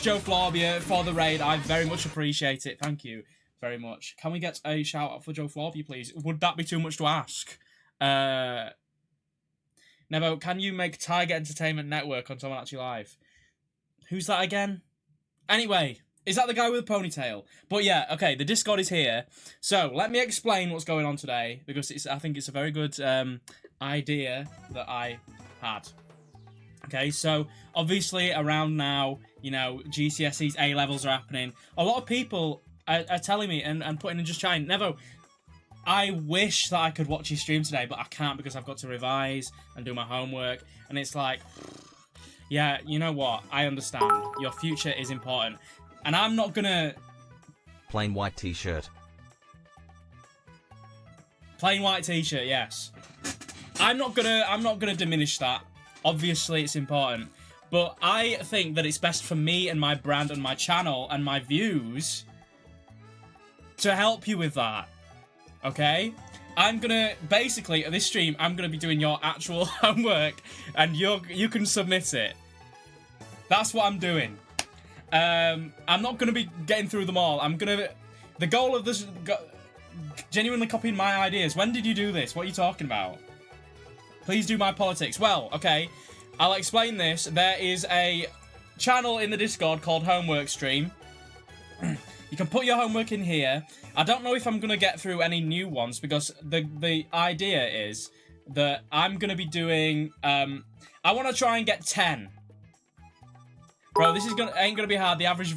Joe Flarbia for the raid. I very much appreciate it. Thank you very much. Can we get a shout out for Joe Flarbia, please? Would that be too much to ask? Nevo, can you make Tiger Entertainment Network on Tomodachi Live? Who's that again? Anyway, is that the guy with a ponytail? But yeah, okay, the Discord is here. So let me explain what's going on today, because I think it's a very good idea that I had. Okay, so obviously around now, you know, GCSEs, A-levels are happening. A lot of people are telling me and putting in just chatting, Nevo, I wish that I could watch your stream today, but I can't because I've got to revise and do my homework. And it's like, yeah, you know what? I understand. Your future is important. And I'm not gonna... Plain white t-shirt. Plain white t-shirt, yes. I'm not gonna diminish that. Obviously, it's important. But I think that it's best for me and my brand and my channel and my views to help you with that. Okay? I'm gonna, basically, at this stream, I'm gonna be doing your actual homework and you can submit it. That's what I'm doing. I'm not gonna be getting through them all. The goal of this, genuinely copying my ideas. When did you do this? What are you talking about? Please do my politics. Well, okay, I'll explain this. There is a channel in the Discord called Homework Stream. You can put your homework in here. I don't know if I'm going to get through any new ones, because the idea is that I'm going to be doing... I want to try and get 10. Bro, this ain't going to be hard. The average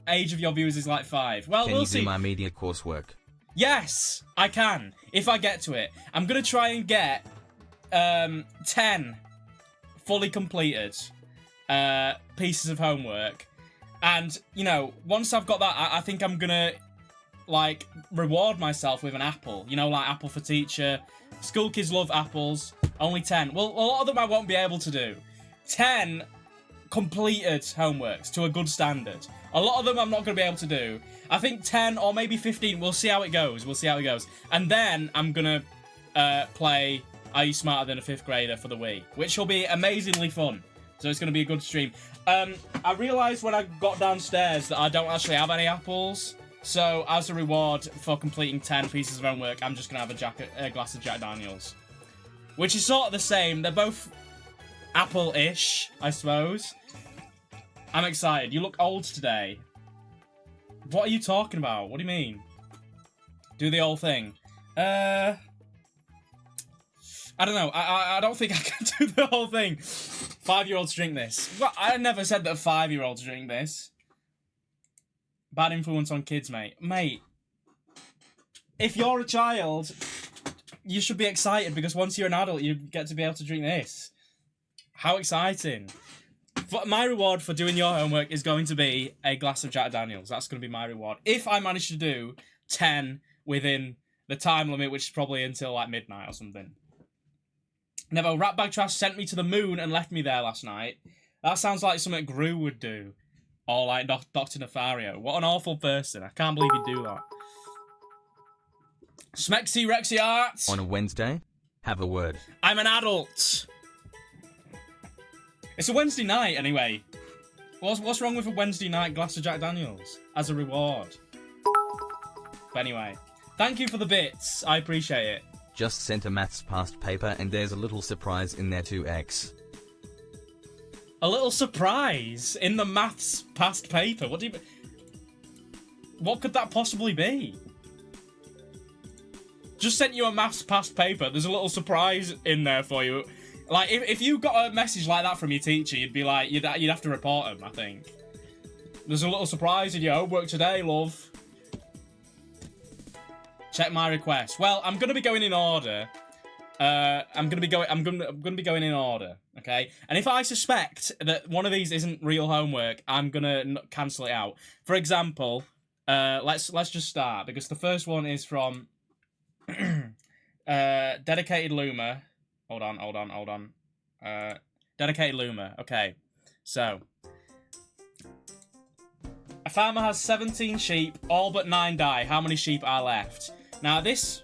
age of your viewers is like 5. Well, we'll see. Can you do my media coursework? Yes, I can, if I get to it. I'm going to try and get 10 fully completed pieces of homework. And, you know, once I've got that, I think I'm going to, like, reward myself with an apple. You know, like Apple for Teacher. School kids love apples. Only 10. Well, a lot of them I won't be able to do. 10 completed homeworks to a good standard. A lot of them I'm not going to be able to do. I think 10 or maybe 15. We'll see how it goes. We'll see how it goes. And then I'm going to play Are You Smarter Than a 5th Grader for the Wii, which will be amazingly fun. So it's going to be a good stream. I realised when I got downstairs that I don't actually have any apples. So as a reward for completing 10 pieces of homework, I'm just going to have a glass of Jack Daniels. Which is sort of the same. They're both apple-ish, I suppose. I'm excited. You look old today. What are you talking about? What do you mean? Do the old thing. I don't know. I don't think I can do the whole thing. 5-year-olds drink this. Well, I never said that 5-year-olds drink this. Bad influence on kids, mate. Mate, if you're a child, you should be excited, because once you're an adult, you get to be able to drink this. How exciting. My reward for doing your homework is going to be a glass of Jack Daniels. That's going to be my reward. If I manage to do 10 within the time limit, which is probably until like midnight or something. Never, Ratbag Trash sent me to the moon and left me there last night. That sounds like something Gru would do. Or like Dr. Nefario. What an awful person. I can't believe he'd do that. Smexy Rexy Arts. On a Wednesday, have a word. I'm an adult. It's a Wednesday night, anyway. What's wrong with a Wednesday night glass of Jack Daniels as a reward? But anyway, thank you for the bits. I appreciate it. Just sent a maths past paper and there's a little surprise in there too, X. A little surprise in the maths past paper? What do you... What could that possibly be? Just sent you a maths past paper. There's a little surprise in there for you. Like, if you got a message like that from your teacher, you'd be like, you'd have to report him, I think. There's a little surprise in your homework today, love. Check my request. Well, I'm gonna be going in order. I'm gonna be going in order, okay? And if I suspect that one of these isn't real homework, I'm gonna cancel it out. For example, let's just start, because the first one is from Dedicated Luma. Hold on. Dedicated Luma. Okay, so a farmer has 17 sheep, all but 9 die. How many sheep are left? Now this,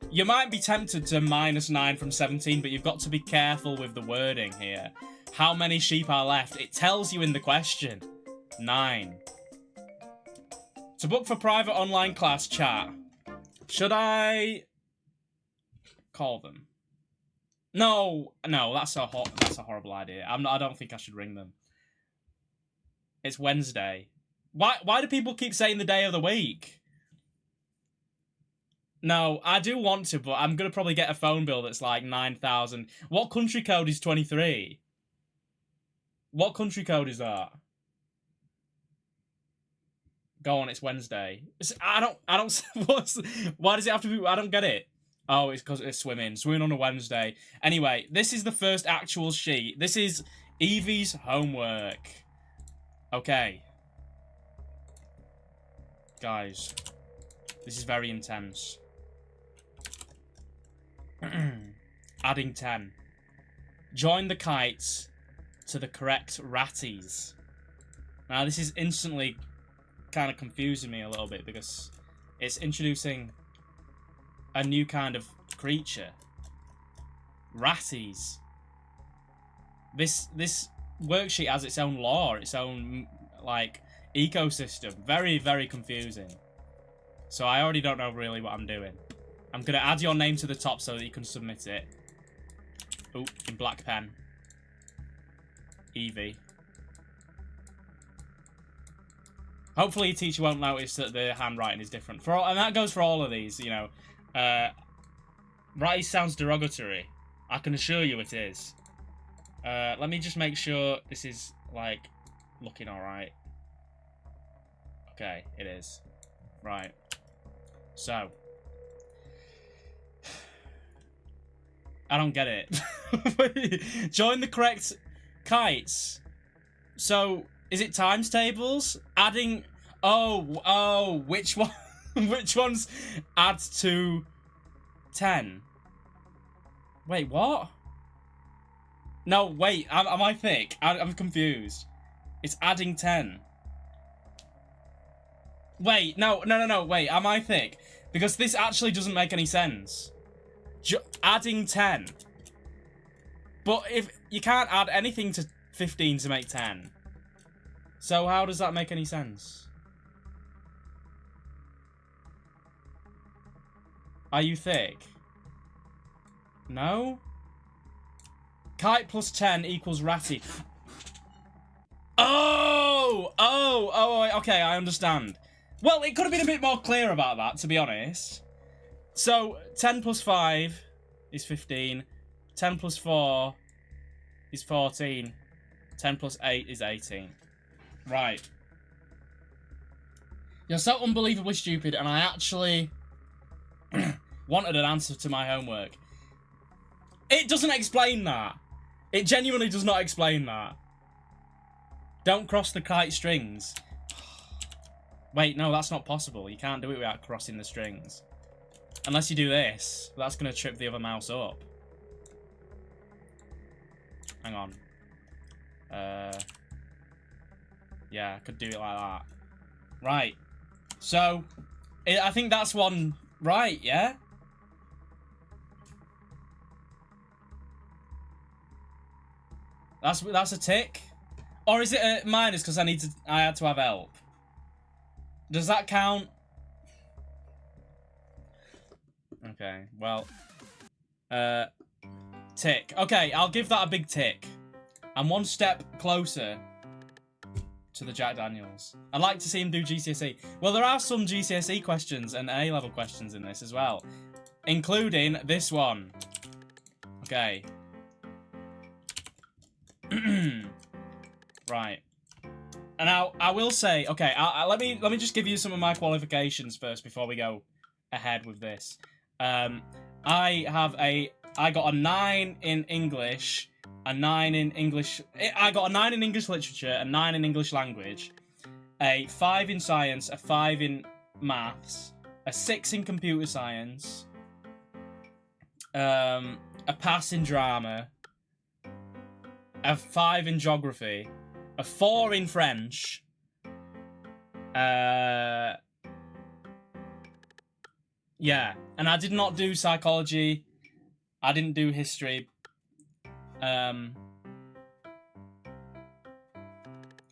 you might be tempted to -9 from 17, but you've got to be careful with the wording here. How many sheep are left? It tells you in the question. 9. To book for private online class chat. Should I call them? No, that's a horrible idea. I don't think I should ring them. It's Wednesday. Why do people keep saying the day of the week? No, I do want to, but I'm gonna probably get a phone bill that's like 9,000. What country code is 23? What country code is that? Go on, it's Wednesday. I don't, why does it have to be, I don't get it. Oh, it's because it's swimming. Swimming on a Wednesday. Anyway, this is the first actual sheet. This is Evie's homework. Okay. Guys, this is very intense. Adding 10. Join the kites to the correct ratties. Now, this is instantly kind of confusing me a little bit because it's introducing a new kind of creature. Ratties. This worksheet has its own lore, its own, like, ecosystem. Very, very confusing. So I already don't know really what I'm doing. I'm going to add your name to the top so that you can submit it. Oh, in black pen. Evie. Hopefully your teacher won't notice that the handwriting is different. And that goes for all of these, you know. Ratty sounds derogatory. I can assure you it is. Let me just make sure this is, like, looking alright. Okay, it is. Right. So. I don't get it. Join the correct kites. So, is it times tables? Adding... Oh, which one? Which ones add to 10? Wait, what? No, wait, am I thick? I'm confused. It's adding 10. Wait, no, wait, am I thick? Because this actually doesn't make any sense. Adding 10. But if you can't add anything to 15 to make 10. So how does that make any sense? Are you thick? No? Kite plus 10 equals ratty. Oh, okay, I understand. Well, it could have been a bit more clear about that, to be honest. So, 10 plus 5 is 15. 10 plus 4 is 14. 10 plus 8 is 18. Right. You're so unbelievably stupid, and I actually wanted an answer to my homework. It doesn't explain that. It genuinely does not explain that. Don't cross the kite strings. Wait, no, that's not possible. You can't do it without crossing the strings. Unless you do this. That's going to trip the other mouse up. Hang on. Yeah, I could do it like that. Right. So, I think that's one right, yeah? That's a tick? Or is it a minus because I had to have help? Does that count? Okay, well. Tick. Okay, I'll give that a big tick. I'm one step closer to the Jack Daniels. I'd like to see him do GCSE. Well, there are some GCSE questions and A-level questions in this as well. Including this one. Okay. Right. And now, I will say, okay, let me just give you some of my qualifications first before we go ahead with this. I got a 9 in English, a 9 in English... I got a 9 in English literature, a 9 in English language, a 5 in science, a 5 in maths, a 6 in computer science, a pass in drama, a 5 in geography, a 4 in French, yeah, and I did not do psychology, I didn't do history,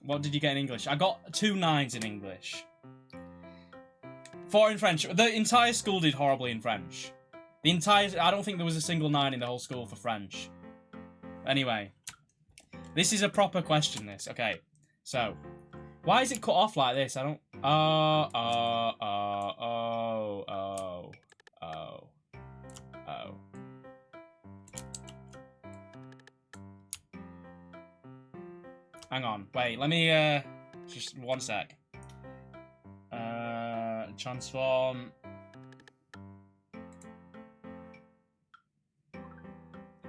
What did you get in English? I got 2 9s in English. 4 in French. The entire school did horribly in French. I don't think there was a single 9 in the whole school for French. Anyway. This is a proper question, this. Okay. So. Why is it cut off like this? I don't... Oh. Hang on. Wait, let me, just 1 sec. Transform...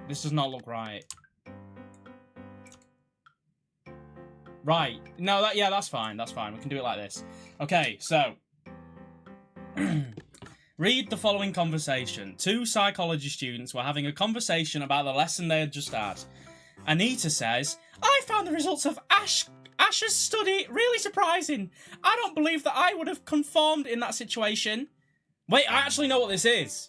This does not look right. Right. No, that's fine. That's fine. We can do it like this. Okay, so... Read the following conversation. 2 psychology students were having a conversation about the lesson they had just had. Anita says, I found the results of Ash's study really surprising. I don't believe that I would have conformed in that situation. Wait, I actually know what this is.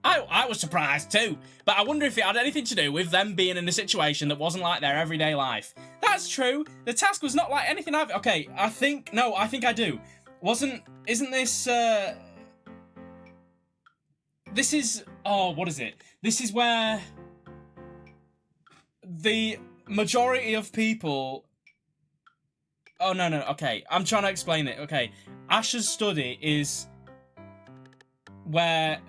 I was surprised too, but I wonder if it had anything to do with them being in a situation that wasn't like their everyday life. That's true. The task was not like anything I've... Okay, I think I do. Isn't this, This is... Oh, what is it? This is where... The majority of people... Oh, no, okay. I'm trying to explain it. Okay. Ash's study is where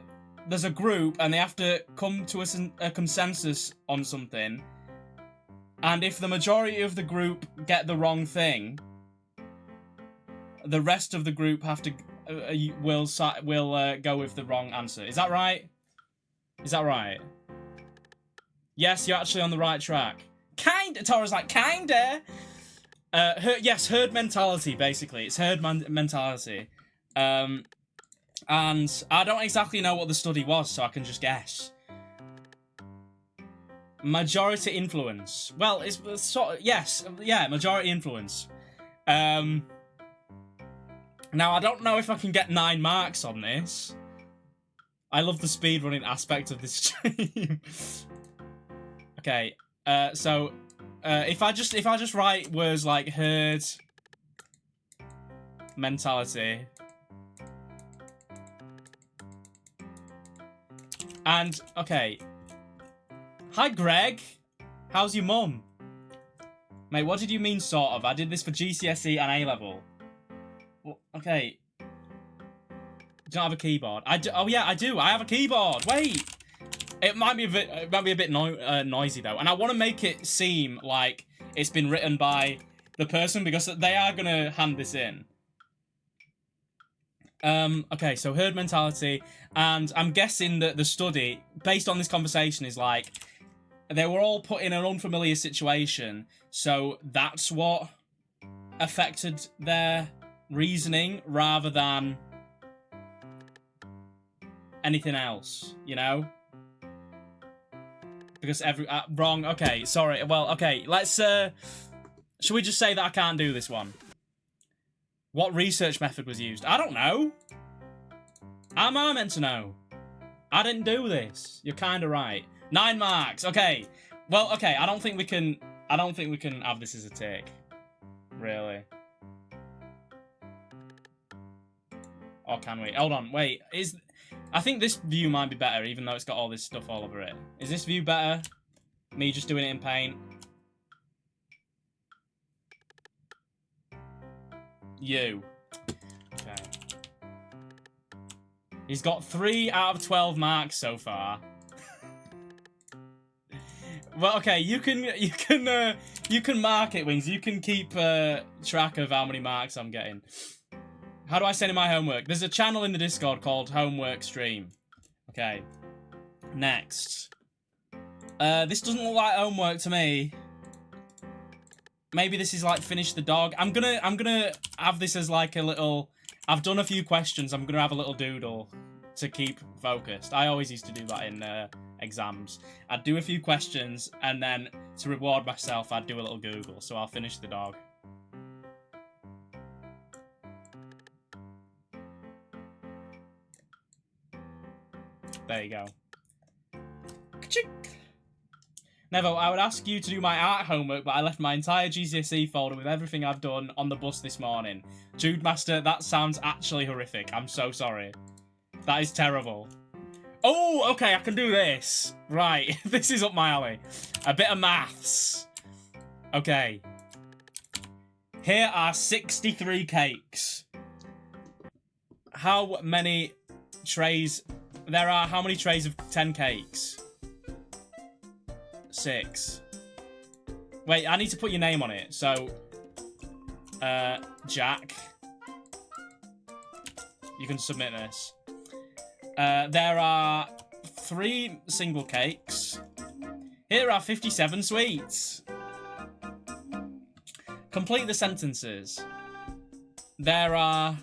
there's a group and they have to come to a consensus on something. And if the majority of the group get the wrong thing, the rest of the group have to will go with the wrong answer. Is that right? Is that right? Yes, you're actually on the right track. Tora's like, kinda. Yes, herd mentality, basically. It's herd mentality. And I don't exactly know what the study was, so I can just guess. Majority influence. Well, it's sort of... Yes, yeah, majority influence. Now, I don't know if I can get 9 marks on this. I love the speedrunning aspect of this stream. Okay, so... if I just write words like herd mentality... And, okay. Hi, Greg. How's your mum? Mate, what did you mean, sort of? I did this for GCSE and A-level. Well, okay. You don't have a keyboard. Oh, yeah, I do. I have a keyboard. Wait. It might be a bit noisy, though. And I want to make it seem like it's been written by the person, because they are going to hand this in. Okay, so herd mentality, and I'm guessing that the study, based on this conversation, is like, they were all put in an unfamiliar situation, so that's what affected their reasoning, rather than anything else, you know? Because wrong, okay, sorry, well, okay, let's, should we just say that I can't do this one? What research method was used? I don't know. How am I meant to know? I didn't do this. You're kind of right. 9 marks. Okay. Well, okay. I don't think we can have this as a tick. Really. Or can we? Hold on. Wait. I think this view might be better, even though it's got all this stuff all over it. Is this view better? Me just doing it in paint? You. Okay. He's got 3 out of 12 marks so far. Well, okay, you can mark it, Wings. You can keep track of how many marks I'm getting. How do I send in my homework? There's a channel in the Discord called Homework Stream. Okay. Next. This doesn't look like homework to me. Maybe this is like finish the dog. I'm gonna have this as like a little... I've done a few questions. I'm gonna have a little doodle to keep focused. I always used to do that in exams. I'd do a few questions, and then to reward myself, I'd do a little Google. So I'll finish the dog. There you go. Nevo, I would ask you to do my art homework, but I left my entire GCSE folder with everything I've done on the bus this morning. Jude Master, that sounds actually horrific. I'm so sorry. That is terrible. Oh, okay, I can do this. Right, this is up my alley. A bit of maths. Okay. Here are 63 cakes. How many trays... There are how many trays of 10 cakes? 6. Wait, I need to put your name on it. So, Jack. You can submit this. There are 3 single cakes. Here are 57 sweets. Complete the sentences. There are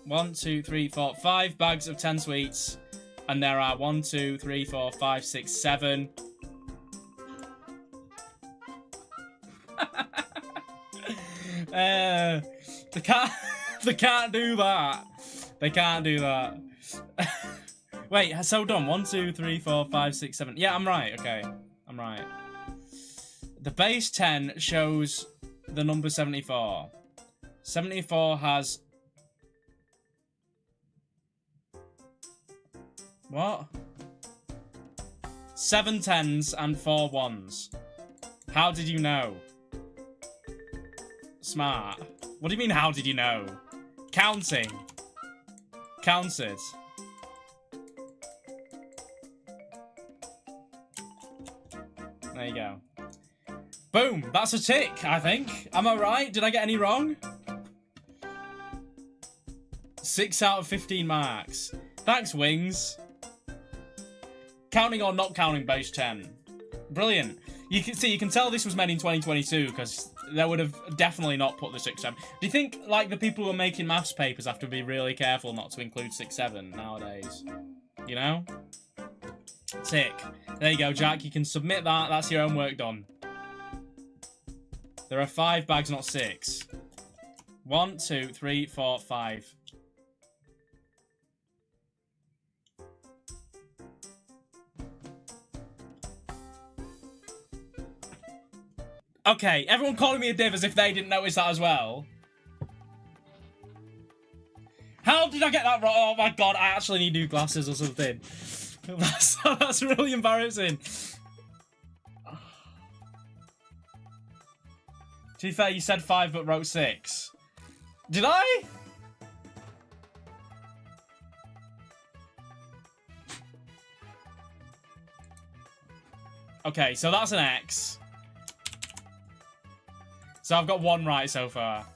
1, 2, 3, 4, 5 bags of 10 sweets. And there are 1, 2, 3, 4, 5, 6, 7. They can't do that. They can't do that. Wait, so done. 1, 2, 3, 4, 5, 6, 7. Yeah, I'm right. Okay, I'm right. The base 10 shows the number 74. 74 has... What? 7 10s and 4 1s. How did you know? Smart. What do you mean, how did you know? Counting. Counted. There you go. Boom! That's a tick, I think. Am I right? Did I get any wrong? 6 out of 15 marks. Thanks, Wings. Counting or not counting base 10. Brilliant. You can see, you can tell this was made in 2022 because they would have definitely not put the 6 7. Do you think like the people who are making maths papers have to be really careful not to include 6 7 nowadays? You know? Tick. There you go, Jack. You can submit that. That's your homework done. There are 5 bags, not 6. 1, 2, 3, 4, 5. Okay, everyone calling me a div as if they didn't notice that as well. How did I get that wrong? Oh my god, I actually need new glasses or something. That's really embarrassing. To be fair, you said 5 but wrote 6. Did I? Okay, so that's an X. So I've got 1 right so far.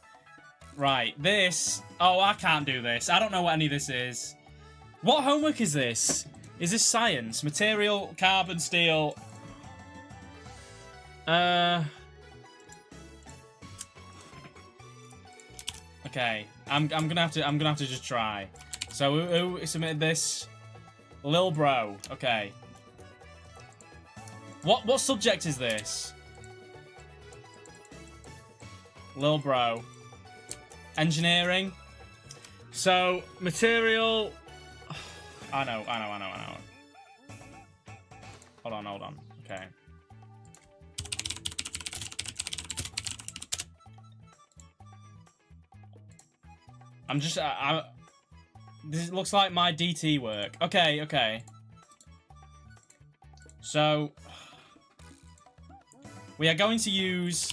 Right, this... Oh, I can't do this. I don't know what any of this is. What homework is this? Is this science? Material, carbon, steel... Okay, I'm gonna have to just try. So who submitted this? Lil Bro. Okay. What subject is this? Lil Bro. Engineering. So material. I know. Hold on. Okay. I'm just, this looks like my DT work. Okay. So, we are going to use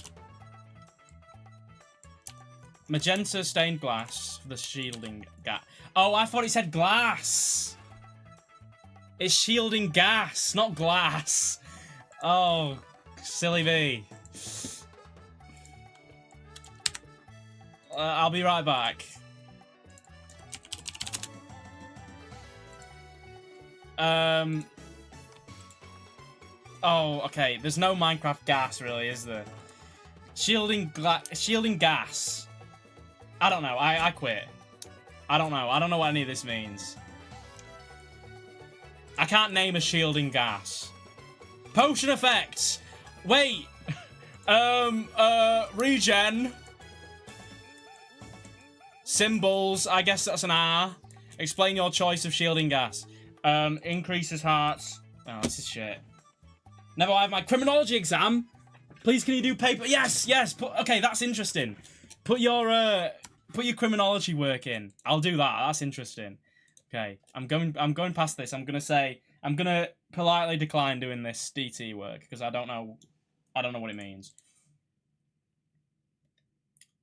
magenta stained glass for the shielding gas. Oh, I thought it said glass. It's shielding gas, not glass. Oh, silly me. I'll be right back. Oh, okay. There's no Minecraft gas, really, is there? Shielding gas. I don't know. I quit. I don't know. I don't know what any of this means. I can't name a shielding gas. Potion effects. Wait. Regen. Symbols. I guess that's an R. Explain your choice of shielding gas. Increases hearts. Oh, this is shit. Never I have my criminology exam. Please, can you do paper? Yes, yes. Okay, that's interesting. Put your criminology work in. I'll do that. That's interesting. Okay, I'm going past this. I'm gonna politely decline doing this DT work because I don't know what it means.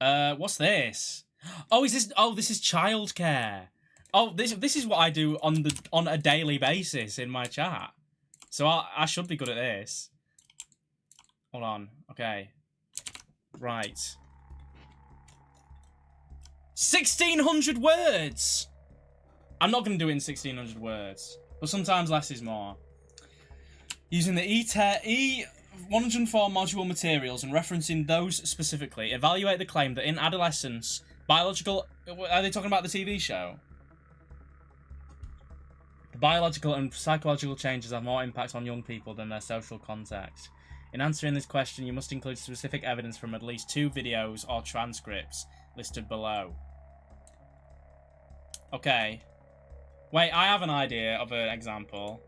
What's this? Oh, this is childcare. Oh, this is what I do on a daily basis in my chat. So I should be good at this. Hold on. Okay. Right. 1,600 words! I'm not going to do it in 1,600 words. But sometimes less is more. Using the E104 module materials and referencing those specifically, evaluate the claim that in adolescence, biological... Are they talking about the TV show? The biological and psychological changes have more impact on young people than their social context. In answering this question, you must include specific evidence from at least 2 videos or transcripts listed below. Okay. Wait, I have an idea of an example.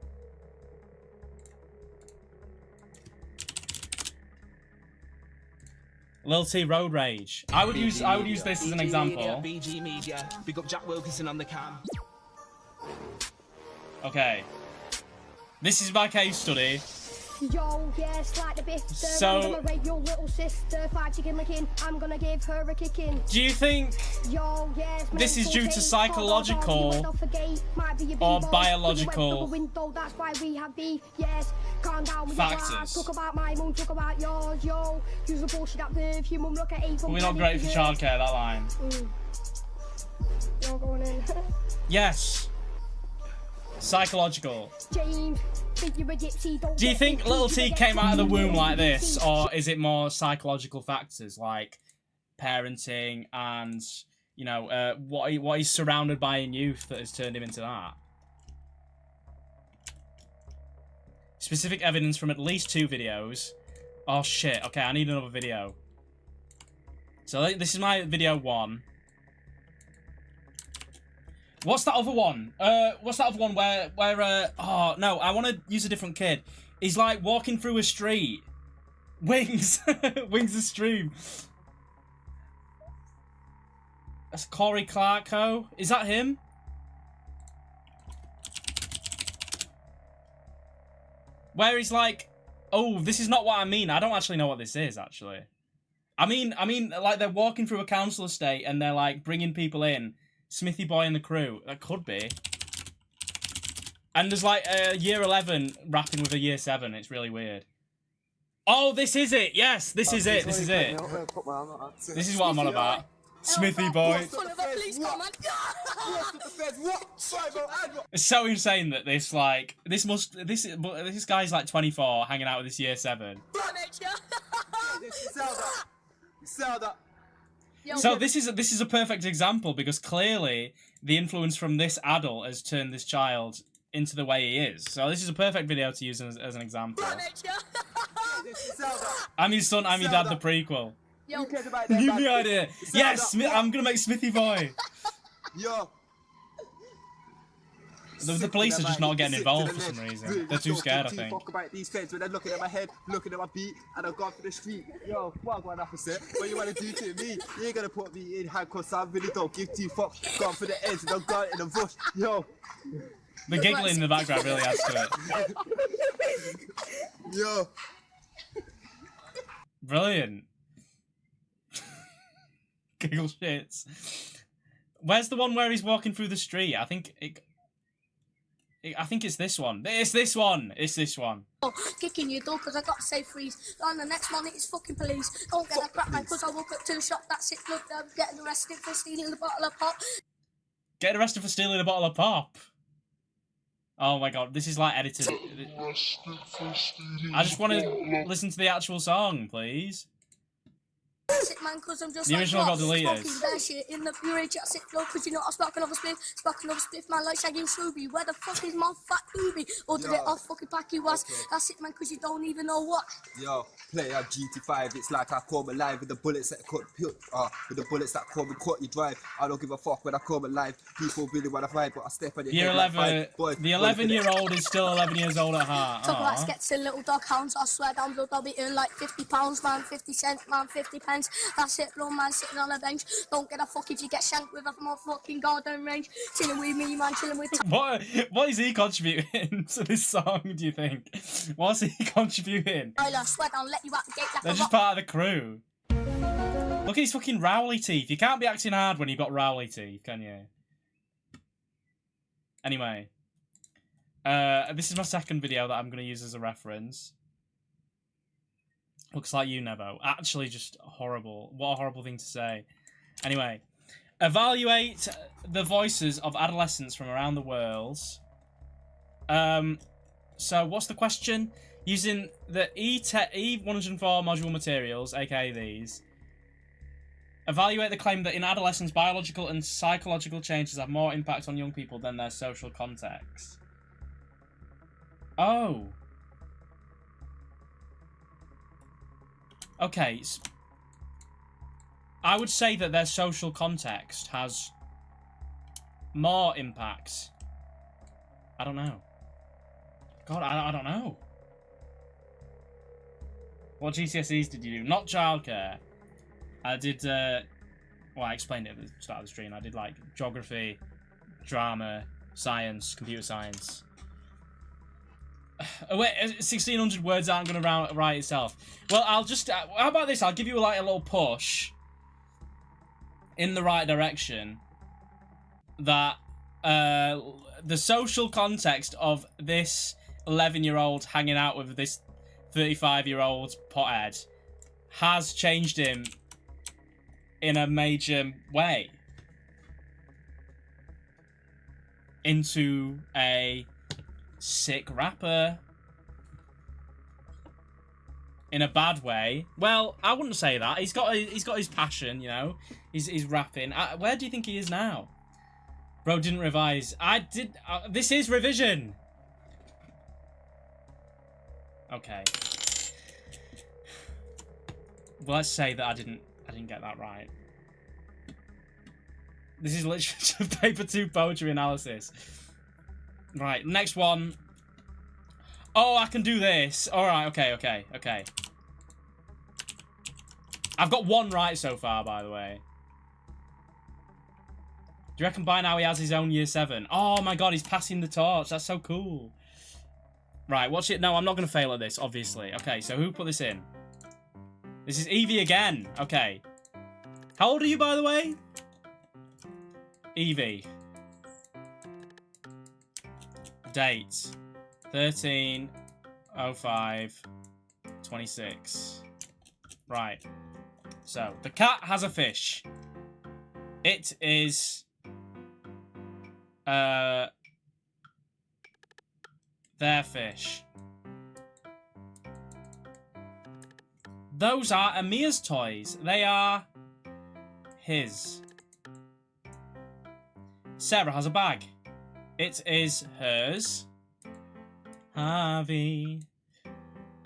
Lil T Road Rage. I would use this as an example. BG Media. Big up Jack Wilkinson on the cam. Okay. This is my case study. Yo, yes, like the bitter. So, I'm gonna rape your little sister. 5 chicken licking. I'm gonna give her a kicking. Do you think Yo, yes, this is due to psychological or biological that's why we have beef. Yes, calm down with factors? Talk about my mum, talk about yours. Yo, use the bullshit at birth. Your mum look at 8. We're not great for childcare, that line. You're going in. Yes. Psychological. James, think you're a gypsy, don't Do you get think me, Little you T get came out of the me, womb like you this, see. or is it more psychological factors like parenting and, you know, what he's surrounded by in youth that has turned him into that? Specific evidence from at least 2 videos. Oh shit, okay, I need another video. So this is my video 1. What's that other one? What's that other one where oh no, I want to use a different kid. He's like walking through a street. Wings. Wings the stream. That's Corey Clarko. Is that him? Where he's like, oh, this is not what I mean. I don't actually know what this is, actually. I mean, like, they're walking through a council estate and they're, like, bringing people in. Smithy Boy and the crew. That could be. And there's, like, a year 11 rapping with a year 7. It's really weird. Oh, this is it. Yes, this is it. This is it. This is what I'm on about. Smithy Boy. It's so insane that this, like, this guy's like 24 hanging out with this year 7. So this is a perfect example because clearly the influence from this adult has turned this child into the way he is. So this is a perfect video to use as an example. I'm his son, I'm your dad, the prequel. Yo. Give me idea. Yes, I'm gonna make Smithy Boy. Yo. The police are just not getting involved for some reason. They're too scared, I think. Talk about these feds when they're looking at my head, looking at my beat, and I've gone for the street. Yo, what going opposite? What you want to do to me? You ain't gonna put me in handcuffs. I really don't give 2 fucks. Gone for the ends and I'm gone in the bush. Yo. The giggling in the background really adds to it. Yo. Brilliant. Giggle shits. Where's the one where he's walking through the street? I think it's this one. It's this one. It's this one. Kicking your door because I got safe freeze. On the next one, it's fucking police. Don't get a crap man because I woke up 2 shots. That's it. Look, I'm getting arrested for stealing a bottle of pop. Getting arrested for stealing a bottle of pop. Oh my god, this is like edited. I just want to listen to the actual song, please. That's it, man, cause I'm just The like, original got deleted. smoking that shit in the puree chat sit flow, cause you know I spark another spliff, man, like Shaggy and Scooby. Where the fuck is my fat Scooby? Ordered it off fucking Packy was. That's it, man, cause you don't even know what. Yo, play on GT5, it's like I come alive with the bullets that cut, with the bullets that come and cut you drive. I don't give a fuck when I come alive. People really wanna fight, but I step on your You're head 11. Boys, The 11-year-old is still 11 years old at heart. Talk about Aw. skets and little dog hounds, I swear down blood, I'll be earning like £50, man, 50 cents, man, 50 pence. That's it, blow man, sitting on a bench. Don't get a fuck if you get shanked with a motherfucking garden range. Chilling with me, man, chilling with What is he contributing to this song, do you think? What's he contributing? Tyler, swear down, let you out the gate like They're a just rock. part of the crew. Look at his fucking Rowley teeth. You can't be acting hard when you've got Rowley teeth, can you? Anyway. This is my second video that I'm going to use as a reference. Looks like you, Nevo. Actually, just horrible. What a horrible thing to say. Anyway. Evaluate the voices of adolescents from around the world. So, what's the question? Using the E104 module materials, aka these. Evaluate the claim that in adolescence, biological and psychological changes have more impact on young people than their social context. Oh. Okay. I would say that their social context has more impact. I don't know. God, I don't know. What GCSEs did you do? Not childcare. I did, well, I explained it at the start of the stream. I did, like, geography, drama, science, computer science. Oh, wait, 1,600 words aren't going to write itself. Well, I'll just... how about this? I'll give you, like, a little push in the right direction that the social context of this 11-year-old hanging out with this 35-year-old pothead has changed him in a major way into a sick rapper. In a bad way. Well, I wouldn't say that. He's got his passion, you know. He's rapping. Where do you think he is now? Bro didn't revise. I did. This is revision. Okay. Well, let's say that I didn't get that right. This is literally just paper 2 poetry analysis. Right, next one. Oh, I can do this. Alright, okay. I've got one right so far, by the way. Do you reckon by now he has his own year 7? Oh my god, he's passing the torch. That's so cool. Right, watch it. No, I'm not going to fail at this, obviously. Okay, so who put this in? This is Evie again. Okay. How old are you, by the way? Evie. Date. 13/05/26. Right. So, the cat has a fish. It is... their fish. Those are Amir's toys. They are his. Sarah has a bag. It is hers. Harvey.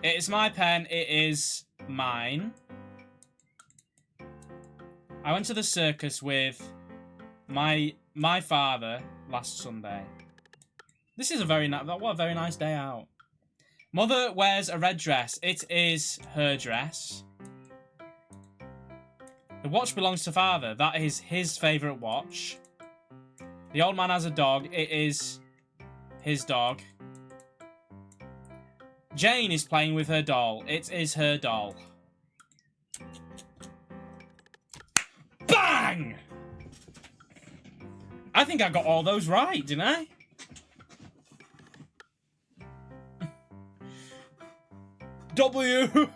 It is my pen. It is mine. I went to the circus with my father last Sunday. This is a very what a very nice day out. Mother wears a red dress. It is her dress. The watch belongs to father. That is his favourite watch. The old man has a dog. It is his dog. Jane is playing with her doll. It is her doll. Bang! I think I got all those right, didn't I? W!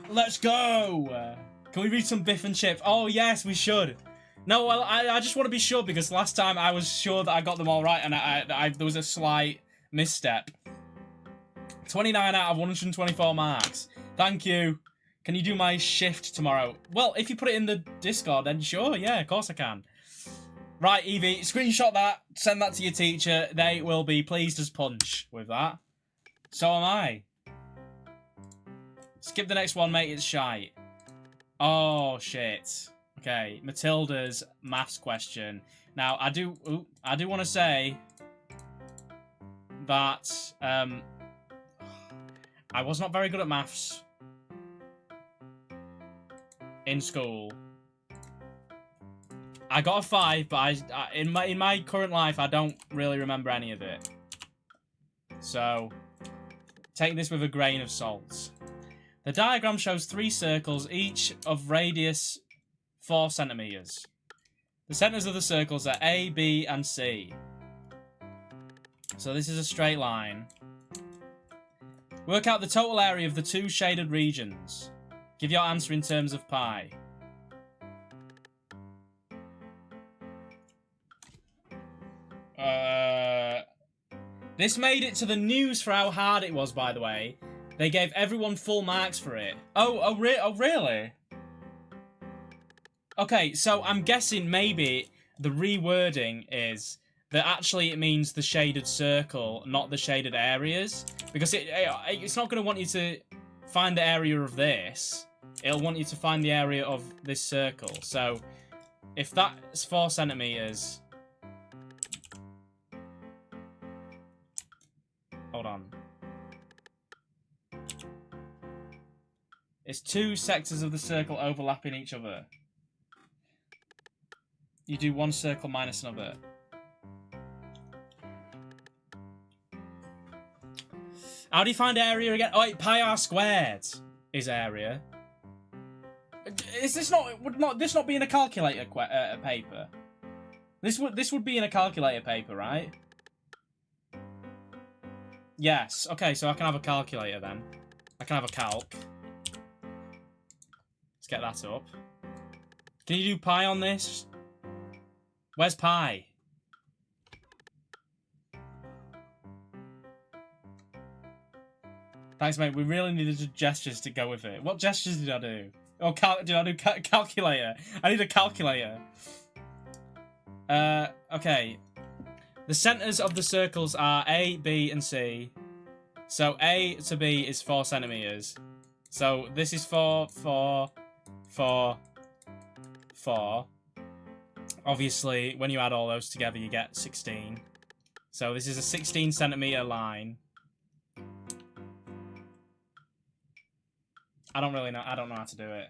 Let's go! Can we read some Biff and Chip? Oh, yes, we should. No, well, I just want to be sure because last time I was sure that I got them all right and there was a slight misstep. 29 out of 124 marks. Thank you. Can you do my shift tomorrow? Well, if you put it in the Discord, then sure, yeah, of course I can. Right, Evie, screenshot that, send that to your teacher. They will be pleased as punch with that. So am I. Skip the next one, mate, it's shite. Oh, shit. Okay, Matilda's maths question. Now, I do want to say that I was not very good at maths in school. I got a 5, but in my current life, I don't really remember any of it. So, take this with a grain of salt. The diagram shows 3 circles, each of radius 4 centimeters. The centers of the circles are A, B, and C. So this is a straight line. Work out the total area of the 2 shaded regions. Give your answer in terms of pi. This made it to the news for how hard it was, by the way. They gave everyone full marks for it. Oh, really? Okay, so I'm guessing maybe the rewording is that actually it means the shaded circle, not the shaded areas. Because it's not going to want you to find the area of this. It'll want you to find the area of this circle. So, if that's 4 centimeters... Hold on. It's 2 sectors of the circle overlapping each other. You do 1 circle minus another. How do you find area again? Oh, wait, pi r squared is area. Is this would this not be in a calculator paper? This would be in a calculator paper, right? Yes. Okay, so I can have a calculator then. I can have a calc. Let's get that up. Can you do pi on this? Where's pi? Thanks, mate. We really needed gestures to go with it. What gestures did I do? Oh, did I do calculator? I need a calculator. Okay. The centers of the circles are A, B, and C. So A to B is 4 centimeters. So this is 4, 4, 4, 4. Obviously, when you add all those together, you get 16. So this is a 16 centimeter line. I don't really know. I don't know how to do it.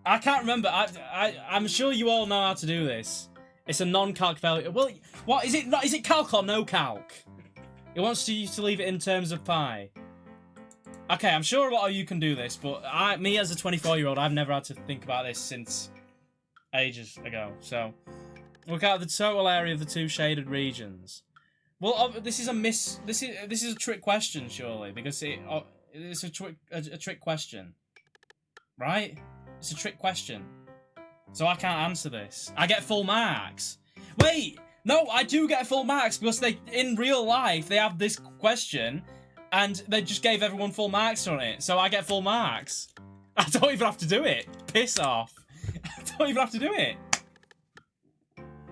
I can't remember. I'm sure you all know how to do this. It's a non-calc value. Well, what is it? Is it calc or no calc? It wants you to leave it in terms of pi. Okay, I'm sure a lot of you can do this, but me as a 24-year-old, I've never had to think about this since ages ago. So, work out the total area of the 2 shaded regions. Well, this is a trick question, surely, because it's a trick question, right? It's a trick question, so I can't answer this. I get full marks. Wait, no, I do get full marks because in real life they have this question, and they just gave everyone full marks on it, so I get full marks. I don't even have to do it. Piss off. I don't even have to do it.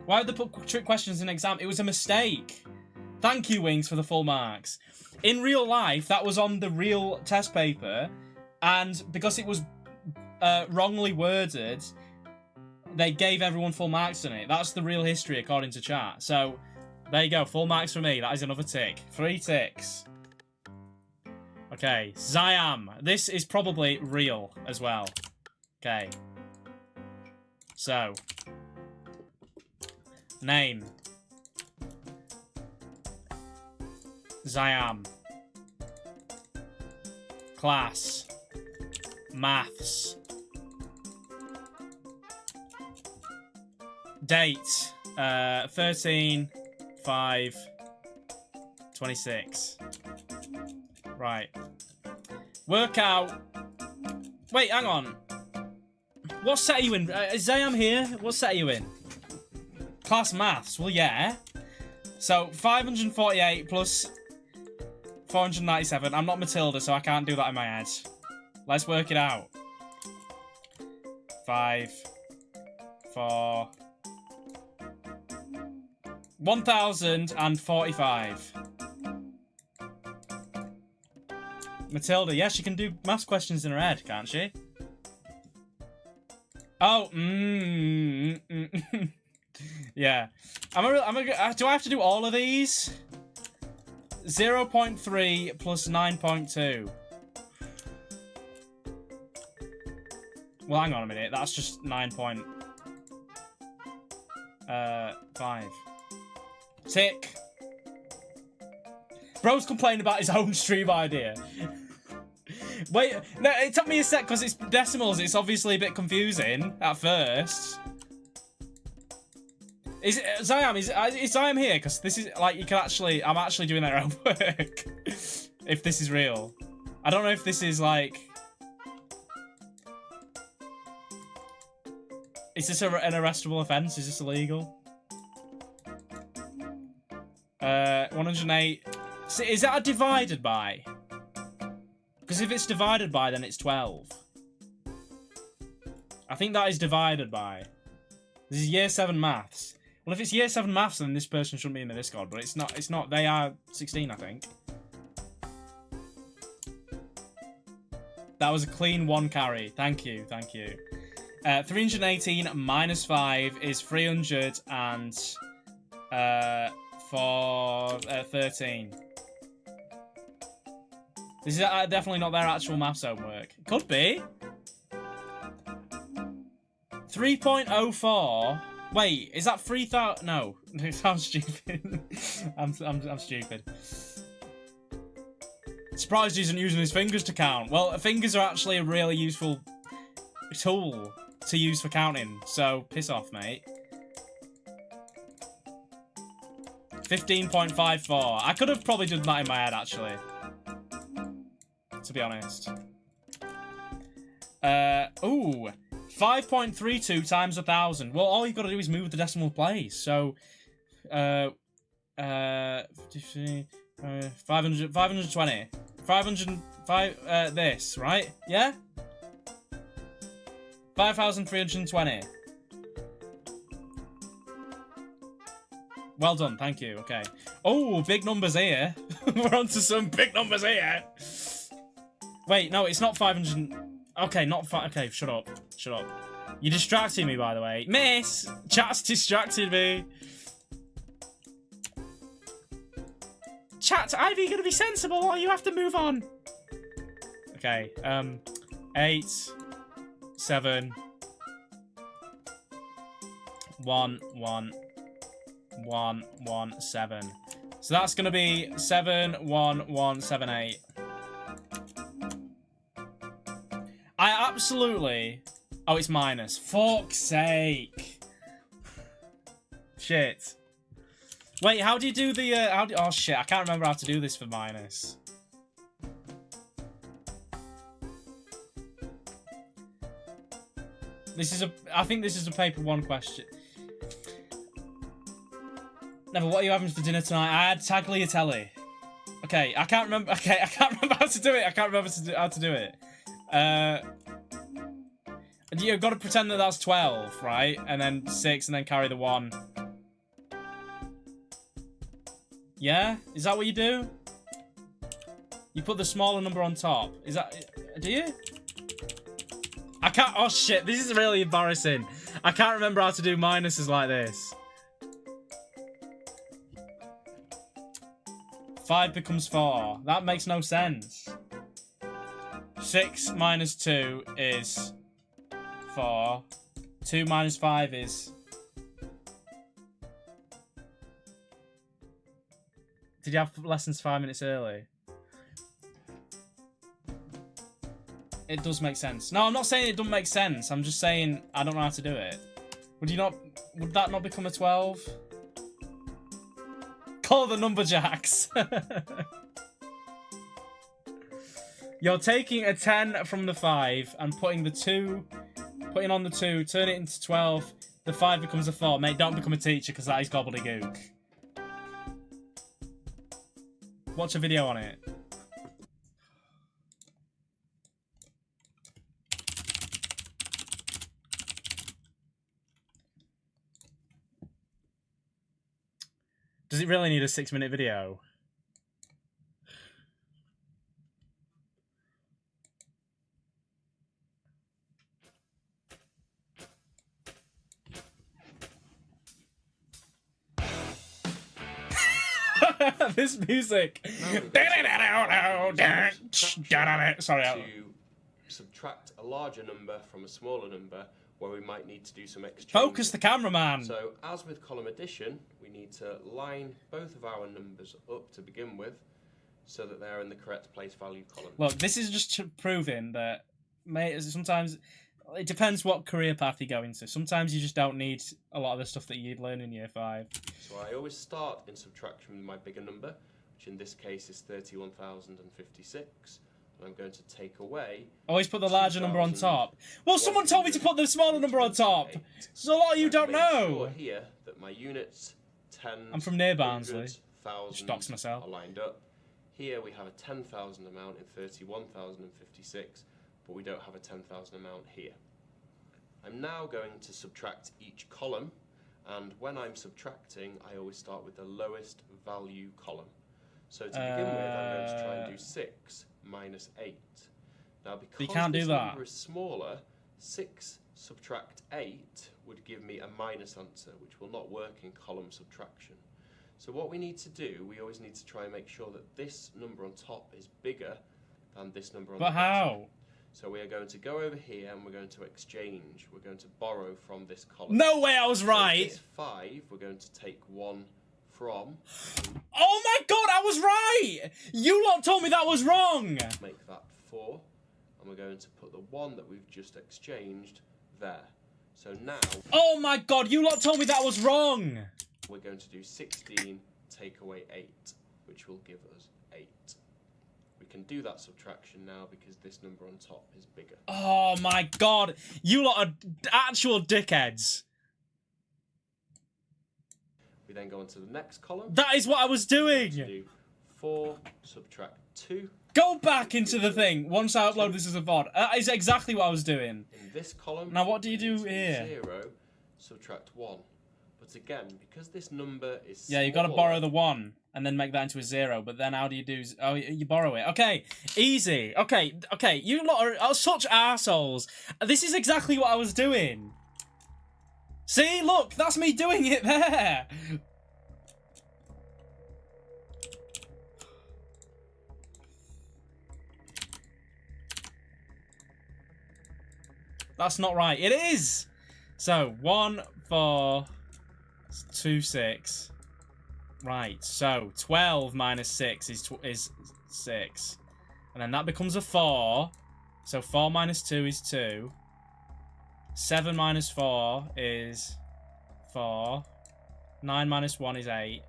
Why would they put trick questions in exam? It was a mistake. Thank you, Wings, for the full marks. In real life, that was on the real test paper, and because it was wrongly worded, they gave everyone full marks on it. That's the real history, according to chat. So, there you go. Full marks for me. That is another tick. 3 ticks. Okay, Ziam. This is probably real as well. Okay. So, name. Ziam. Class. Maths. Date. 13/5/26. Right. Work out. Wait, hang on. What set are you in? Is Ziam here? What set are you in? Class maths. Well, yeah. So 548 plus 497. I'm not Matilda, so I can't do that in my head. Let's work it out. 5, 4... 1045. Matilda, yes, she can do maths questions in her head, can't she? Oh, yeah. Do I have to do all of these? 0.3 plus 9.2. Well, hang on a minute. That's just 9.5. Tick. Bro's complaining about his own stream idea. Wait, no, it took me a sec because it's decimals. It's obviously a bit confusing at first. Is Ziam? Is Ziam here? Because this is like you can actually. I'm actually doing their own work. If this is real, I don't know if this is like. Is this an arrestable offence? Is this illegal? 108. So is that a divided by? Because if it's divided by, then it's 12. I think that is divided by. This is year 7 maths. Well, if it's year 7 maths, then this person shouldn't be in the Discord. But it's not. It's not. They are 16, I think. That was a clean 1 carry. Thank you. Thank you. 318 minus 5 is 300 and for 13. This is definitely not their actual maths homework. Could be. 3.04. Wait, is that 3,000? No, I'm stupid. I'm stupid. Surprised he isn't using his fingers to count. Well, fingers are actually a really useful tool to use for counting. So piss off, mate. 15.54. I could have probably done that in my head, actually. To be honest. Ooh. 5.32 times 1,000. Well, all you've got to do is move the decimal place. So, 520. 505, this, right? Yeah? 5,320. Well done, thank you, okay. Oh, big numbers here. We're on to some big numbers here. Wait, no, it's not 500... Okay, not 5... Okay, shut up. Shut up. You're distracting me, by the way. Miss! Chat's distracted me. Chat, Ivy, gonna be sensible or you have to move on. Okay, 8, 7, 1, 1, 1, 1, 7. So that's gonna be 7, 1, 1, 7, 8. I absolutely... Oh, it's minus. Fuck's sake. Shit. Wait, how do you do the... Oh, shit. I can't remember how to do this for minus. This is a... I think this is a paper 1 question. No, but what are you having for dinner tonight? I had tagliatelle. Okay, I can't remember... Okay, I can't remember how to do it. I can't remember how to do it. You've got to pretend that that's 12, right? And then 6, and then carry the 1. Yeah? Is that what you do? You put the smaller number on top. Is that... Do you? I can't... Oh, shit. This is really embarrassing. I can't remember how to do minuses like this. 5 becomes 4. That makes no sense. 6 minus 2 is 4. 2 minus 5 is... Did you have lessons 5 minutes early? It does make sense. No, I'm not saying it doesn't make sense. I'm just saying I don't know how to do it. Would you not... Would that not become a 12? Call the numberjacks. You're taking a 10 from the 5 and putting the 2... Putting on the 2, turn it into 12. The 5 becomes a 4. Mate, don't become a teacher because that is gobbledygook. Watch a video on it. Does it really need a 6-minute video? This music. Sorry. To subtract a larger number from a smaller number where we might need to do some exchange. Focus the cameraman. So, as with column addition, we need to line both of our numbers up to begin with so that they're in the correct place value column. Look, this is just proving that sometimes it depends what career path you go into. Sometimes you just don't need a lot of the stuff that you'd learn in year 5. So I always start in subtraction with my bigger number, which in this case is 31,056. And I'm going to take away... Always put the larger number on top. Well, someone told me to put the smaller number on top. So a lot of you don't know. Sure here that my units, tens, I'm from near Barnsley. hundreds, thousands Dox myself. are lined up. Here we have a 10,000 amount in 31,056, but we don't have a 10,000 amount here. I'm now going to subtract each column, and when I'm subtracting, I always start with the lowest value column. So to begin with, I'm going to try and do 6 minus 8. Now, because you can't this do that. number is smaller, 6 subtract 8 would give me a minus answer, which will not work in column subtraction. So what we need to do, we always need to try and make sure that this number on top is bigger than this number on the But bottom. how? So we are going to go over here and we're going to exchange. We're going to borrow from this column. No way I was So right. this 5, we're going to take 1 from, Oh my god, I was right. You lot told me that was wrong. make that 4, and we're going to put the 1 that we've just exchanged there. So now Oh my god, you lot told me that was wrong. we're going to do 16 take away 8, which will give us 8. We can do that subtraction now because this number on top is bigger. Oh my god, you lot are actual dickheads. We then go on to the next column. That is what I was To doing. do 4 subtract 2. Go back into the thing once I upload this as a VOD. That is exactly what I was doing. In this column, Now what do you we need do to here? 0 subtract 1. But again, because this number is Yeah, you got to smaller, borrow the 1 and then make that into a 0. But then how do you do? Oh, you borrow it. Okay, easy. Okay. You lot are such arseholes. This is exactly what I was doing. See, look, that's me doing it there. That's not right. It is. So 1, 4, 2, 6. Right. So 12 minus 6 is 6, and then that becomes a 4. So 4 minus 2 is 2. 7 minus 4 is 4. 9 minus 1 is 8,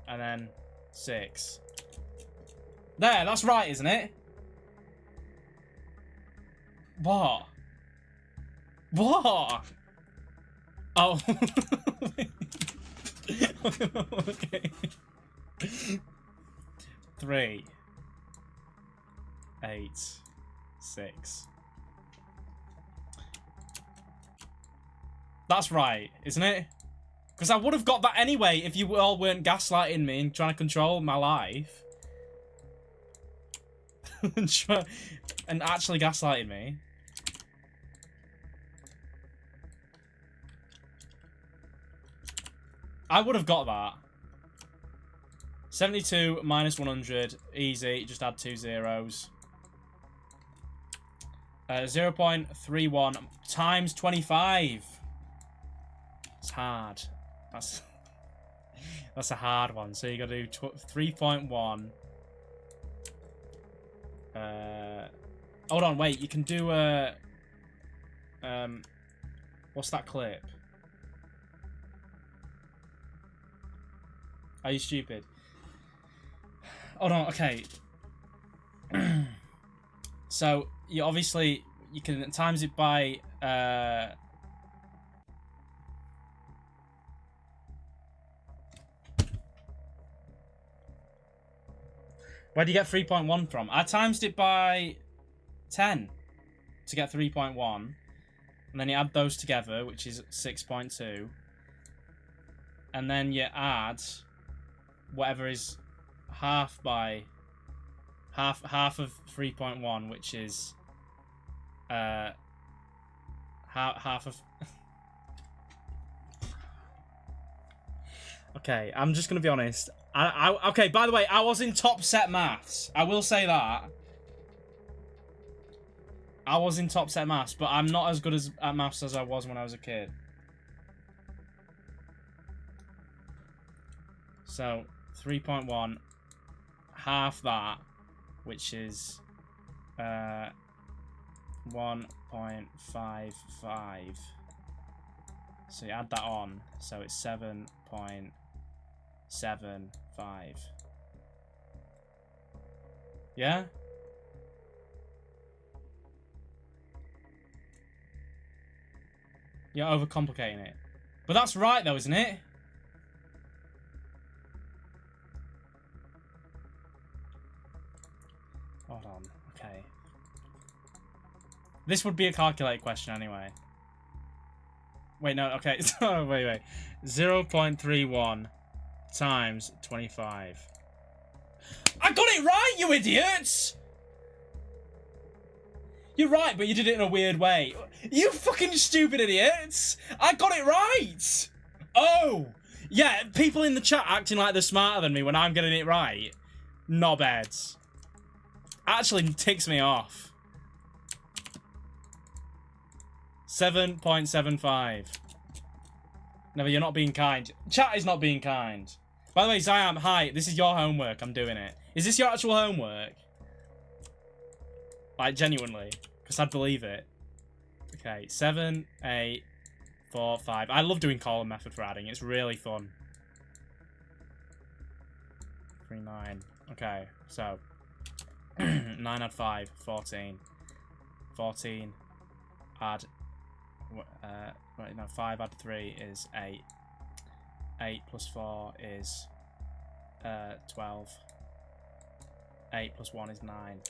and then 6. There. That's right, isn't it? What? What? Oh. Okay. 3, 8, 6. That's right, isn't it? Because I would have got that anyway if you all weren't gaslighting me and trying to control my life. And actually gaslighting me. I would have got that. 72 minus 100. Easy. Just add 2 zeros. 0.31 times 25. It's hard. That's a hard one. So you got to do 3.1. Hold on, wait. You can do what's that clip? Are you stupid? Hold on, okay. So you obviously you can times it by where do you get 3.1 from? I timesed it by 10 to get 3.1, and then you add those together, which is 6.2, and then you add whatever is half by half of 3.1, which is half of. Okay, I'm just gonna be honest. Okay, by the way, I was in top set maths. I will say that. I was in top set maths, but I'm not as good at maths as I was when I was a kid. So, 3.1, half that, which is 1.55. So you add that on, so it's 7.75. Yeah? You're overcomplicating it. But that's right though, isn't it? Hold on, okay. This would be a calculated question anyway. Wait, no, okay. So, wait. 0.31 times 25. I got it right, you idiots! You're right, but you did it in a weird way. You fucking stupid idiots! I got it right! Oh! Yeah, people in the chat acting like they're smarter than me when I'm getting it right. Knobheads. Actually ticks me off. 7.75. No, you're not being kind. Chat is not being kind. By the way, Ziam, hi. This is your homework. I'm doing it. Is this your actual homework? Like, genuinely. Because I'd believe it. Okay, 7, 8, 4, 5. I love doing column method for adding. It's really fun. 3, 9. Okay, so 9 add 5, 14. 14 add... wait, no, 5 add 3 is 8. 8 plus 4 is 12. 8 plus 1 is 9.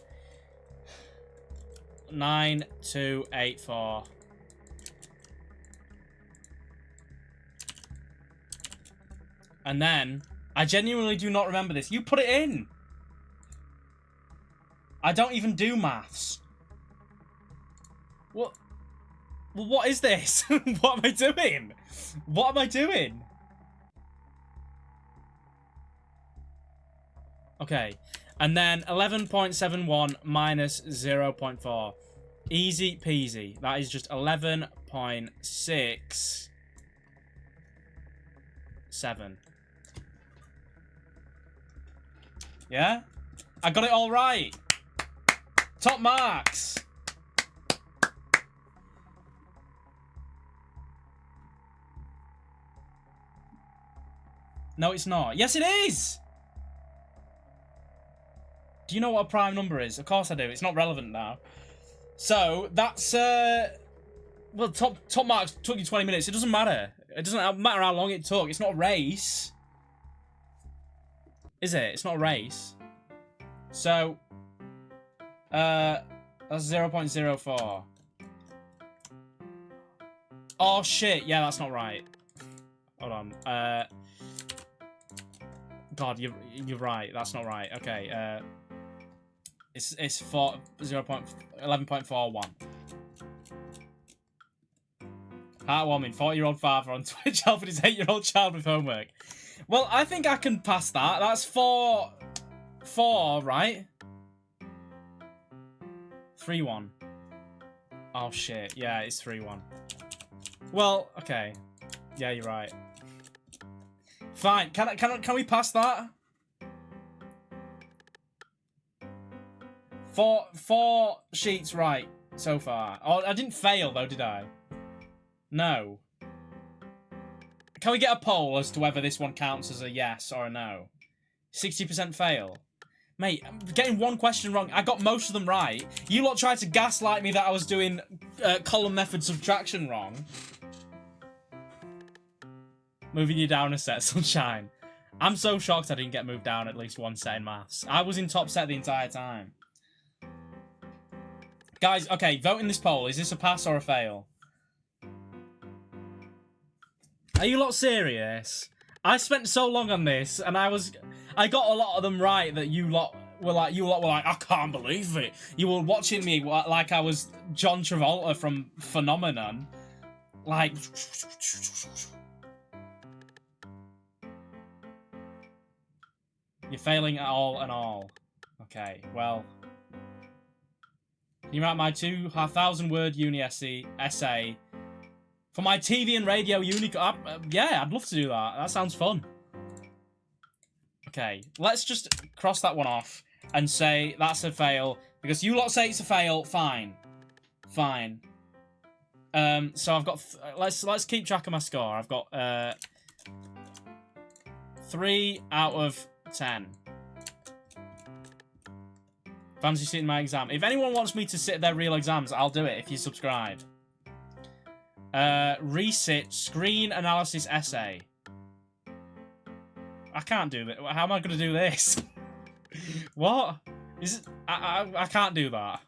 9, 2, 8, 4. And then, I genuinely do not remember this. You put it in! I don't even do maths. What? Well, what is this? What am I doing? What am I doing? Okay. And then 11.71 minus 0.4. Easy peasy. That is just 11.67. Yeah? I got it all right. Top marks. No, it's not. Yes, it is! Do you know what a prime number is? Of course I do. It's not relevant now. So, that's, well, top marks took you 20 minutes. It doesn't matter. It doesn't matter how long it took. It's not a race. Is it? It's not a race. So, that's 0.04. Oh, shit. Yeah, that's not right. Hold on. God, you're right. That's not right. Okay, it's 11.41. Heartwarming. 40-year-old father on Twitch helping his 8-year-old child with homework. Well, I think I can pass that. That's 4, right? 3-1. Oh shit. Yeah, it's 3-1. Well, okay. Yeah, you're right. Fine. Can we pass that? 4 sheets right so far. Oh, I didn't fail though, did I? No. Can we get a poll as to whether this one counts as a yes or a no? 60% fail. Mate, I'm getting one question wrong. I got most of them right. You lot tried to gaslight me that I was doing column method subtraction wrong. Moving you down a set, Sunshine. I'm so shocked I didn't get moved down at least one set in maths. I was in top set the entire time. Guys, okay, vote in this poll. Is this a pass or a fail? Are you lot serious? I spent so long on this, and I was I got a lot of them right that you lot were like, I can't believe it. You were watching me like I was John Travolta from Phenomenon. Like... You're failing at all and all. Okay, well... Can you write my 2,000-word uni essay for my TV and radio uni... yeah, I'd love to do that. That sounds fun. Okay, let's just cross that one off and say that's a fail. Because you lot say it's a fail, fine. Fine. So I've got... let's keep track of my score. I've got 3 out of 10. Fancy sitting my exam. If anyone wants me to sit their real exams, I'll do it if you subscribe. Resit screen analysis essay. I can't do that. How am I going to do this? What? Is it... I can't do that.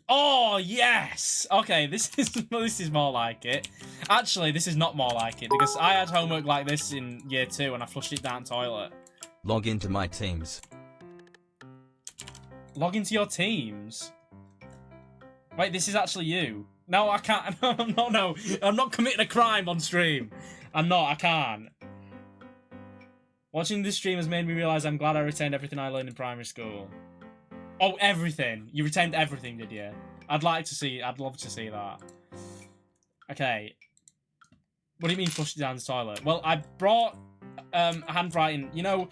Oh, yes! Okay, this is more like it. Actually, this is not more like it, because I had homework like this in year 2 and I flushed it down the toilet. Log into my Teams. Log into your Teams? Wait, this is actually you. No, I can't. No. I'm not committing a crime on stream. I'm not, I can't. Watching this stream has made me realise I'm glad I retained everything I learned in primary school. Oh, everything. You retained everything, did you? I'd love to see that. Okay. What do you mean flushed it down the toilet? Well, I brought handwriting. You know,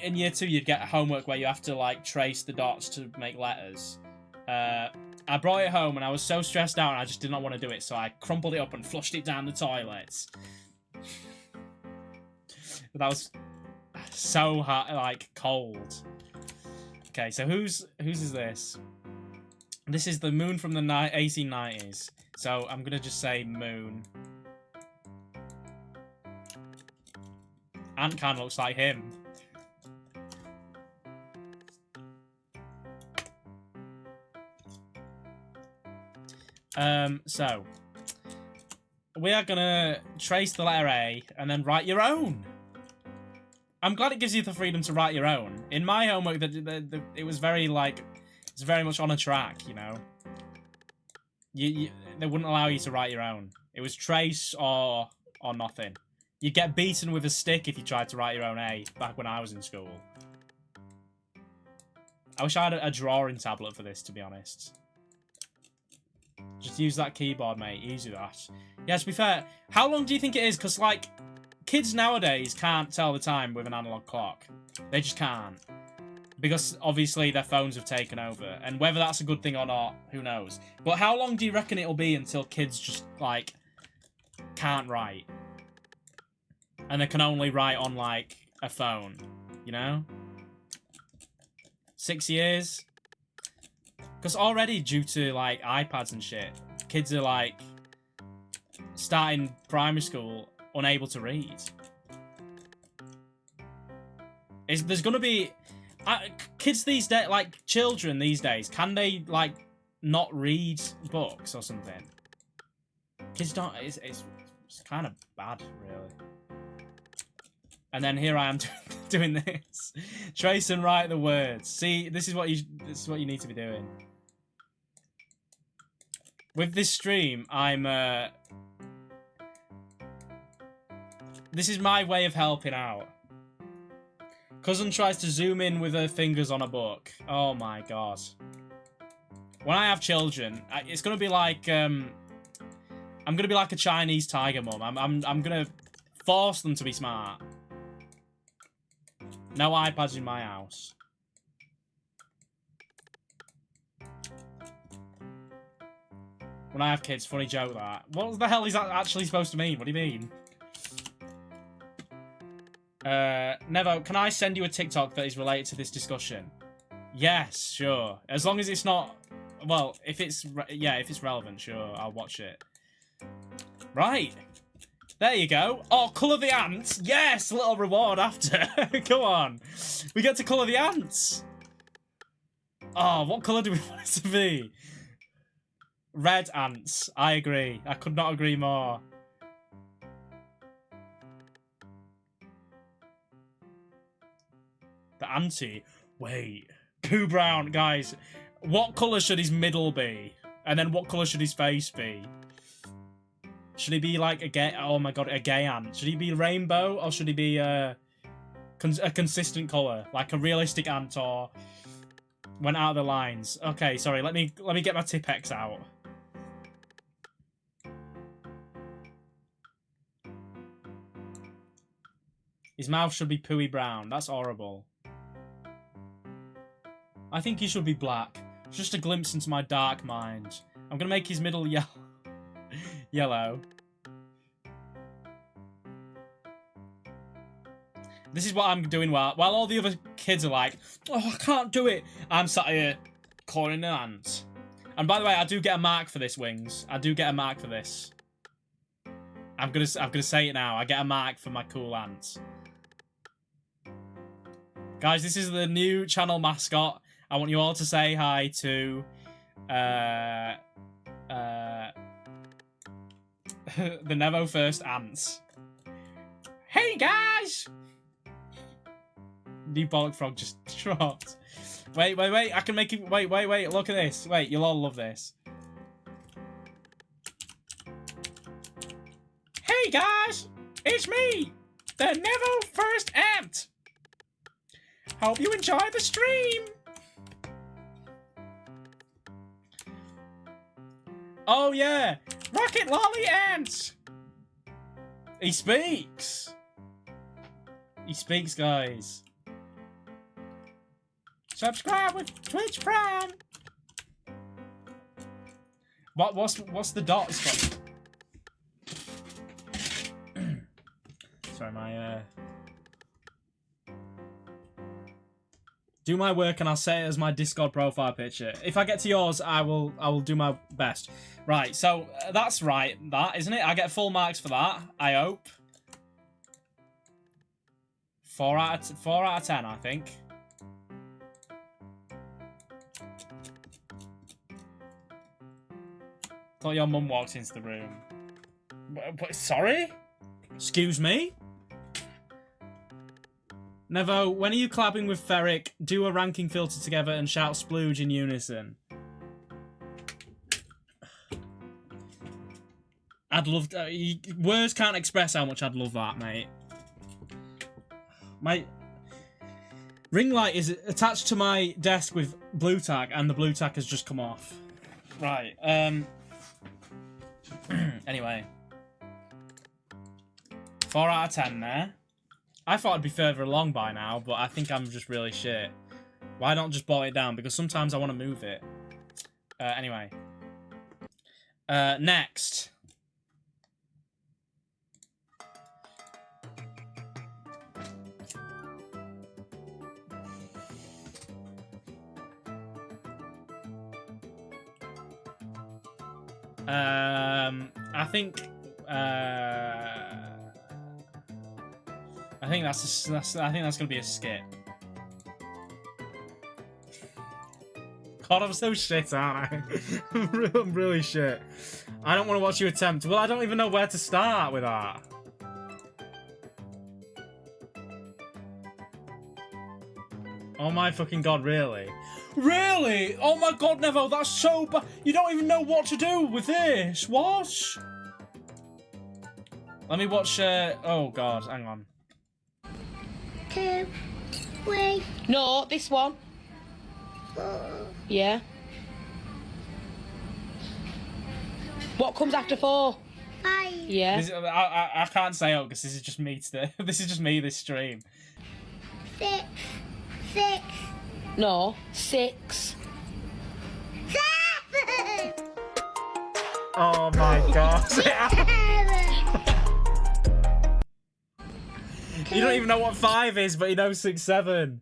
in year 2 you'd get homework where you have to, like, trace the dots to make letters. I brought it home and I was so stressed out and I just did not want to do it, so I crumpled it up and flushed it down the toilet. But that was so hot, like, cold. Okay, so whose is this? This is the Moon from the 1890s. So I'm gonna just say Moon. Ant kind of looks like him. So we are gonna trace the letter A and then write your own. I'm glad it gives you the freedom to write your own. In my homework, it was very, like, it's very much on a track, you know. They wouldn't allow you to write your own. It was trace or nothing. You'd get beaten with a stick if you tried to write your own A back when I was in school. I wish I had a drawing tablet for this, to be honest. Just use that keyboard, mate. Easy that. Yeah, to be fair, how long do you think it is? Because, like, kids nowadays can't tell the time with an analog clock. They just can't. Because, obviously, their phones have taken over. And whether that's a good thing or not, who knows. But how long do you reckon it'll be until kids just, like, can't write? And they can only write on, like, a phone. You know? 6 years? Because already, due to, like, iPads and shit, kids are, like, starting primary school unable to read. There's gonna be... kids these days, like, children these days, can they, like, not read books or something? Kids don't... It's kind of bad, really. And then here I am doing this. Trace and write the words. See, this is what you need to be doing. With this stream, I'm this is my way of helping out. Cousin tries to zoom in with her fingers on a book. Oh my god. When I have children, it's gonna be like I'm gonna be like a Chinese tiger mum. I'm gonna force them to be smart. No iPads in my house. When I have kids, funny joke that. What the hell is that actually supposed to mean? What do you mean? Nevo, can I send you a TikTok that is related to this discussion? Yes, sure. As long as it's not... Well, if it's relevant, sure, I'll watch it. Right. There you go. Oh, colour the ants. Yes, a little reward after. Come on. We get to colour the ants. Oh, what colour do we want it to be? Red ants. I agree. I could not agree more. The anti. Wait. Pooh Brown, guys. What colour should his middle be? And then what colour should his face be? Should he be like a gay... Oh my god, a gay ant. Should he be rainbow or should he be a consistent colour? Like a realistic ant or... Went out of the lines. Okay, sorry. Let me get my Tipex out. His mouth should be Pooey brown. That's horrible. I think he should be black. Just a glimpse into my dark mind. I'm gonna make his middle yellow. This is what I'm doing while all the other kids are like, oh, I can't do it. I'm sat here calling an ant. And by the way, I do get a mark for this, Wings. I do get a mark for this. I'm gonna say it now. I get a mark for my cool ants. Guys, this is the new channel mascot. I want you all to say hi to the Nevo First Ants. Hey guys! New Bollock Frog just dropped. Wait, I can make it. Wait, look at this. Wait, you'll all love this. Hey guys! It's me! The Nevo First Ant! Hope you enjoy the stream! Oh yeah! Rocket Lolly Ants! He speaks! He speaks, guys. Subscribe with Twitch Prime! What's the dot spot? Sorry, my do my work and I'll say it as my Discord profile picture. If I get to yours, I will do my best. Right, so that's right, that isn't it? I get full marks for that. I hope. 4 out of 10, I think. Thought your mum walked into the room. Sorry? Excuse me? Nevo, when are you collabing with Ferric? Do a ranking filter together and shout splooge in unison. I'd love to, words can't express how much I'd love that, mate. My ring light is attached to my desk with blue tack and the blue tack has just come off. Right, anyway. 4 out of 10 there. I thought I'd be further along by now, but I think I'm just really shit. Why don't just boil it down? Because sometimes I want to move it. Anyway. Next. I think that's gonna be a skip. God, I'm so shit, aren't I? I'm really shit. I don't want to watch you attempt. Well, I don't even know where to start with that. Oh my fucking god, really? Really? Oh my god, Nevo, that's so bad. You don't even know what to do with this. What? Let me watch, oh god, hang on. 2, 3. No, this one. 4. Yeah. What comes after 4? 5. Yeah. I can't say oh because this is just me today. This is just me this stream. 6. 6. No, 6. 7. Oh my god. You don't even know what 5 is, but you know 6, 7.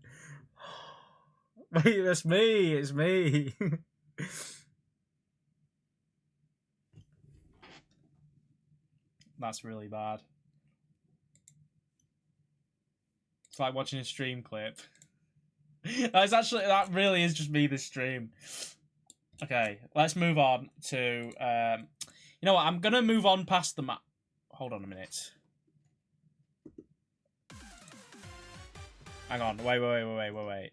Wait, that's me. It's me. That's really bad. It's like watching a stream clip. That really is just me this stream. Okay, let's move on to you know what, I'm gonna move on past the map. Hold on a minute. Hang on. Wait.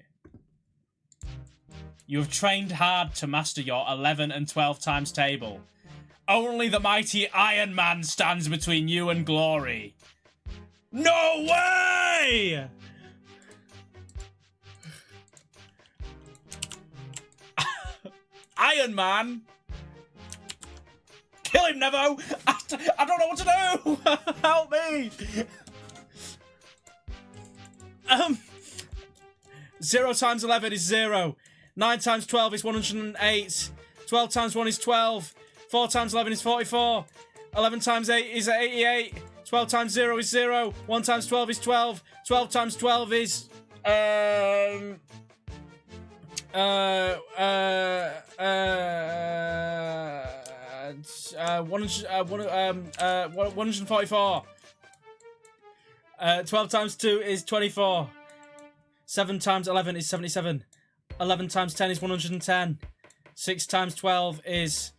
You have trained hard to master your 11 and 12 times table. Only the mighty Iron Man stands between you and glory. No way! Iron Man? Kill him, Nevo! I don't know what to do! Help me! 0 times 11 is 0. 9 times 12 is 108. 12 times 1 is 12. 4 times 11 is 44. 11 times 8 is 88. 12 times 0 is 0. 1 times 12 is 12. 12 times 12 is... 144. 12 times 2 is 24. 7 times 11 is 77. 11 times 10 is 110. 6 times 12 is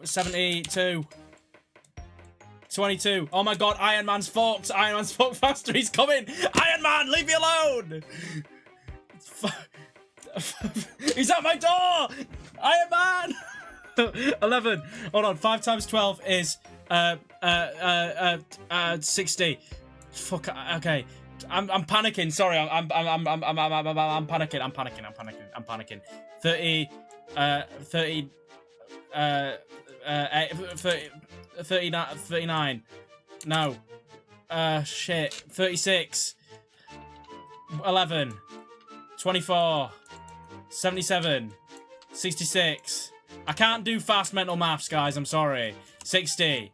72. 22. Oh my god, Iron Man's fucked. Iron Man's fucked faster. He's coming. Iron Man, leave me alone. He's at my door. Iron Man. 11. Hold on. 5 times 12 is 60. Fuck. Okay. I'm panicking. Sorry. I'm panicking. I'm panicking. 30. 39. No. Shit. 36. 11. 24. 77. 66. I can't do fast mental maths, guys. I'm sorry. 60.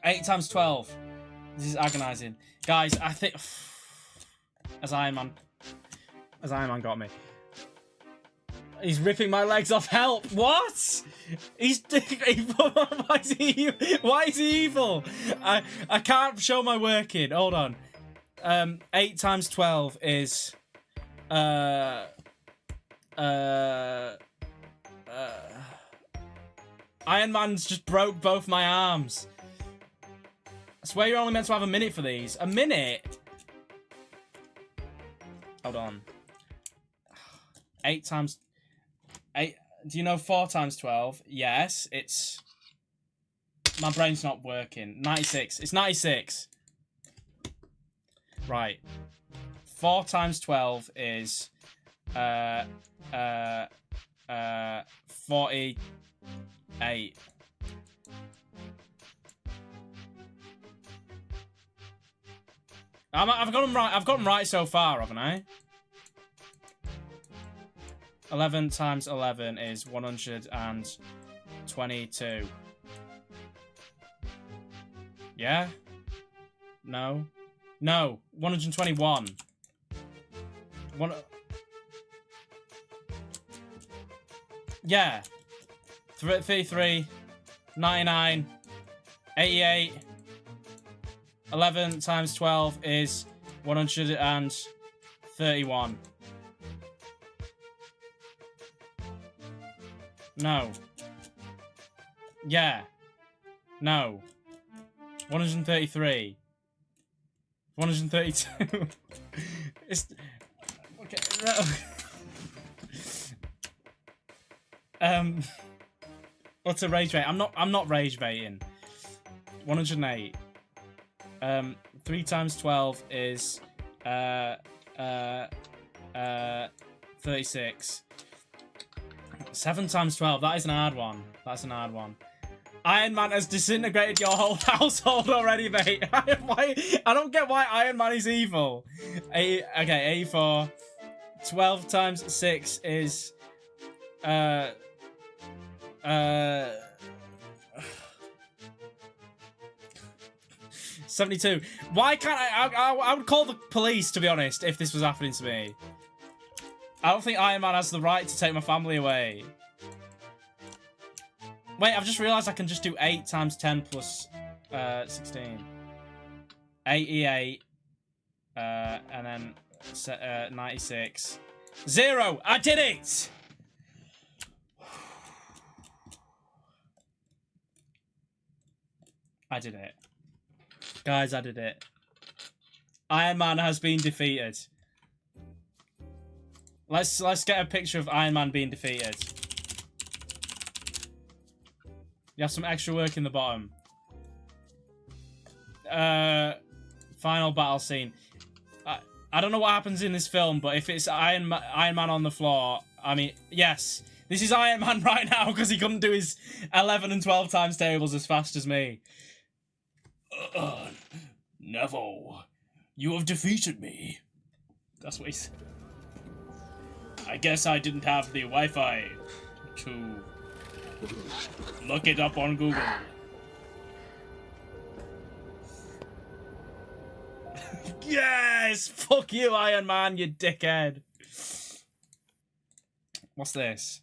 8 times 12. This is agonizing. Guys, I think... As Iron Man got me. He's ripping my legs off. Help! What? He's... Why is he evil? I can't show my working. Hold on. 8 times 12 is... Iron Man's just broke both my arms. I swear you're only meant to have a minute for these. A minute? Hold on. 8 times... 8... Do you know 4 times 12? Yes, it's... My brain's not working. 96. It's 96. Right. 4 times 12 is... 48. I've got them right. I've got them right so far, haven't I? 11 times 11 is 122. Yeah? No. No. 121. Yeah. 33. 99. 88. 11 times 12 is 131. No. Yeah. No. 133. 132. It's... Okay. No. What's a rage bait? I'm not rage baiting. 108. 3 times 12 is 36. 7 times 12, that is an hard one. That's an hard one. Iron Man has disintegrated your whole household already, mate. I don't get why Iron Man is evil. Okay, 84. 12 times 6 is 72. Why can't I would call the police, to be honest, if this was happening to me. I don't think Iron Man has the right to take my family away. Wait, I've just realised I can just do 8 times 10 plus 16. 88. And then 96. 0! I did it! I did it. Guys, I did it. Iron Man has been defeated. Let's get a picture of Iron Man being defeated. You have some extra work in the bottom. Final battle scene. I don't know what happens in this film, but if it's Iron Man on the floor, I mean, yes. This is Iron Man right now because he couldn't do his 11 and 12 times tables as fast as me. Neville, you have defeated me. That's what he said. I guess I didn't have the Wi-Fi to look it up on Google. Yes! Fuck you, Iron Man, you dickhead. What's this?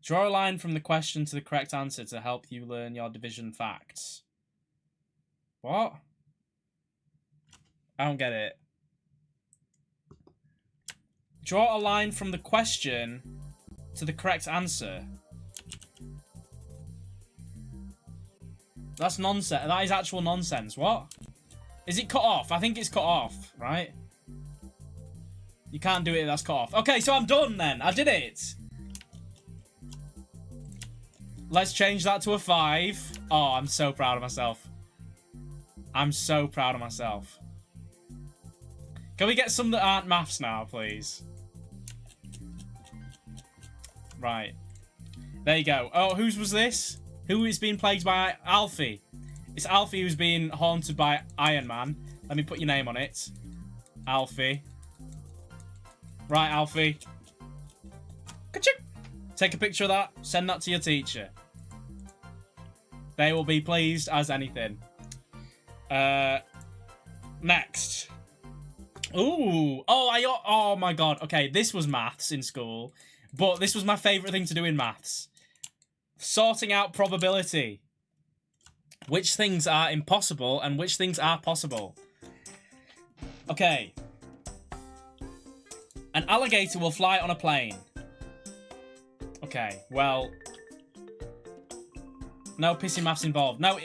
Draw a line from the question to the correct answer to help you learn your division facts. What? I don't get it. Draw a line from the question to the correct answer. That's nonsense. That is actual nonsense. What? Is it cut off? I think it's cut off, right? You can't do it, that's cut off. Okay, so I'm done then. I did it. Let's change that to a 5. Oh, I'm so proud of myself. I'm so proud of myself. Can we get some that aren't maths now, please? Right. There you go. Oh, whose was this? Who is being plagued by Alfie? It's Alfie who's being haunted by Iron Man. Let me put your name on it. Alfie. Right, Alfie. Ka-ching! Take a picture of that. Send that to your teacher. They will be pleased as anything. Next. Ooh. Oh my god. Okay, this was maths in school. But this was my favourite thing to do in maths. Sorting out probability. Which things are impossible and which things are possible. Okay. An alligator will fly on a plane. Okay, well... No pissy maths involved. No,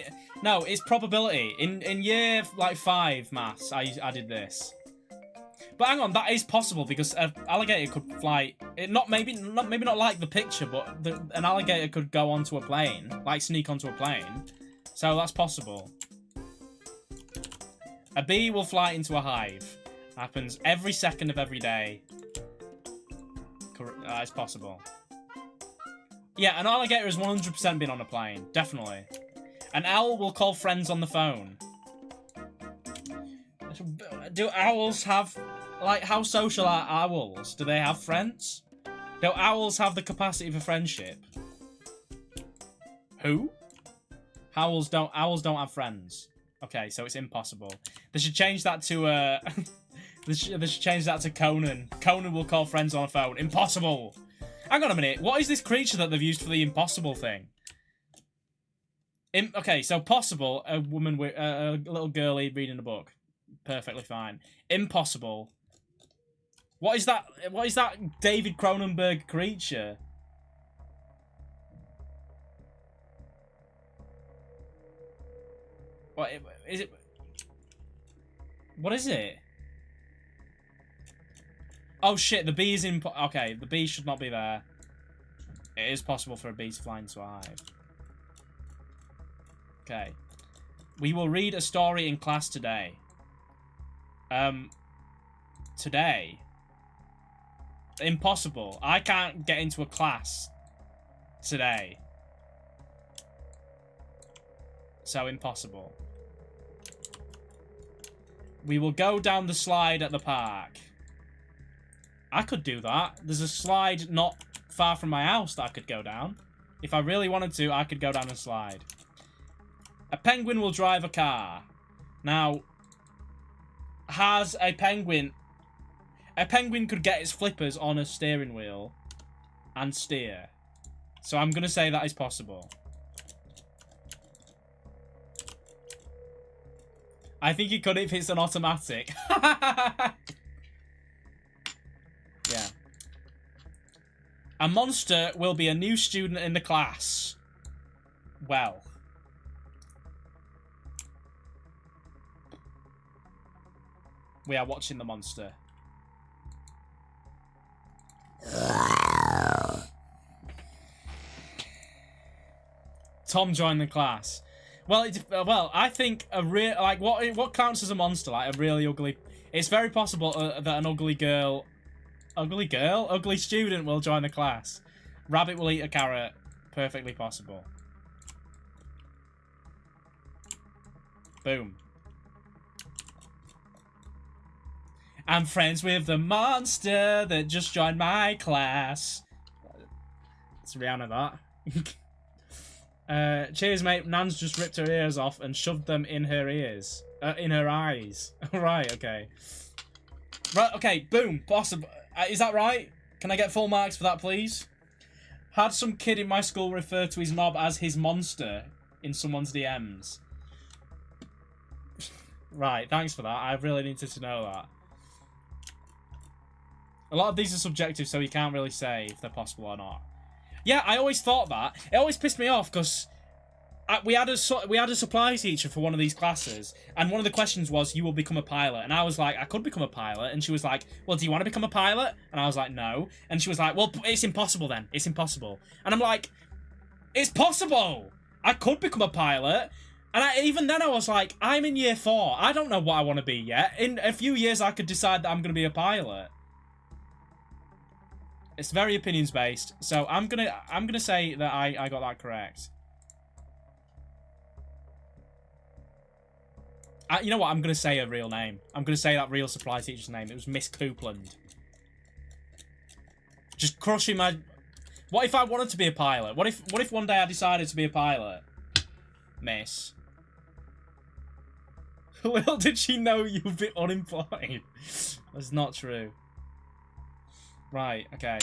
it's probability. In year, like, 5 maths, I did this. But hang on, that is possible because an alligator could fly... maybe not like the picture, but an alligator could go onto a plane. Like, sneak onto a plane. So that's possible. A bee will fly into a hive. Happens every second of every day. It's possible. Yeah, an alligator has 100% been on a plane. Definitely. An owl will call friends on the phone. Do owls have... Like, how social are owls? Do they have friends? Do owls have the capacity for friendship? Who? Owls don't have friends. Okay, so it's impossible. They should change that to they should change that to Conan. Conan will call friends on a phone. Impossible. Hang on a minute. What is this creature that they've used for the impossible thing? Okay, so possible. A woman with a little girlie reading a book. Perfectly fine. Impossible. What is that? What is that David Cronenberg creature? What is it? What is it? Oh shit, the bee is in... Okay, the bee should not be there. It is possible for a bee to fly into a hive. Okay. We will read a story in class today. Today? Impossible. I can't get into a class today. So impossible. We will go down the slide at the park. I could do that. There's a slide not far from my house that I could go down. If I really wanted to, I could go down a slide. A penguin will drive a car. Now, has a penguin... A penguin could get its flippers on a steering wheel and steer. So I'm going to say that is possible. I think you could if it's an automatic. Yeah. A monster will be a new student in the class. Well. We are watching the monster. Tom joined the class. Well, I think a real what counts as a monster? Like a really ugly. It's very possible that an ugly student will join the class. Rabbit will eat a carrot. Perfectly possible. Boom. I'm friends with the monster that just joined my class. It's Rihanna, that. Cheers, mate. Nan's just ripped her ears off and shoved them in her ears. In her eyes. Right, okay. Right, okay, boom. Possible. Is that right? Can I get full marks for that, please? Had some kid in my school refer to his knob as his monster in someone's DMs. Right, thanks for that. I really needed to know that. A lot of these are subjective, so you can't really say if they're possible or not. Yeah, I always thought that. It always pissed me off, because we had a supply teacher for one of these classes, and one of the questions was, you will become a pilot. And I was like, I could become a pilot. And she was like, well, do you want to become a pilot? And I was like, no. And she was like, well, it's impossible then. It's impossible. And I'm like, it's possible. I could become a pilot. And even then I was like, I'm in year 4. I don't know what I want to be yet. In a few years, I could decide that I'm going to be a pilot. It's very opinions based, so I'm gonna say that I got that correct. You know what? I'm gonna say a real name. I'm gonna say that real supply teacher's name. It was Miss Coupland. Just crushing my. What if I wanted to be a pilot? What if one day I decided to be a pilot? Miss. Little did she know you'd be unemployed. That's not true. Right, okay.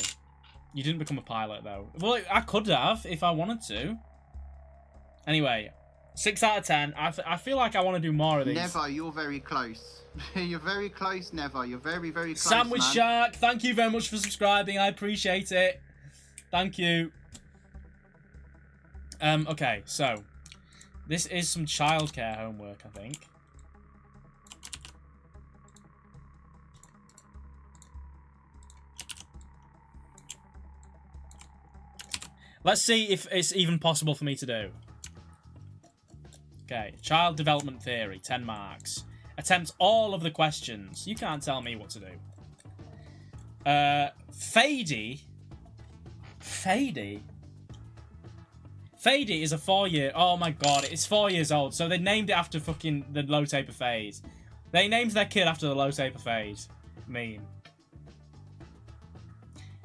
You didn't become a pilot, though. Well, I could have, if I wanted to. Anyway, 6 out of 10. I feel like I want to do more of these. Never, you're very close. You're very close, Never. You're very, very close, Sandwich man. Shark, thank you very much for subscribing. I appreciate it. Thank you. Okay, so. This is some childcare homework, I think. Let's see if it's even possible for me to do. Okay, child development theory, 10 marks. Attempt all of the questions. You can't tell me what to do. Fady? Fady is a 4-year... Oh my god, it's 4 years old. So they named it after fucking the low taper phase. They named their kid after the low taper phase. Meme.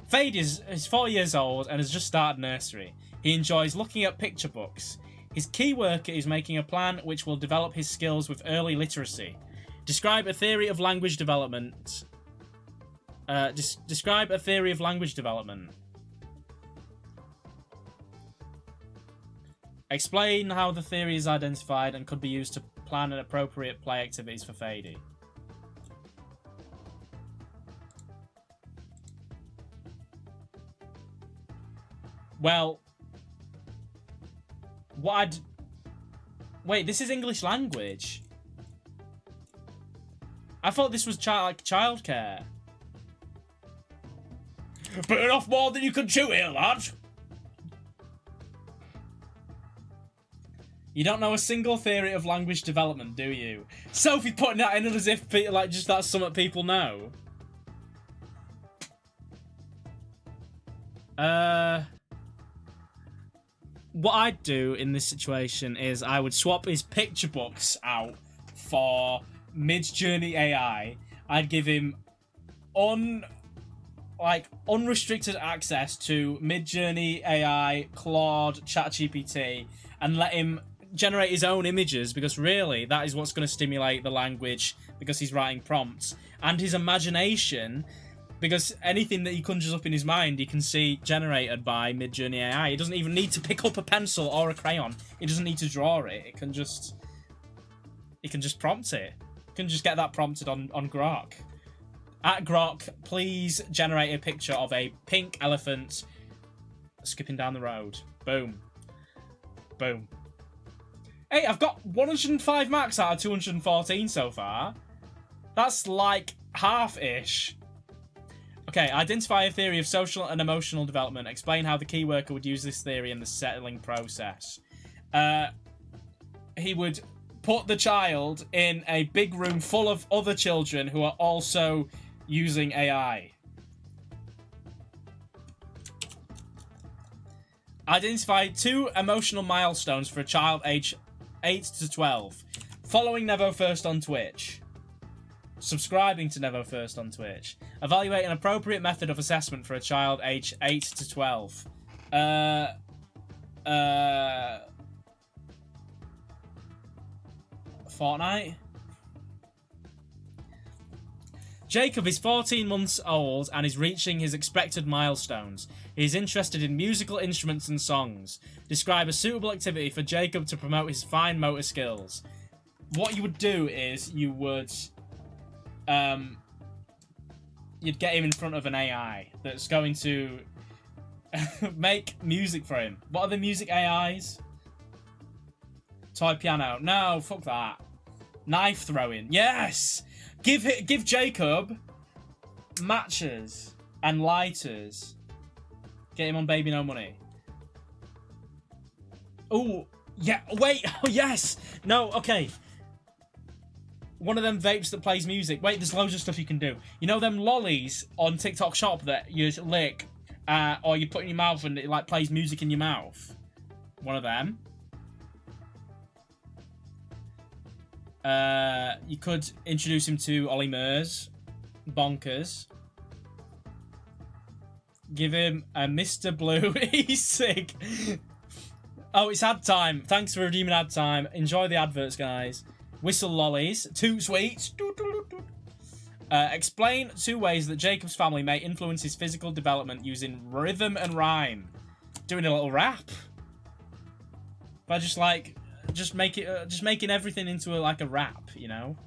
Fade is 4 years old and has just started nursery. He enjoys looking at picture books. His key work is making a plan which will develop his skills with early literacy. Describe a theory of language development. Describe a theory of language development. Explain how the theory is identified and could be used to plan an appropriate play activities for Fady. Well, wait, this is English language. I thought this was childcare. Burn off more than you can chew here, lad. You don't know a single theory of language development, do you? Sophie putting that in as if just that's something people know. What I'd do in this situation is I would swap his picture books out for Midjourney AI. I'd give him unrestricted access to Midjourney AI, Claude, ChatGPT, and let him generate his own images, because really that is what's going to stimulate the language, because he's writing prompts, and his imagination, because anything that he conjures up in his mind, he can see generated by Midjourney AI. He doesn't even need to pick up a pencil or a crayon. He doesn't need to draw it. He can just prompt it. He can just get that prompted on Grok. At Grok, please generate a picture of a pink elephant skipping down the road. Boom. Boom. Hey, I've got 105 marks out of 214 so far. That's like half-ish. Okay, identify a theory of social and emotional development. Explain how the key worker would use this theory in the settling process. He would put the child in a big room full of other children who are also using AI. Identify 2 emotional milestones for a child aged 8 to 12. Following Nevo First on Twitch. Subscribing to Nevo First on Twitch. Evaluate an appropriate method of assessment for a child aged 8 to 12. Fortnite? Jacob is 14 months old and is reaching his expected milestones. He is interested in musical instruments and songs. Describe a suitable activity for Jacob to promote his fine motor skills. What you would do is you would you'd get him in front of an AI that's going to make music for him. What are the music AIs? Toy piano. No, fuck that. Knife throwing. Yes! Give Jacob matches and lighters. Get him on Baby No Money. Oh, yeah. Wait. Oh, yes. No, okay. One of them vapes that plays music. Wait, there's loads of stuff you can do. You know them lollies on TikTok Shop that you lick or you put in your mouth and it like plays music in your mouth? One of them. You could introduce him to Ollie Murs. Bonkers. Give him a Mr. Blue. He's sick. Oh, it's ad time. Thanks for redeeming ad time. Enjoy the adverts, guys. Whistle lollies. 2 sweets. Explain 2 ways that Jacob's family may influence his physical development using rhythm and rhyme. Doing a little rap. But just making everything into like a rap, you know.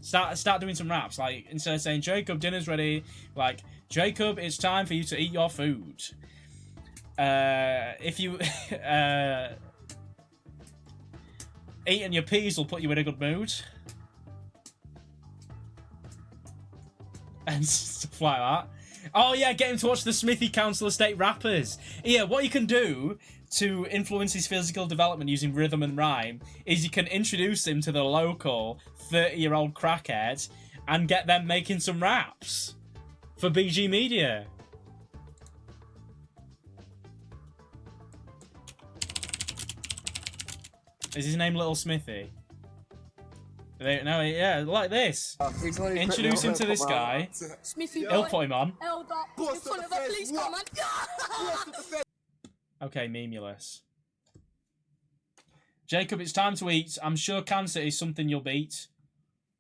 Start doing some raps. Like instead of saying Jacob, dinner's ready, like Jacob, it's time for you to eat your food. If you eating your peas will put you in a good mood. And stuff like that. Oh yeah, get him to watch the Smithy Council Estate Rappers. Yeah, what you can do to influence his physical development using rhythm and rhyme is you can introduce him to the local 30-year-old crackhead and get them making some raps for BG Media. Is his name Little Smithy? No, yeah, like this. Introduce him to this guy. Smithy, He'll put him on. held up in front of a police car, man. Okay, memulous. Jacob, it's time to eat. I'm sure cancer is something you'll beat.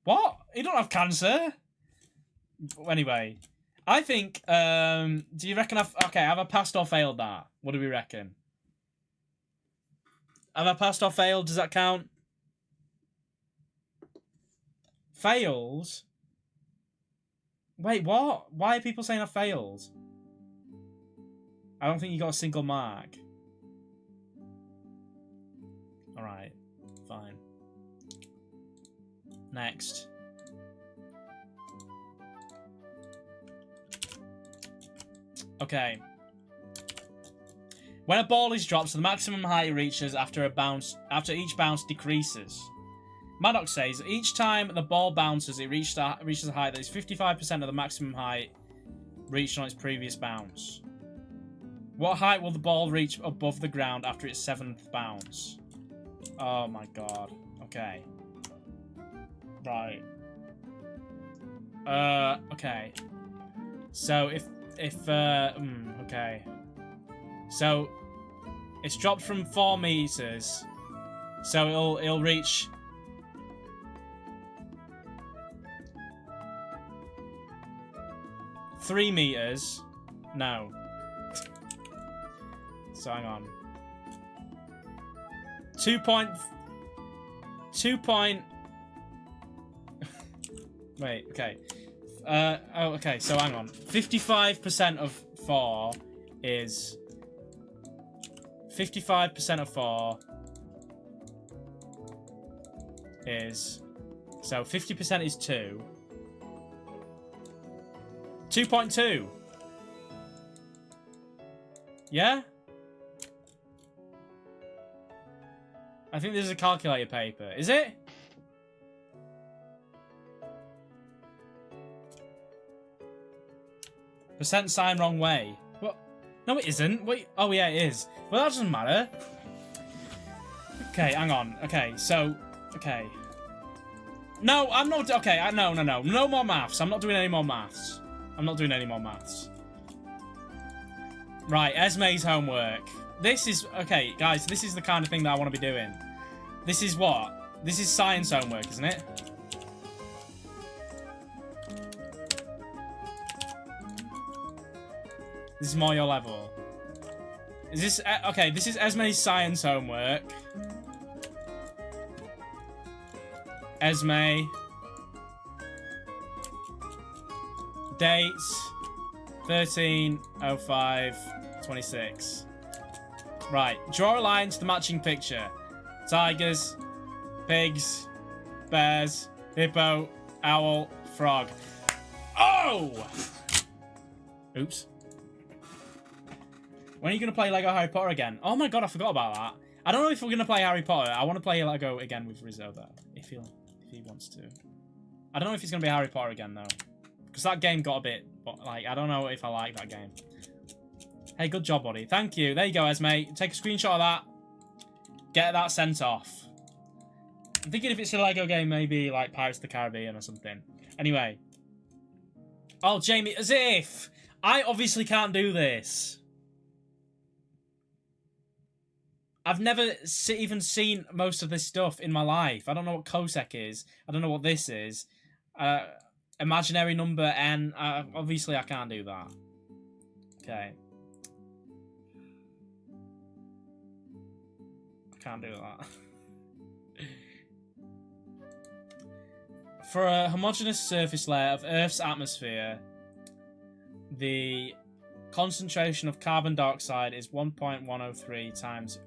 What? You don't have cancer? Anyway, I think, do you reckon have I passed or failed that? What do we reckon? Have I passed or failed? Does that count? Failed? Wait, what? Why are people saying I failed? I don't think you got a single mark. Alright, fine. Next. Okay. When a ball is dropped, the maximum height it reaches after each bounce decreases. Maddox says, each time the ball bounces, it reaches a height that is 55% of the maximum height reached on its previous bounce. What height will the ball reach above the ground after its 7th bounce? Oh my god. Okay. Right. Okay. So okay. So it's dropped from 4 meters. So it'll reach 3 meters. No. So hang on. 2 point. Wait. Okay. Oh. Okay. So hang on. 55% of 4 is. 55% of 4 is. So 50% is 2. 2.2. Yeah? I think this is a calculator paper. Is it? Percent sign wrong way. What? No, it isn't. Wait. Oh, yeah, it is. Well, that doesn't matter. Okay, hang on. Okay, so... Okay. No, I'm not... Okay, no. No more maths. I'm not doing any more maths. I'm not doing any more maths. Right, Esme's homework. This is... Okay, guys, this is the kind of thing that I want to be doing. This is what? This is science homework, isn't it? This is more your level. Is this... Okay, this is Esme's science homework. Esme. Dates. 13/05/26. Right. Draw a line to the matching picture. Tigers. Pigs. Bears. Hippo. Owl. Frog. Oh! Oops. When are you going to play Lego Harry Potter again? Oh my god, I forgot about that. I don't know if we're going to play Harry Potter. I want to play Lego again with Rizzo, though. If he wants to. I don't know if it's going to be Harry Potter again, though. Because that game got a bit... Like, I don't know if I like that game. Hey, good job, buddy. Thank you. There you go, Esme. Take a screenshot of that. Get that sent off. I'm thinking if it's a Lego game, maybe like Pirates of the Caribbean or something. Anyway. Oh, Jamie, as if! I obviously can't do this. I've never even seen most of this stuff in my life. I don't know what Cosec is. I don't know what this is. Imaginary number N. Obviously, I can't do that. Okay. I can't do that. For a homogeneous surface layer of Earth's atmosphere, the concentration of carbon dioxide is 1.103 times...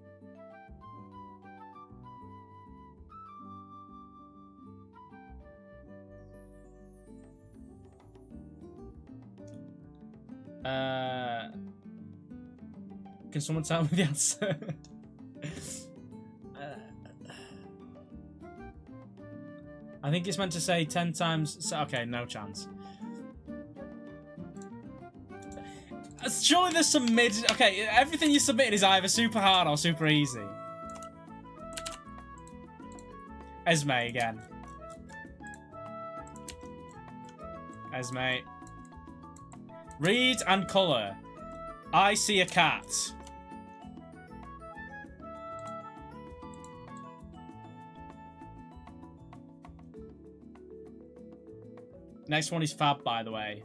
Can someone tell me the answer? I think it's meant to say 10 times... Okay, no chance. Surely there's some mid... Okay, everything you submitted is either super hard or super easy. Esme again. Esme. Read and colour. I see a cat. Next one is fab, by the way.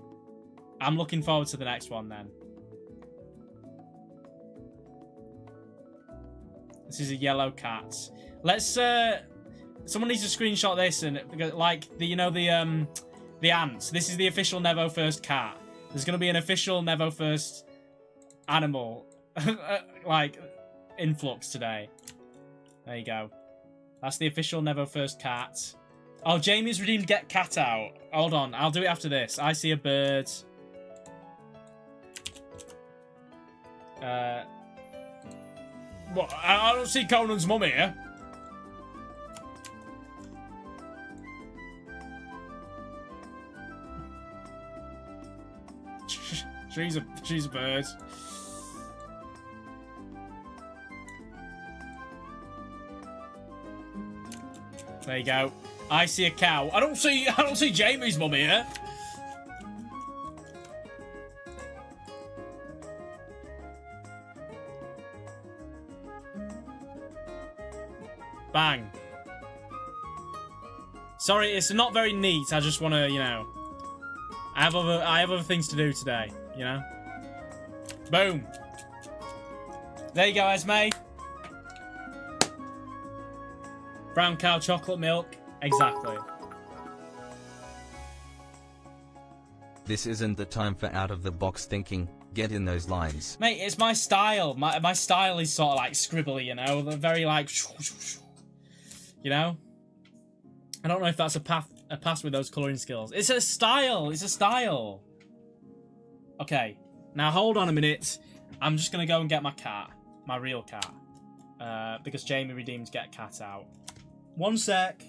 I'm looking forward to the next one, then. This is a yellow cat. Let's, someone needs to screenshot this and, like, the ants. This is the official Nevo First cat. There's going to be an official Nevo First animal, like, influx today. There you go. That's the official Nevo First cat. Oh, Jamie's redeemed Get Cat Out. Hold on, I'll do it after this. I see a bird. What? I don't see Conan's mum here. She's a bird. There you go. I see a cow. I don't see Jamie's mum here. Bang. Sorry, it's not very neat. I just want to, you know, I have other things to do today, you know. Boom. There you go, Esme. Brown cow, chocolate milk. Exactly. This isn't the time for out-of-the-box thinking. Get in those lines. Mate, it's my style. My style is sort of like scribbly, you know? They're very like... You know? I don't know if that's a pass with those colouring skills. It's a style. It's a style. Okay, now hold on a minute. I'm just gonna go and get my cat, my real cat, because Jamie redeemed Get Cat out. One sec.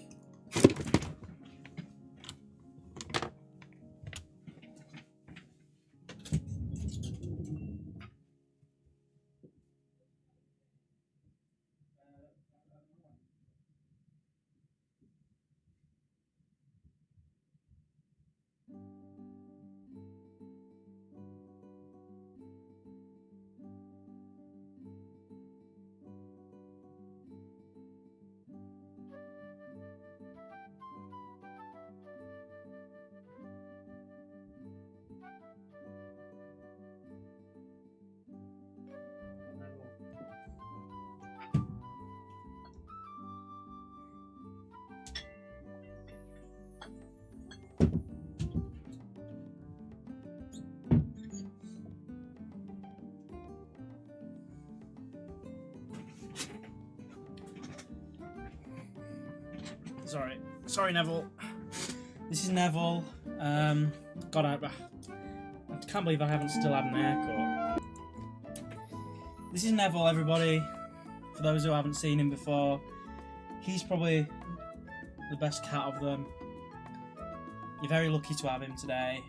Sorry, Neville. This is Neville. God, I can't believe I haven't still had an haircut. This is Neville, everybody. For those who haven't seen him before, he's probably the best cat of them. You're very lucky to have him today.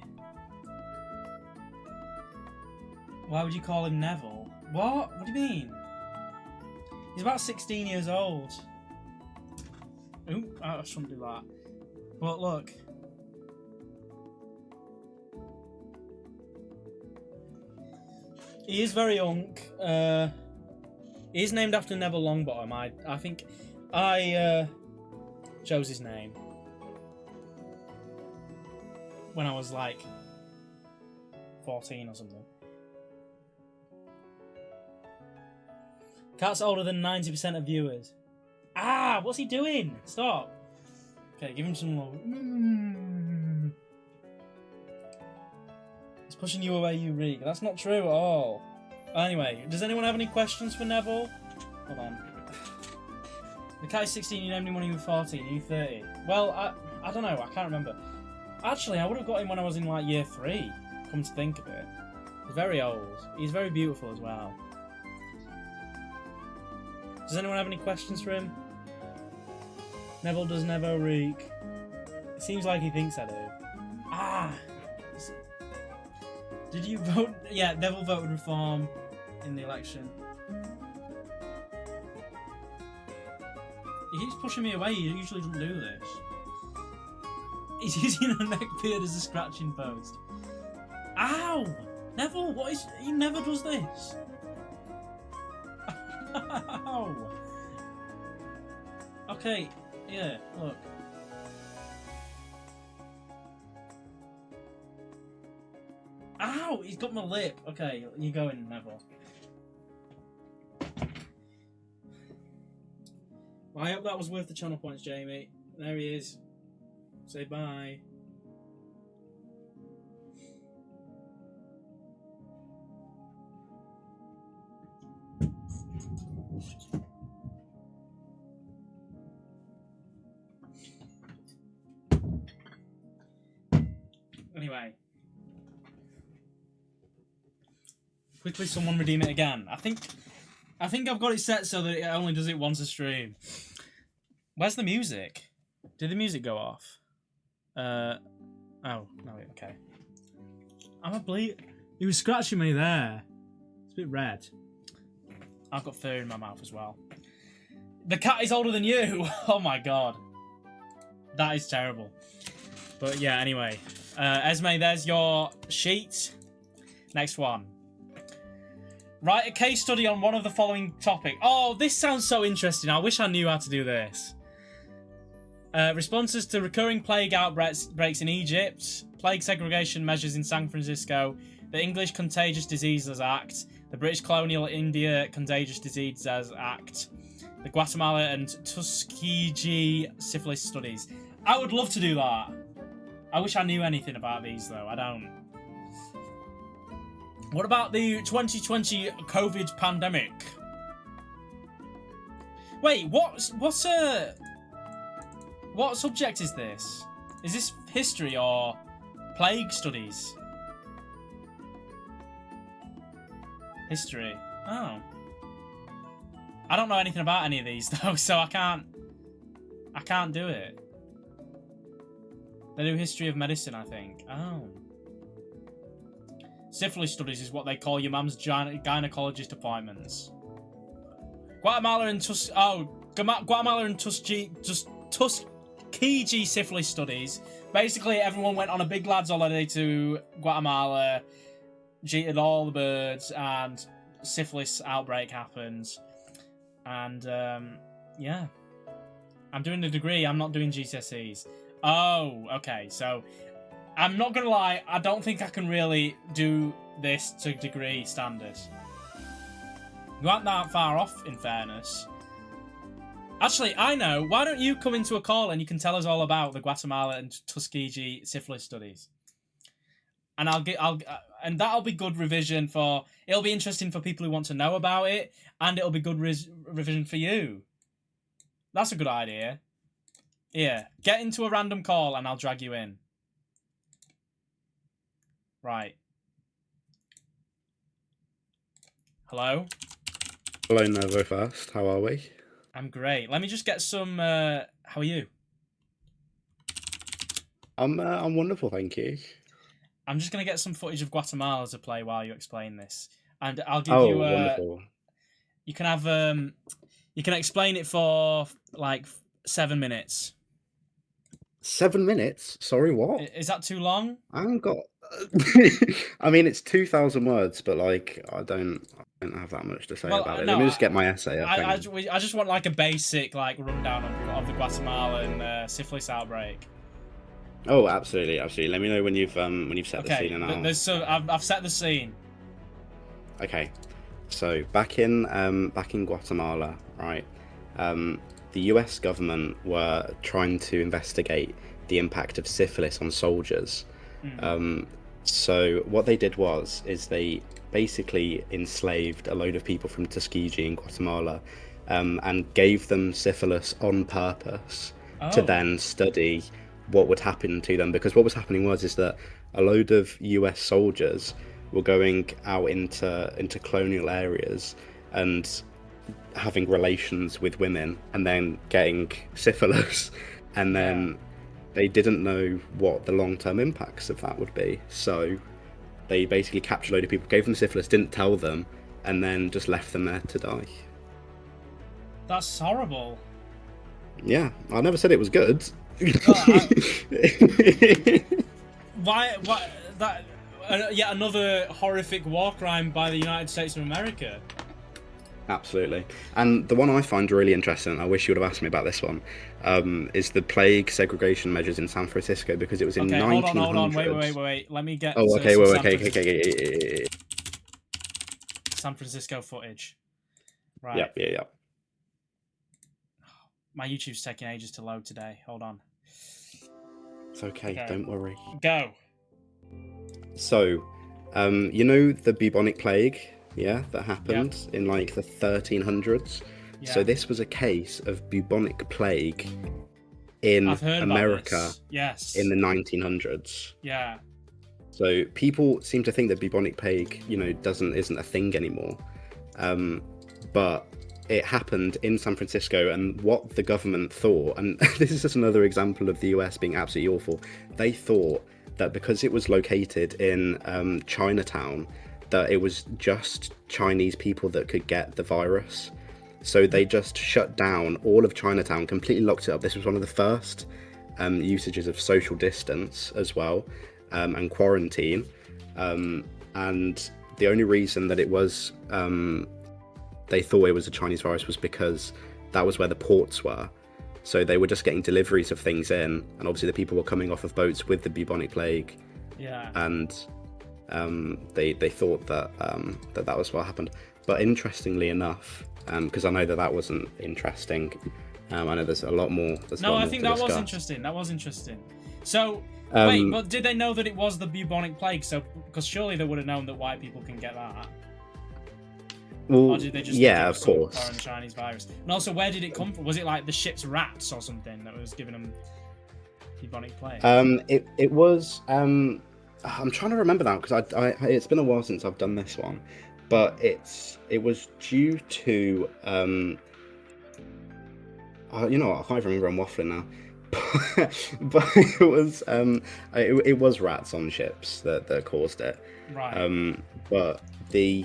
Why would you call him Neville? What? What do you mean? He's about 16 years old. Ooh, I shouldn't do that. But look. He is very young. He is named after Neville Longbottom. I think I chose his name when I was like 14 or something. Cat's older than 90% of viewers. Ah, what's he doing? Stop. Okay, give him some love. He's pushing you away, you reek. That's not true at all. Anyway, does anyone have any questions for Neville? Hold on. The cat is 16, you named him when he was 14, you 30. Well, I don't know, I can't remember. Actually, I would have got him when I was in like year 3, come to think of it. He's very old. He's very beautiful as well. Does anyone have any questions for him? Neville does never reek. It seems like he thinks I do. Ah! Did you vote? Yeah, Neville voted Reform in the election. He keeps pushing me away, he usually doesn't do this. He's using a neck beard as a scratching post. Ow! Neville, what is... He never does this. Ow! Okay, yeah, look. Ow! He's got my lip. Okay, you go in, Neville. Well, I hope that was worth the channel points, Jamie. There he is. Say bye. Anyway. Quickly, someone redeem it again. I think I've got it set so that it only does it once a stream. Where's the music? Did the music go off? Oh, no, okay. I'm a bleed. He was scratching me there. It's a bit red. I've got fur in my mouth as well. The cat is older than you! Oh my god. That is terrible. But yeah, anyway. Esme, there's your sheet. Next one. Write a case study on one of the following topics. Oh, this sounds so interesting. I wish I knew how to do this. Responses to recurring plague outbreaks in Egypt, plague segregation measures in San Francisco, the English Contagious Diseases Act, the British Colonial India Contagious Diseases Act, the Guatemala and Tuskegee Syphilis Studies. I would love to do that. I wish I knew anything about these, though. I don't. What about the 2020 COVID pandemic? Wait, what subject is this? Is this history or plague studies? History. Oh. I don't know anything about any of these though, so I can't do it. They do history of medicine, I think. Oh. Syphilis studies is what they call your mum's gynecologist appointments. Guatemala and Tuskegee syphilis studies. Basically, everyone went on a big lads holiday to Guatemala, cheated all the birds, and syphilis outbreak happens. And yeah, I'm doing the degree. I'm not doing GCSEs. Oh, okay. So I'm not gonna lie. I don't think I can really do this to degree standards. You aren't that far off, in fairness. Actually, I know. Why don't you come into a call and you can tell us all about the Guatemala and Tuskegee syphilis studies? And and that'll be good revision for. It'll be interesting for people who want to know about it, and it'll be good revision for you. That's a good idea. Yeah, get into a random call and I'll drag you in. Right. Hello? Hello, Novo Fast. How are we? I'm great. Let me just get some. How are you? I'm wonderful, thank you. I'm just gonna get some footage of Guatemala to play while you explain this, and I'll give you. Wonderful. You can have. You can explain it for like 7 minutes. 7 minutes? Sorry, what? Is that too long? I haven't got. I mean, it's 2,000 words, but like, I don't have that much to say about it. No, Let me just get my essay up. I just want like a basic like rundown of the Guatemalan syphilis outbreak. Oh, absolutely. Let me know when you've set the scene, and I've set the scene. Okay, so back in Guatemala, right? The US government were trying to investigate the impact of syphilis on soldiers. So what they did is they basically enslaved a load of people from Tuskegee in Guatemala, and gave them syphilis on purpose to then study what would happen to them. Because what was happening is that a load of US soldiers were going out into colonial areas and having relations with women and then getting syphilis, and then they didn't know what the long-term impacts of that would be. So they basically captured a load of people, gave them syphilis, didn't tell them, and then just left them there to die. That's horrible. Yeah, I never said it was good. Why that yet another horrific war crime by the United States of America. Absolutely. And the one I find really interesting, I wish you would have asked me about this one, is the plague segregation measures in San Francisco, because it was in 1900s. Hold on, wait. Let me get. Okay. San Francisco footage. Right. Yeah. My YouTube's taking ages to load today. Hold on. It's okay. Don't worry. Go. So, you know the bubonic plague? Yeah, that happened in like the 1300s. Yeah. So this was a case of bubonic plague in America in the 1900s. Yeah. So people seem to think that bubonic plague, isn't a thing anymore. But it happened in San Francisco, and what the government thought, and this is just another example of the US being absolutely awful, they thought that because it was located in Chinatown, that it was just Chinese people that could get the virus. So they just shut down all of Chinatown, completely locked it up. This was one of the first usages of social distance as well, and quarantine. And the only reason that it was, they thought it was a Chinese virus was because that was where the ports were. So they were just getting deliveries of things in, and obviously the people were coming off of boats with the bubonic plague. Yeah. And they thought that that was what happened. But interestingly enough, because I know that wasn't interesting, I know there's a lot more. I think that was interesting. That was interesting. So wait, but did they know that it was the bubonic plague? So because surely they would have known that white people can get that. Well, or did they just of course. Foreign Chinese virus. And also, where did it come from? Was it like the ship's rats or something that was giving them bubonic plague? It was. I'm trying to remember that because I it's been a while since I've done this one, but it was due to you know what, I can't even remember, I'm waffling now. But it was rats on ships that caused it. Right. But the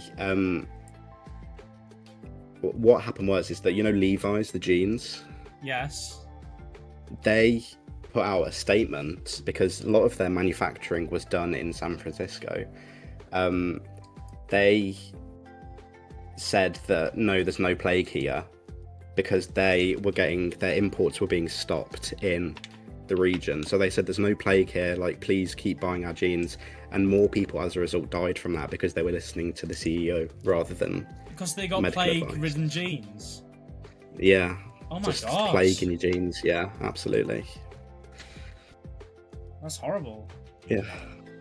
what happened is that, you know, Levi's, the jeans, Yes. they put out a statement because a lot of their manufacturing was done in San Francisco. They said that no, there's no plague here, because their imports were being stopped in the region. So they said there's no plague here, like, please keep buying our jeans. And more people as a result died from that because they were listening to the CEO rather than Because they got medical advice. plague-ridden jeans. Yeah. Oh my Just god. plague in your jeans. Yeah, absolutely. That's horrible. Yeah.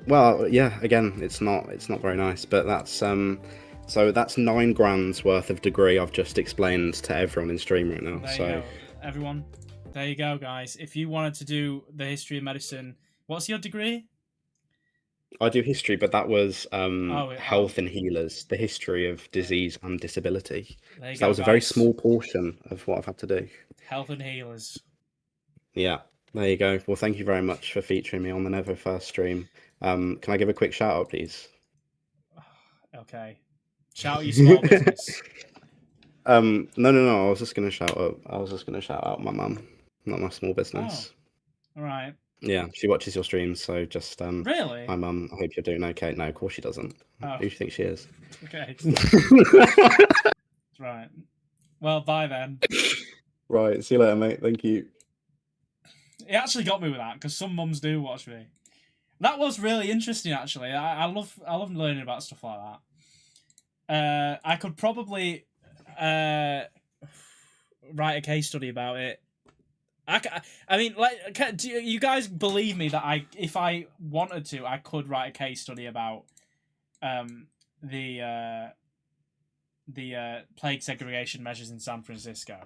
Well, yeah, again, it's not very nice, but that's so that's 9 grand's worth of degree I've just explained to everyone in stream right now. There So you go, everyone. There you go, guys. If you wanted to do the history of medicine, what's your degree? I do history, but that was health and healers, the history of disease and disability. There you So go, that was a very guys. small portion of what I've had to do. Health and healers. Yeah, there you go. Well, thank you very much for featuring me on the Never First stream. Can I give a quick shout out, please? Okay. Shout out your small business. No. I was just gonna shout out my mum, not my small business. All right. Yeah, she watches your streams, so just Really? Hi, mum. I hope you're doing okay. No, of course she doesn't. Oh. Who do you think she is? Okay. Right. Well, bye then. Right. See you later, mate. Thank you. It actually got me with that because some mums do watch me. That was really interesting, actually. I love learning about stuff like that. I could probably write a case study about it. I mean, like, do you guys believe me that if I wanted to, I could write a case study about the plague segregation measures in San Francisco?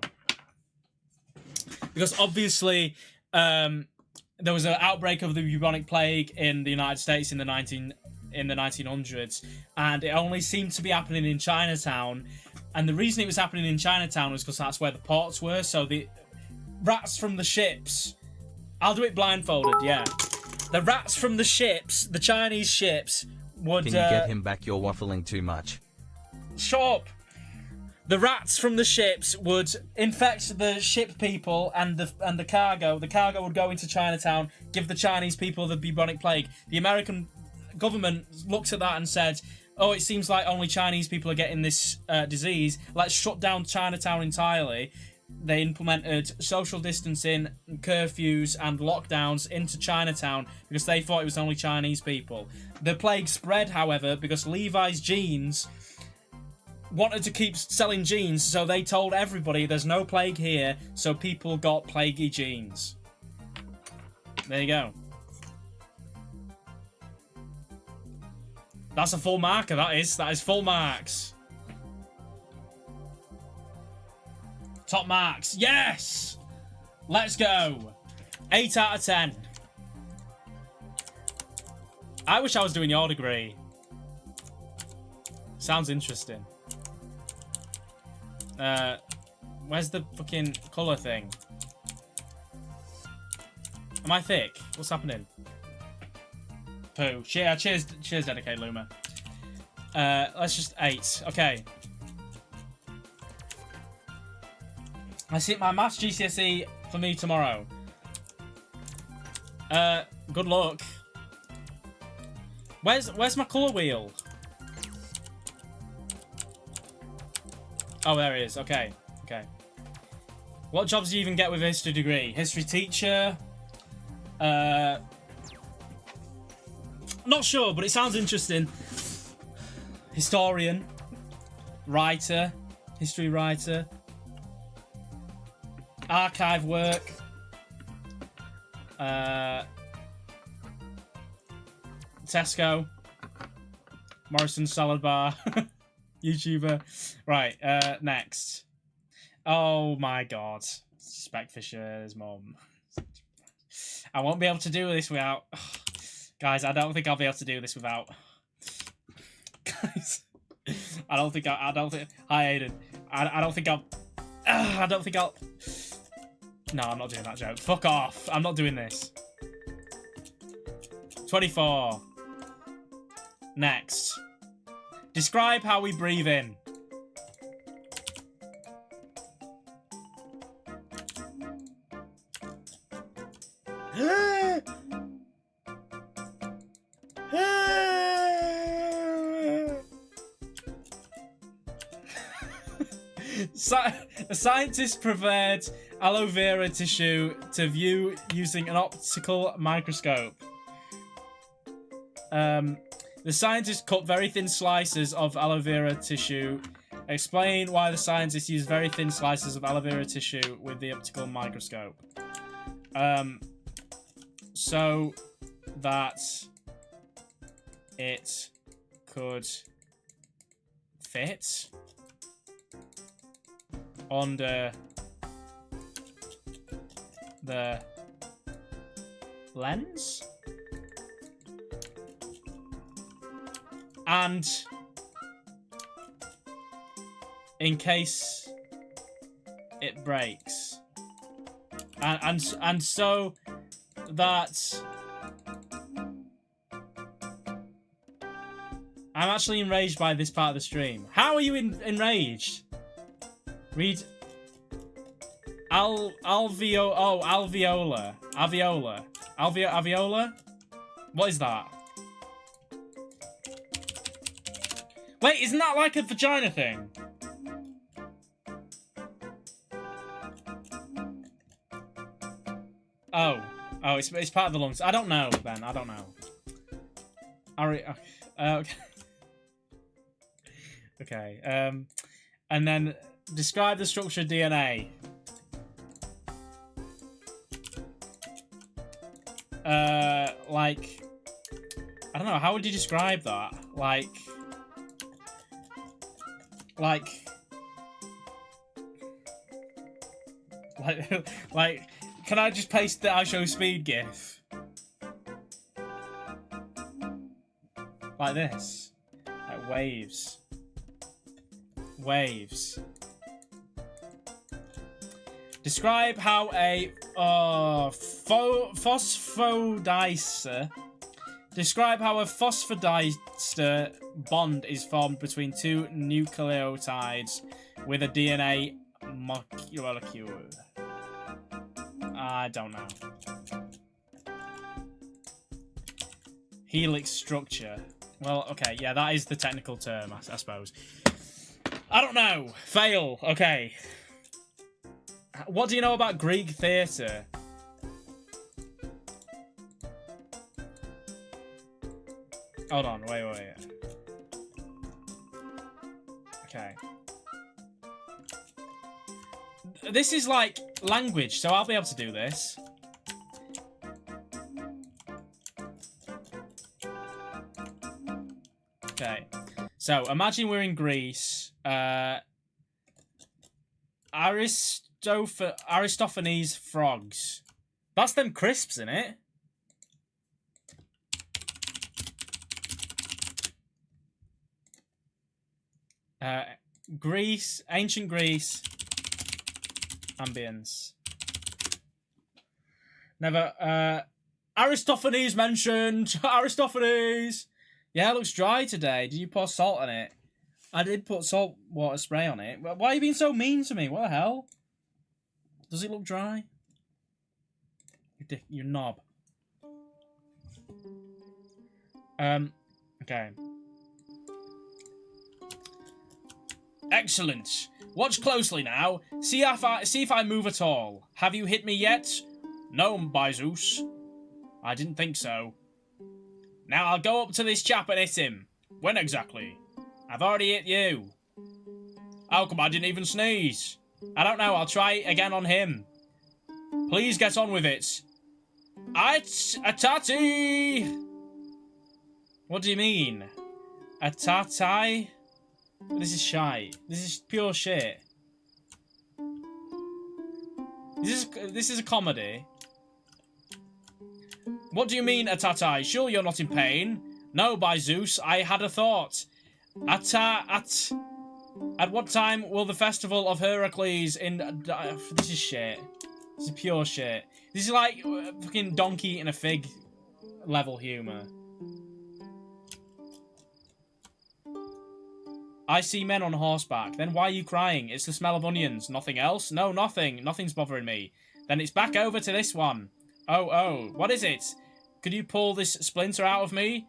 Because obviously, there was an outbreak of the bubonic plague in the United States in the 1900s, and it only seemed to be happening in Chinatown. And the reason it was happening in Chinatown was because that's where the ports were. So the rats from the ships, I'll do it blindfolded. Yeah, the rats from the ships, the Chinese ships, would. Can you get him back? You're waffling too much. Shut up. The rats from the ships would infect the ship people and the cargo. The cargo would go into Chinatown, give the Chinese people the bubonic plague. The American government looked at that and said, "Oh, it seems like only Chinese people are getting this disease. Let's shut down Chinatown entirely." They implemented social distancing, curfews, and lockdowns into Chinatown because they thought it was only Chinese people. The plague spread, however, because Levi's jeans wanted to keep selling jeans, so they told everybody there's no plague here, so people got plaguey jeans. There you go. That's a full marker, that is full marks. Top marks, yes! Let's go. 8 out of 10. I wish I was doing your degree. Sounds interesting. Where's the fucking colour thing? Am I thick? What's happening? Poo. Cheers, Dedicate Luma. Let's just 8. Okay. I see my maths GCSE for me tomorrow. Good luck. Where's my colour wheel? Oh, there it is. Okay. What jobs do you even get with a history degree? History teacher? Not sure, but it sounds interesting. Historian. Writer. History writer. Archive work. Tesco. Morrison's salad bar. YouTuber. Right, next. Oh my god. Speckfisher's mum. I won't be able to do this without... Guys, I don't think I'll be able to do this without... Guys, I don't think Hi, Aiden. I don't think I'll... I don't think I'll... No, I'm not doing that joke. Fuck off. I'm not doing this. 24. Next. Describe how we breathe in. The scientists prepared aloe vera tissue to view using an optical microscope. The scientists cut very thin slices of aloe vera tissue. Explain why the scientists use very thin slices of aloe vera tissue with the optical microscope. So that it could fit under the lens and in case it breaks and so that I'm actually enraged by this part of the stream. How are you enraged? Read alveola. Alveola? What is that? Wait, isn't that like a vagina thing? Oh, it's part of the lungs. I don't know, Ben. I don't know. Okay. Okay. And then describe the structure of DNA. Like, I don't know. How would you describe that? Like, can I just paste the IShowSpeed GIF? Like this. Like waves. Waves. Describe how a phosphodiester. Describe how a phosphodiester bond is formed between two nucleotides with a DNA molecule. I don't know. Helix structure. Well, okay, yeah, that is the technical term, I suppose. I don't know. Fail. Okay. What do you know about Greek theatre? Hold on, wait. Okay. This is like language, so I'll be able to do this. Okay. So, imagine we're in Greece. Aristophanes frogs. That's them crisps, in it. Greece, ancient Greece, ambience. Never. Aristophanes mentioned. Aristophanes. Yeah, it looks dry today. Did you pour salt on it? I did put salt water spray on it. Why are you being so mean to me? What the hell? Does it look dry? You knob. Okay. Excellent. Watch closely now. See if I move at all. Have you hit me yet? No, by Zeus. I didn't think so. Now I'll go up to this chap and hit him. When exactly? I've already hit you. How come I didn't even sneeze? I don't know. I'll try again on him. Please get on with it. Atati! What do you mean? Atati? This is shite. This is pure shit. This is a comedy. What do you mean, Atatai? Sure you're not in pain? No, by Zeus, I had a thought. At what time will the festival of Heracles in... this is shit. This is pure shit. This is like fucking donkey eating a fig level humour. I see men on horseback. Then why are you crying? It's the smell of onions. Nothing else? No, nothing. Nothing's bothering me. Then it's back over to this one. Oh. What is it? Could you pull this splinter out of me?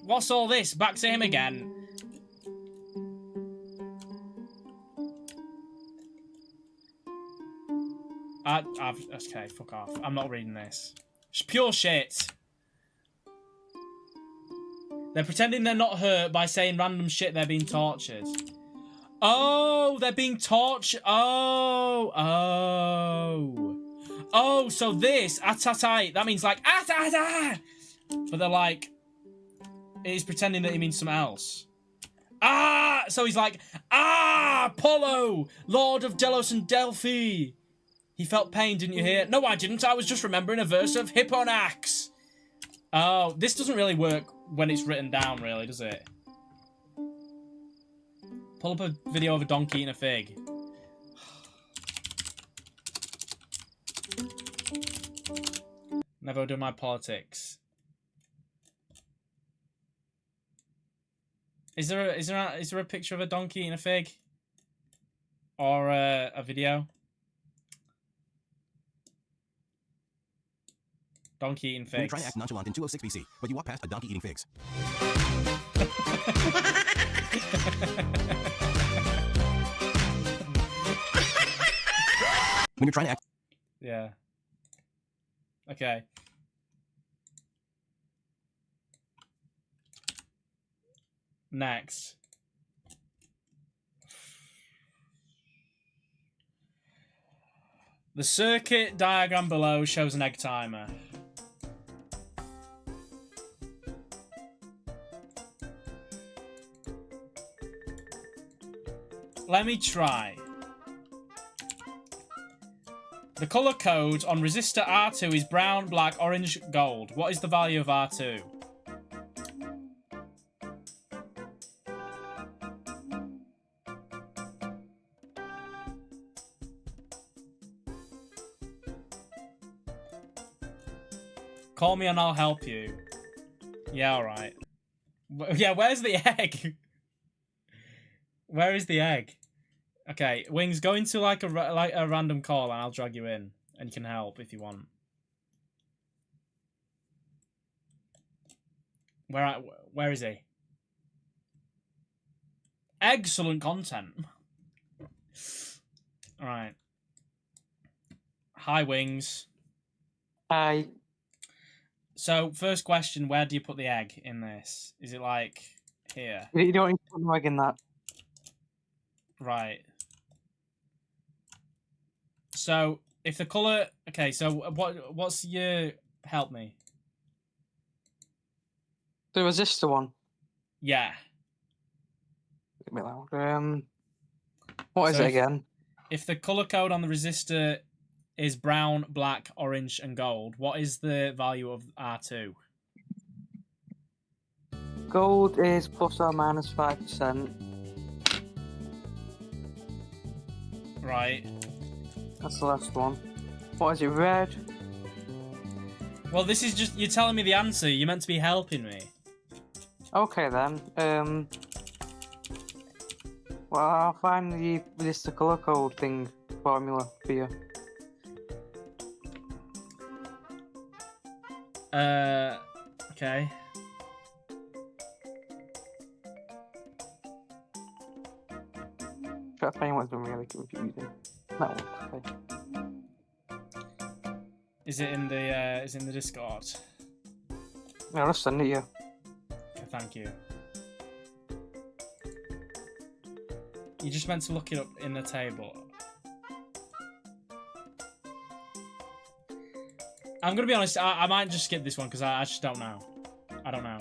What's all this? Back to him again. Okay, fuck off. I'm not reading this. It's pure shit. They're pretending they're not hurt by saying random shit they're being tortured. Oh, they're being tortured. Oh, so this, atatai, that means like, atata! But they're like, he's pretending that he means something else. So he's like, Apollo, Lord of Delos and Delphi. He felt pain, didn't you hear? No, I didn't. I was just remembering a verse of Hipponax. Oh, this doesn't really work when it's written down, really, does it? Pull up a video of a donkey eating a fig. Never do my politics. Is there a picture of a donkey eating a fig? Or a video? Donkey eating figs. You're trying to act nonchalant in 206 BC, but you walk past a donkey eating figs. When you're trying to act... Yeah. Okay. Next. The circuit diagram below shows an egg timer. Let me try. The colour code on resistor R2 is brown, black, orange, gold. What is the value of R2? Call me and I'll help you. Yeah, alright. Yeah, where's the egg? Where is the egg? Okay, Wings, go into like a random call and I'll drag you in. And you can help if you want. Where is he? Excellent content. Alright. Hi, Wings. Hi. So, first question, where do you put the egg in this? Is it like here? You don't need to put the egg in that. Right. So, if the colour... Okay, so what's your... Help me. The resistor one? Yeah. A bit loud. What is it again? If the colour code on the resistor is brown, black, orange, and gold, what is the value of R2? Gold is plus or minus 5%. Right. That's the last one. What is it, red? Well, this is just... You're telling me the answer. You're meant to be helping me. Okay, then. Well, I'll find the resistor colour code thing formula for you. Okay. Try to find what's been really confusing. That one. Okay. Is it in the Discord? Yeah, I'll send it you. Okay, thank you. You just meant to look it up in the table. I'm gonna be honest, I might just skip this one because I just don't know. I don't know.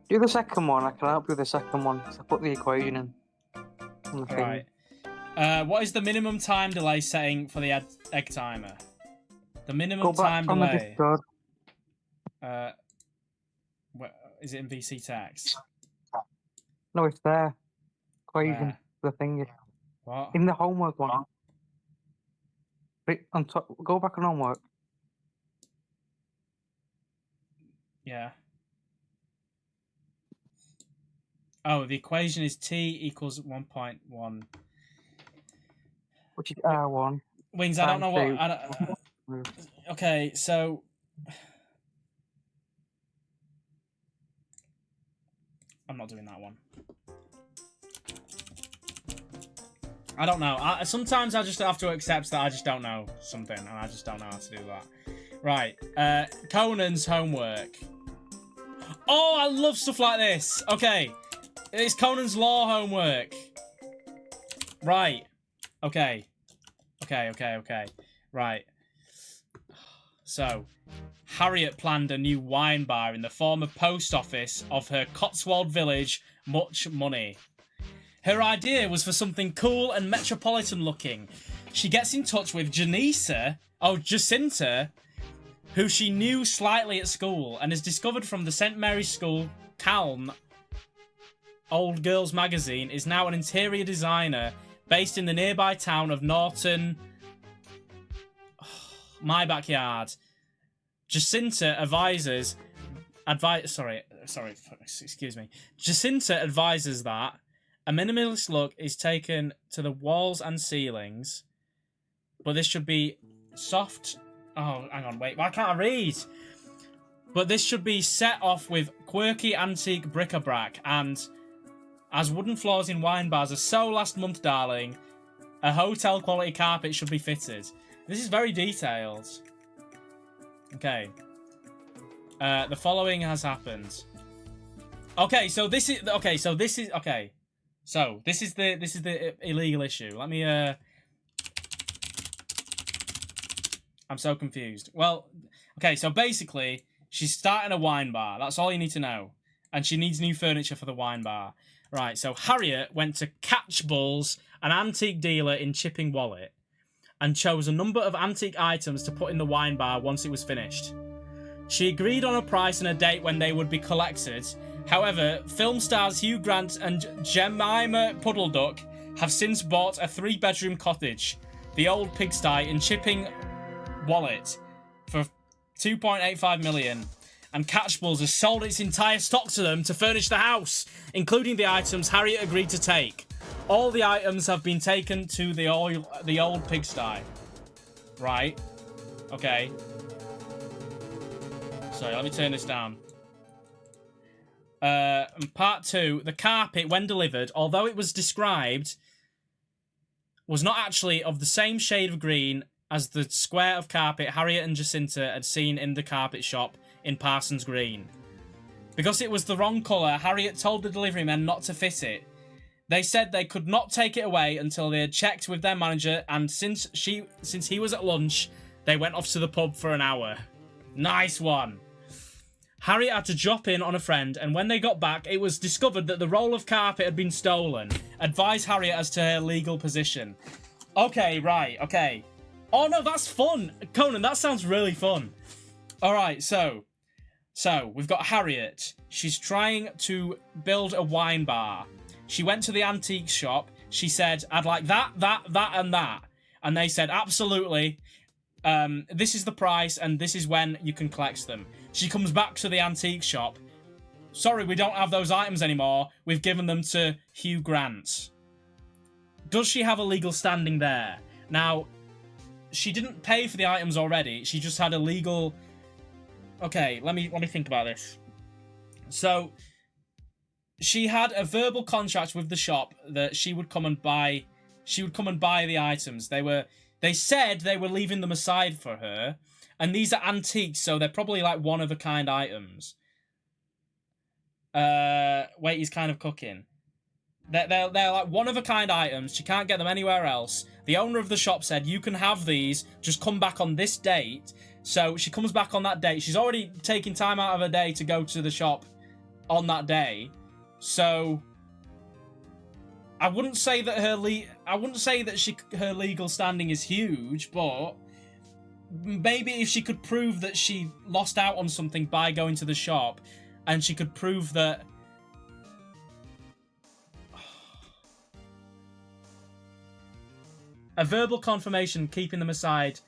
Do the second one, I can help you with the second one, because I put the equation in. On the thing. Right. What is the minimum time delay setting for the egg timer? The minimum Go back time on the delay. Discord. Is it in VC text? No, it's there. Equation. Where? The thing. What? In the homework one. On top, go back on homework. Yeah. Oh, the equation is t equals 1.1. Which is R1. Wings, I don't know what. times Okay, so. I'm not doing that one. I don't know. Sometimes I just have to accept that I just don't know something, and I just don't know how to do that. Right. Conan's homework. Oh, I love stuff like this. Okay. It's Conan's law homework. Right. Okay. Okay. Right. So, Harriet planned a new wine bar in the former post office of her Cotswold village. Much money. Her idea was for something cool and metropolitan looking. She gets in touch with Jacinta, who she knew slightly at school and is discovered from the St. Mary's School, Calm. Old Girls magazine is now an interior designer based in the nearby town of Norton. My backyard. Jacinta advises that a minimalist look is taken to the walls and ceilings, but this should be soft. Oh, hang on, wait, why can't I read? But this should be set off with quirky antique bric-a-brac, and as wooden floors in wine bars are so last month, darling, a hotel quality carpet should be fitted. This is very detailed. Okay. The following has happened. Okay, so this is the illegal issue. Let me I'm so confused. Well, okay, so basically she's starting a wine bar. That's all you need to know. And she needs new furniture for the wine bar. Right, so Harriet went to Catchballs, an antique dealer in Chipping Wallet, and chose a number of antique items to put in the wine bar once it was finished. She agreed on a price and a date when they would be collected. However, film stars Hugh Grant and Jemima Puddleduck have since bought a 3-bedroom cottage, the Old Pigsty in Chipping Wallet, for $2.85 million. And Catchballs has sold its entire stock to them to furnish the house, including the items Harriet agreed to take. All the items have been taken to the Old Pigsty. Right. Okay. Sorry, let me turn this down. Part 2. The carpet, when delivered, although it was described, was not actually of the same shade of green as the square of carpet Harriet and Jacinta had seen in the carpet shop in Parsons Green. Because it was the wrong colour, Harriet told the delivery men not to fit it. They said they could not take it away until they had checked with their manager, and since he was at lunch, they went off to the pub for an hour. Nice one. Harriet had to drop in on a friend, and when they got back, it was discovered that the roll of carpet had been stolen. Advise Harriet as to her legal position. Okay, right, okay. Oh no, that's fun! Conan, that sounds really fun. Alright, so we've got Harriet. She's trying to build a wine bar. She went to the antique shop. She said, I'd like that, and that. And they said, absolutely. This is the price, and this is when you can collect them. She comes back to the antique shop. Sorry, we don't have those items anymore. We've given them to Hugh Grant. Does she have a legal standing there? Now, she didn't pay for the items already. She just had a legal... Okay, let me think about this. So, she had a verbal contract with the shop that she would come and buy the items. They said they were leaving them aside for her, and these are antiques, so they're probably like one-of-a-kind items. Wait, he's kind of cooking. They're like one-of-a-kind items. She can't get them anywhere else. The owner of the shop said, you can have these, just come back on this date. So she comes back on that date. She's already taking time out of her day to go to the shop on that day. So I wouldn't say that her legal standing is huge, but maybe if she could prove that she lost out on something by going to the shop, and she could prove that A verbal confirmation, keeping them aside.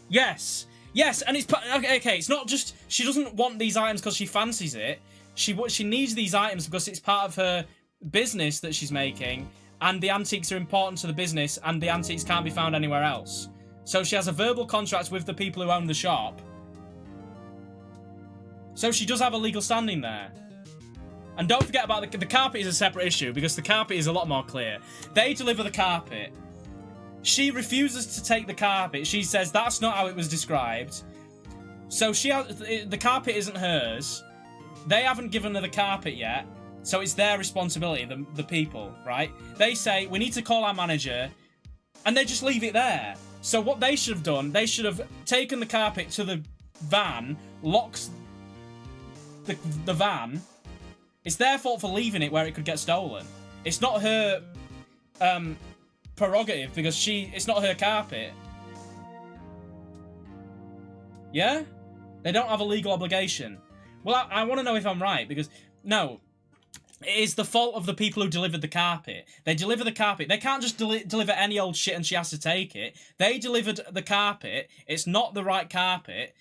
Yes, yes, and it's okay. It's not just she doesn't want these items because she fancies it. She needs these items because it's part of her business that she's making, and the antiques are important to the business, and the antiques can't be found anywhere else. So she has a verbal contract with the people who own the shop. So she does have a legal standing there. And don't forget about the carpet is a separate issue because the carpet is a lot more clear. They deliver the carpet. She refuses to take the carpet. She says that's not how it was described. So the carpet isn't hers. They haven't given her the carpet yet. So it's their responsibility, the people, right? They say, we need to call our manager. And they just leave it there. So what they should have done, they should have taken the carpet to the van, locked the van. It's their fault for leaving it where it could get stolen. It's not her prerogative because it's not her carpet. Yeah? They don't have a legal obligation. Well, I want to know if I'm right because, no, it is the fault of the people who delivered the carpet. They deliver the carpet. They can't just deliver any old shit and she has to take it. They delivered the carpet. It's not the right carpet.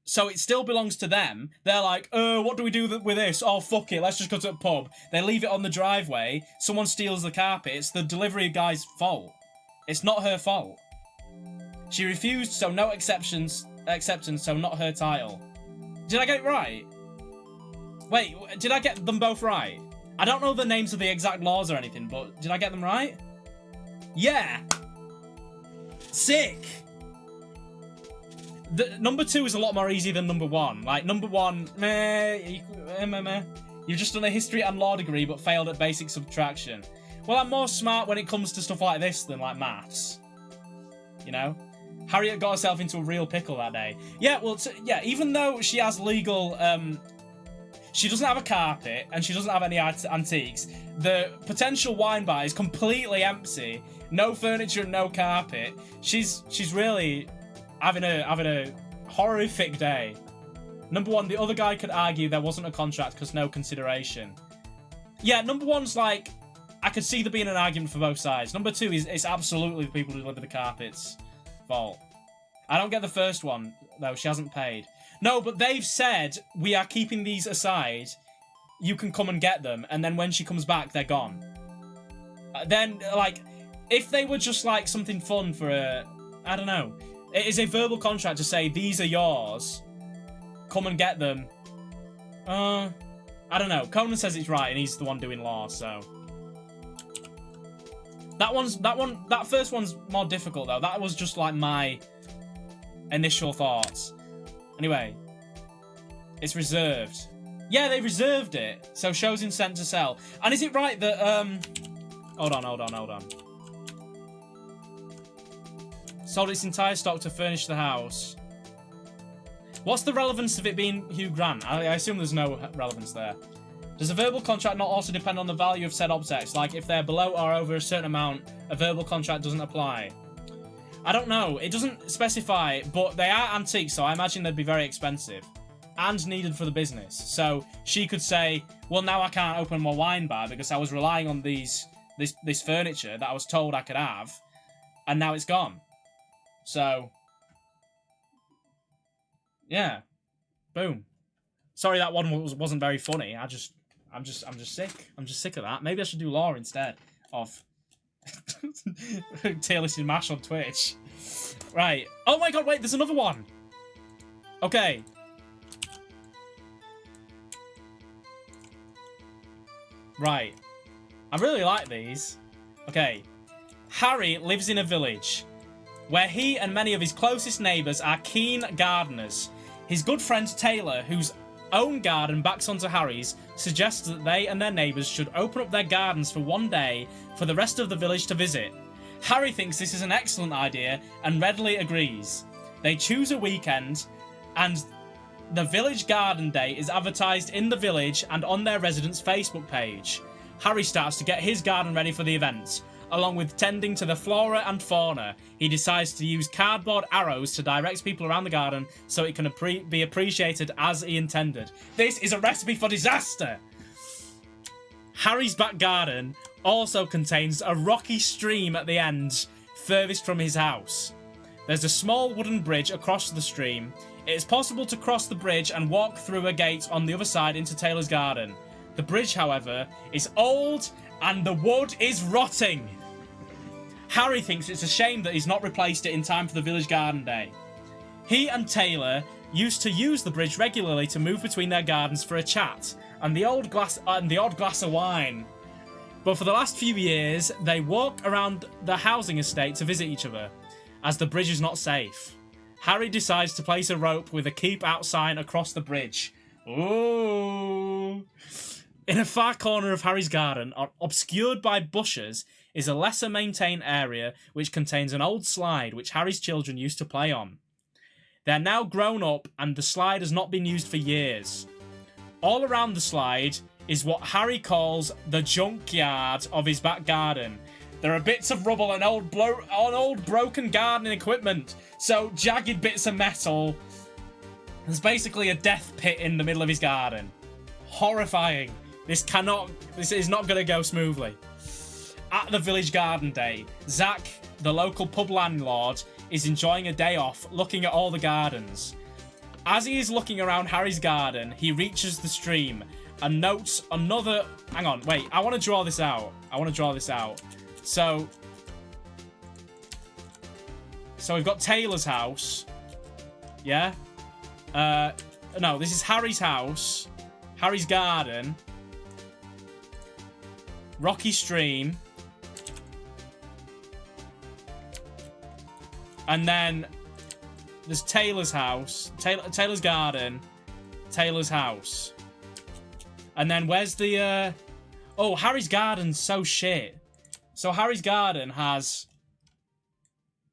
So it still belongs to them. They're like, what do we do with this? Oh, fuck it, let's just go to the pub. They leave it on the driveway. Someone steals the carpet. It's the delivery guy's fault. It's not her fault. She refused, so no acceptance, so not her title. Did I get it right? Wait, did I get them both right? I don't know the names of the exact laws or anything, but did I get them right? Yeah! Sick! Number 2 is a lot more easy than number 1. Like, number 1, you've just done a history and law degree but failed at basic subtraction. Well, I'm more smart when it comes to stuff like this than, like, maths. You know? Harriet got herself into a real pickle that day. Yeah, well, yeah, even though she has legal, she doesn't have a carpet and she doesn't have any antiques, the potential wine bar is completely empty. No furniture and no carpet. She's really having a horrific day. Number 1, the other guy could argue there wasn't a contract because no consideration. Yeah, number 1's like, I could see there being an argument for both sides. Number 2 is it's absolutely the people who deliver the carpet's fault. I don't get the first one, though. She hasn't paid. No, but they've said, we are keeping these aside. You can come and get them. And then when she comes back, they're gone. Then, like, if they were just, like, something fun for a... I don't know. It is a verbal contract to say, these are yours. Come and get them. I don't know. Conan says it's right, and he's the one doing law, so... That first one's more difficult, though. That was just, like, my initial thoughts. Anyway. It's reserved. Yeah, they reserved it. So, shows intent to sell. And is it right that, Hold on. Sold its entire stock to furnish the house. What's the relevance of it being Hugh Grant? I assume there's no relevance there. Does a verbal contract not also depend on the value of said objects? Like, if they're below or over a certain amount, a verbal contract doesn't apply. I don't know. It doesn't specify, but they are antiques, so I imagine they'd be very expensive. And needed for the business. So, she could say, well, now I can't open my wine bar because I was relying on this furniture that I was told I could have, and now it's gone. So, yeah. Boom. Sorry that one wasn't very funny. I'm just sick. I'm just sick of that. Maybe I should do law instead of Taylor Mash on Twitch. Right. Oh my god, wait, there's another one. Okay. Right. I really like these. Okay. Harry lives in a village where he and many of his closest neighbours are keen gardeners. His good friend Taylor, whose own garden backs onto Harry's, suggests that they and their neighbours should open up their gardens for one day for the rest of the village to visit. Harry thinks this is an excellent idea and readily agrees. They choose a weekend, and the village garden day is advertised in the village and on their residents' Facebook page. Harry starts to get his garden ready for the event. Along with tending to the flora and fauna, he decides to use cardboard arrows to direct people around the garden so it can be appreciated as he intended. This is a recipe for disaster! Harry's back garden also contains a rocky stream at the end, furthest from his house. There's a small wooden bridge across the stream. It is possible to cross the bridge and walk through a gate on the other side into Taylor's garden. The bridge, however, is old and the wood is rotting. Harry thinks it's a shame that he's not replaced it in time for the village garden day. He and Taylor used to use the bridge regularly to move between their gardens for a chat and the odd glass of wine. But for the last few years, they walk around the housing estate to visit each other, as the bridge is not safe. Harry decides to place a rope with a keep out sign across the bridge. Ooh. In a far corner of Harry's garden, obscured by bushes, is a lesser maintained area which contains an old slide which Harry's children used to play on. They're now grown up and the slide has not been used for years. All around the slide is what Harry calls the junkyard of his back garden. There are bits of rubble and old broken gardening equipment, so jagged bits of metal. There's basically a death pit in the middle of his garden. Horrifying. This is not going to go smoothly. At the village garden day, Zach, the local pub landlord, is enjoying a day off looking at all the gardens. As he is looking around Harry's garden, he reaches the stream and notes another... Hang on, wait, I want to draw this out. So we've got Taylor's house. Yeah? No, this is Harry's house. Harry's garden. Rocky stream. And then there's Taylor's house. Taylor's garden. Taylor's house. And then where's the... Oh, Harry's garden's so shit. So Harry's garden has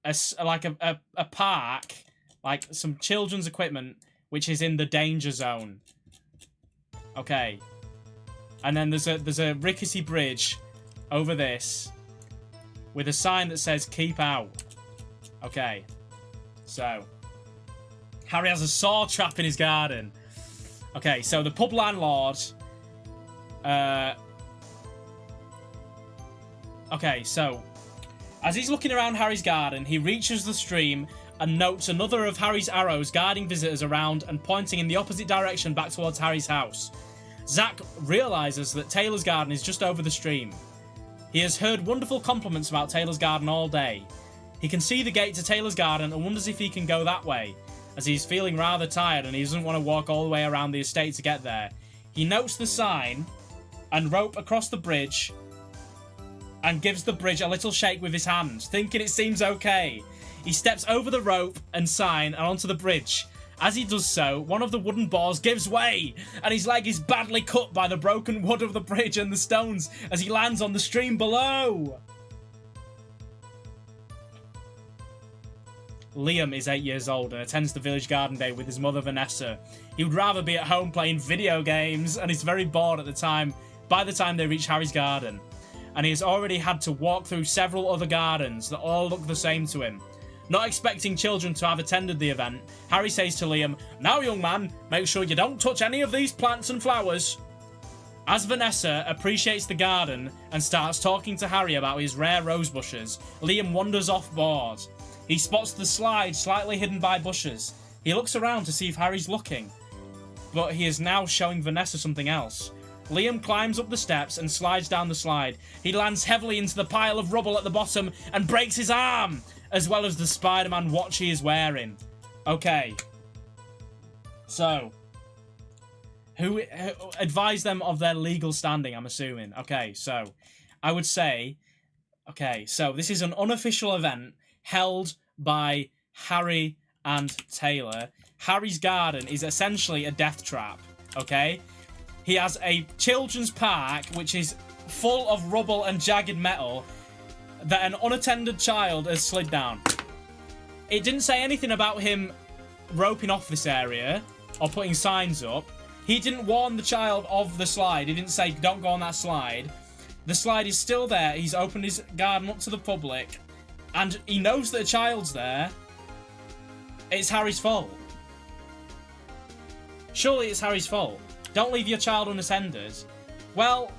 a park, like some children's equipment, which is in the danger zone. Okay. And then there's a rickety bridge over this with a sign that says keep out. Okay. So Harry has a saw trap in his garden. Okay, so the pub landlord okay, so as he's looking around Harry's garden, he reaches the stream and notes another of Harry's arrows guiding visitors around and pointing in the opposite direction back towards Harry's house. Zach realizes that Taylor's garden is just over the stream. He has heard wonderful compliments about Taylor's garden all day. He can see the gate to Taylor's garden and wonders if he can go that way, as he's feeling rather tired and he doesn't want to walk all the way around the estate to get there. He notes the sign and rope across the bridge and gives the bridge a little shake with his hand, thinking it seems okay. He steps over the rope and sign and onto the bridge. As he does so, one of the wooden bars gives way, and his leg is badly cut by the broken wood of the bridge and the stones as he lands on the stream below. Liam is 8 years old and attends the village garden day with his mother Vanessa. He would rather be at home playing video games and is very bored by the time they reach Harry's garden. And he has already had to walk through several other gardens that all look the same to him. Not expecting children to have attended the event, Harry says to Liam, "Now, young man, make sure you don't touch any of these plants and flowers." As Vanessa appreciates the garden and starts talking to Harry about his rare rose bushes, Liam wanders off board. He spots the slide slightly hidden by bushes. He looks around to see if Harry's looking, but he is now showing Vanessa something else. Liam climbs up the steps and slides down the slide. He lands heavily into the pile of rubble at the bottom and breaks his arm, as well as the Spider-Man watch he is wearing. Okay. So, who advise them of their legal standing, I'm assuming. Okay, so, I would say, okay, so this is an unofficial event held by Harry and Taylor. Harry's garden is essentially a death trap, okay? He has a children's park, which is full of rubble and jagged metal that an unattended child has slid down. It didn't say anything about him roping off this area or putting signs up. He didn't warn the child of the slide. He didn't say, don't go on that slide. The slide is still there. He's opened his garden up to the public. And he knows that a child's there. It's Harry's fault. Surely it's Harry's fault. Don't leave your child unattended. Well,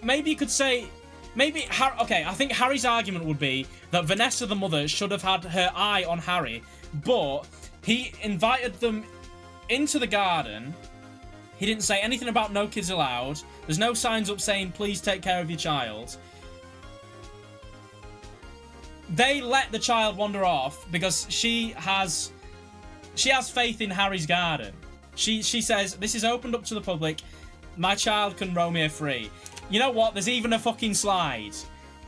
maybe you could say maybe okay, I think Harry's argument would be that Vanessa, the mother, should have had her eye on Harry, but he invited them into the garden. He didn't say anything about no kids allowed. There's no signs up saying, please take care of your child. They let the child wander off because she has faith in Harry's garden. She says, this is opened up to the public. My child can roam here free. You know what? There's even a fucking slide.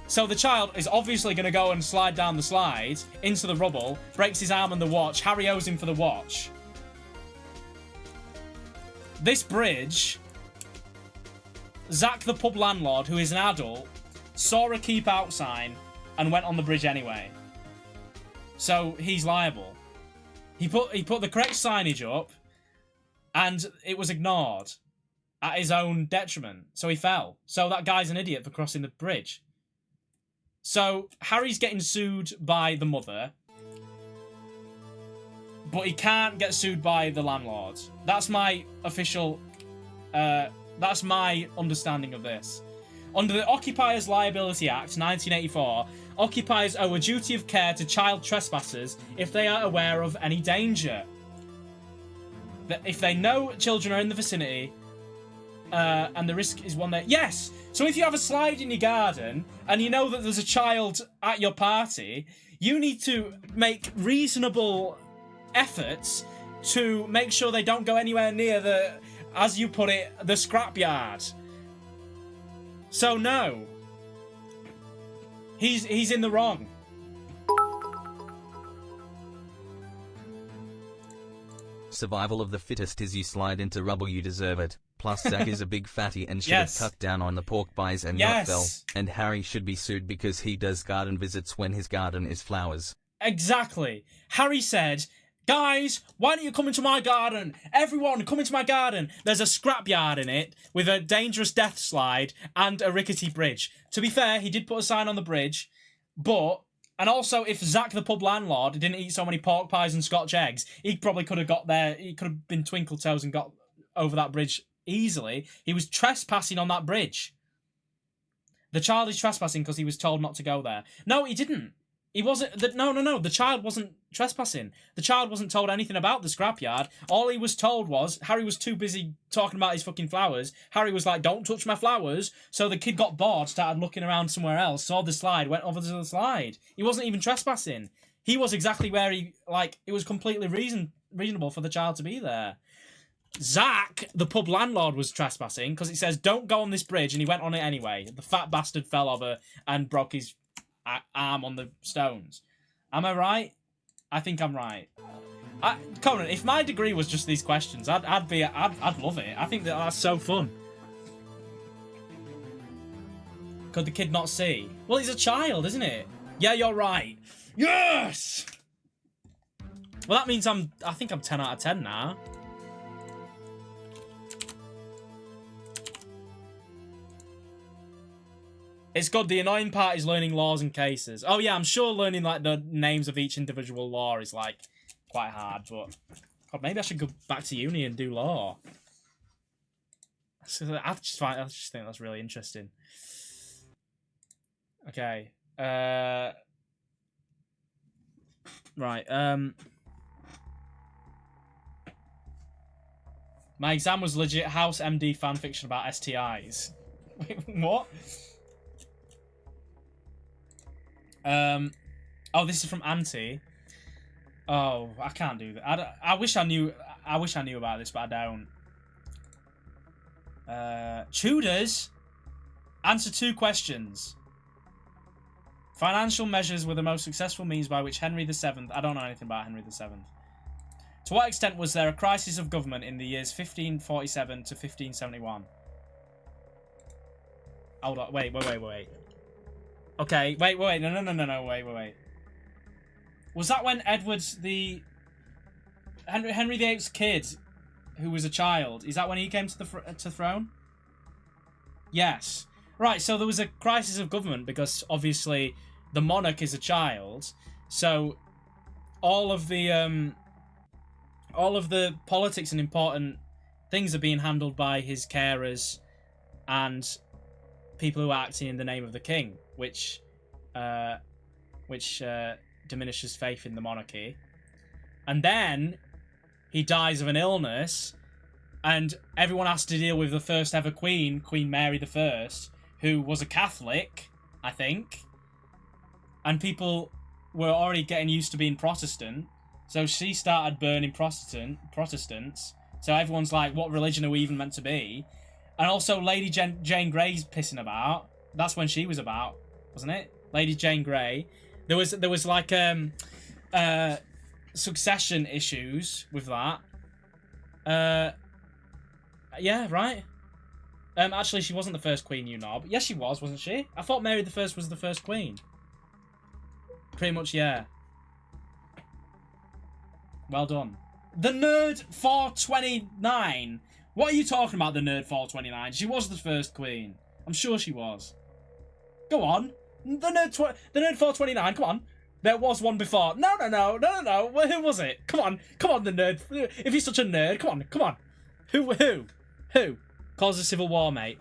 So the child is obviously going to go and slide down the slide into the rubble, breaks his arm on the watch. Harry owes him for the watch. This bridge, Zach, the pub landlord, who is an adult, saw a keep out sign and went on the bridge anyway. So he's liable. He put the correct signage up, and it was ignored at his own detriment. So he fell. So that guy's an idiot for crossing the bridge. So Harry's getting sued by the mother, but he can't get sued by the landlord. That's my official... that's my understanding of this. Under the Occupiers Liability Act, 1984, occupiers owe a duty of care to child trespassers if they are aware of any danger. If they know children are in the vicinity, and the risk is one that... Yes! So if you have a slide in your garden, and you know that there's a child at your party, you need to make reasonable efforts to make sure they don't go anywhere near the, as you put it, the scrapyard. So no. He's in the wrong. Survival of the fittest is you slide into rubble, you deserve it. Plus Zach is a big fatty and should have cut down on the pork pies and not fell. And Harry should be sued because he does garden visits when his garden is flowers. Exactly. Harry said, guys, why don't you come into my garden? Everyone, come into my garden. There's a scrapyard in it with a dangerous death slide and a rickety bridge. To be fair, he did put a sign on the bridge, but... And also, if Zach, the pub landlord, didn't eat so many pork pies and Scotch eggs, he probably could have got there. He could have been twinkle toes and got over that bridge easily. He was trespassing on that bridge. The child is trespassing because he was told not to go there. No, he didn't. He wasn't... No. The child wasn't trespassing. The child wasn't told anything about the scrapyard. All he was told was... Harry was too busy talking about his fucking flowers. Harry was like, don't touch my flowers. So the kid got bored, started looking around somewhere else, saw the slide, went over to the slide. He wasn't even trespassing. He was exactly where he... Like, it was completely reasonable for the child to be there. Zach, the pub landlord, was trespassing because it says, don't go on this bridge, and he went on it anyway. The fat bastard fell over and broke his... arm on the stones. Am I right? I think I'm right. Conan, if my degree was just these questions, I'd love it. I think that's so fun. Could the kid not see? Well, he's a child, isn't it? Yeah, you're right. Yes! Well, that means I think I'm 10 out of 10 now. It's good. The annoying part is learning laws and cases. Oh yeah, I'm sure learning like the names of each individual law is like quite hard, but God, maybe I should go back to uni and do law. So I just think that's really interesting. Okay. Right. My exam was legit House MD fanfiction about STIs. Wait, what? Oh, this is from Auntie. Oh, I can't do that. I wish I knew about this, but I don't. Tudors? Answer 2 questions. Financial measures were the most successful means by which Henry VII... I don't know anything about Henry VII. To what extent was there a crisis of government in the years 1547 to 1571? Hold on, wait. Okay, wait, no, wait. Was that when Edward's the... Henry VIII's kid, who was a child, is that when he came to the throne? Yes. Right, so there was a crisis of government because, obviously, the monarch is a child, so all of the politics and important things are being handled by his carers and people who are acting in the name of the king, which diminishes faith in the monarchy. And then he dies of an illness, and everyone has to deal with the first ever queen, Queen Mary I, who was a Catholic, I think. And people were already getting used to being Protestant, so she started burning Protestants. So everyone's like, what religion are we even meant to be? And also Lady Jane Grey's pissing about. That's when she was about, wasn't it? Lady Jane Grey. There was like succession issues with that. Yeah, right. Actually, she wasn't the first queen, you knob. Yes, she was, wasn't she? I thought Mary I was the first queen. Pretty much, yeah. Well done. The Nerd 429. What are you talking about, the Nerd 429? She was the first queen. I'm sure she was. Go on. The Nerd 429, come on. There was one before. No. Well, who was it? Come on, the nerd. If you're such a nerd, come on. Who? Caused a civil war, mate.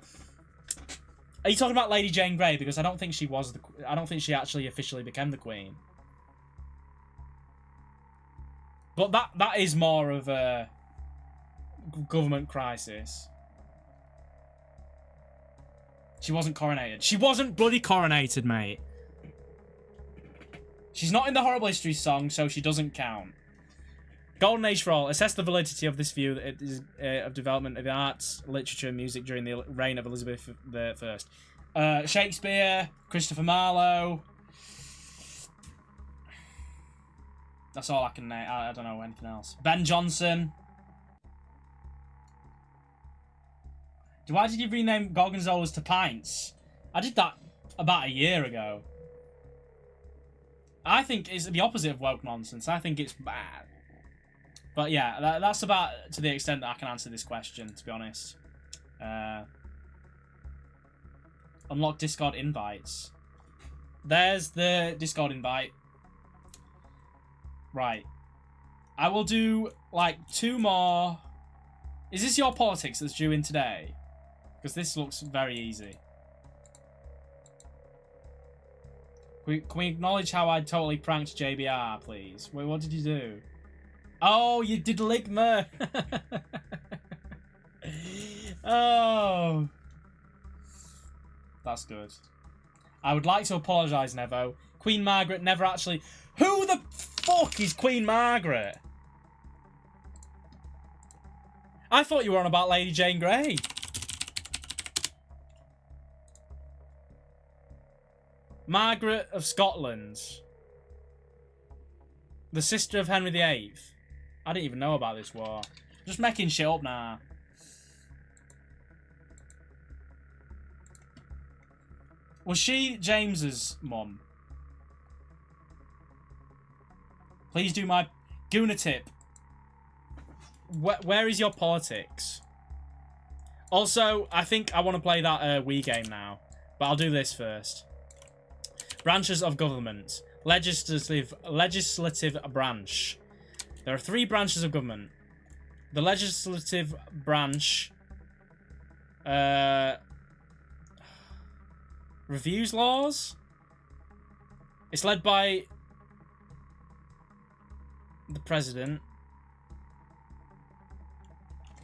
Are you talking about Lady Jane Grey? Because I don't think she was I don't think she actually officially became the queen. But that is more of a government crisis. She wasn't coronated. She wasn't bloody coronated, mate. She's not in the Horrible History song, so she doesn't count. Golden Age for all. Assess the validity of this view of development of the arts, literature, and music during the reign of Elizabeth I. Shakespeare, Christopher Marlowe. That's all I can name. I don't know anything else. Ben Jonson. Why did you rename Gorgonzolas to Pints? I did that about a year ago. I think it's the opposite of woke nonsense. I think it's bad. But yeah, that's about to the extent that I can answer this question, to be honest. Unlock Discord invites. There's the Discord invite. Right. I will do, like, 2 more... Is this your politics that's due in today? Because this looks very easy. Can we acknowledge how I totally pranked JBR, please? Wait, what did you do? Oh, you did Ligma! Oh. That's good. I would like to apologise, Nevo. Queen Margaret never actually... Who the fuck is Queen Margaret? I thought you were on about Lady Jane Grey. Margaret of Scotland. The sister of Henry VIII. I didn't even know about this war. Just making shit up now. Was she James's mum? Please do my Gooner tip. Where is your politics? Also, I think I want to play that Wii game now. But I'll do this first. Branches of government. Legislative branch. There are 3 branches of government. The legislative branch reviews laws. It's led by the president.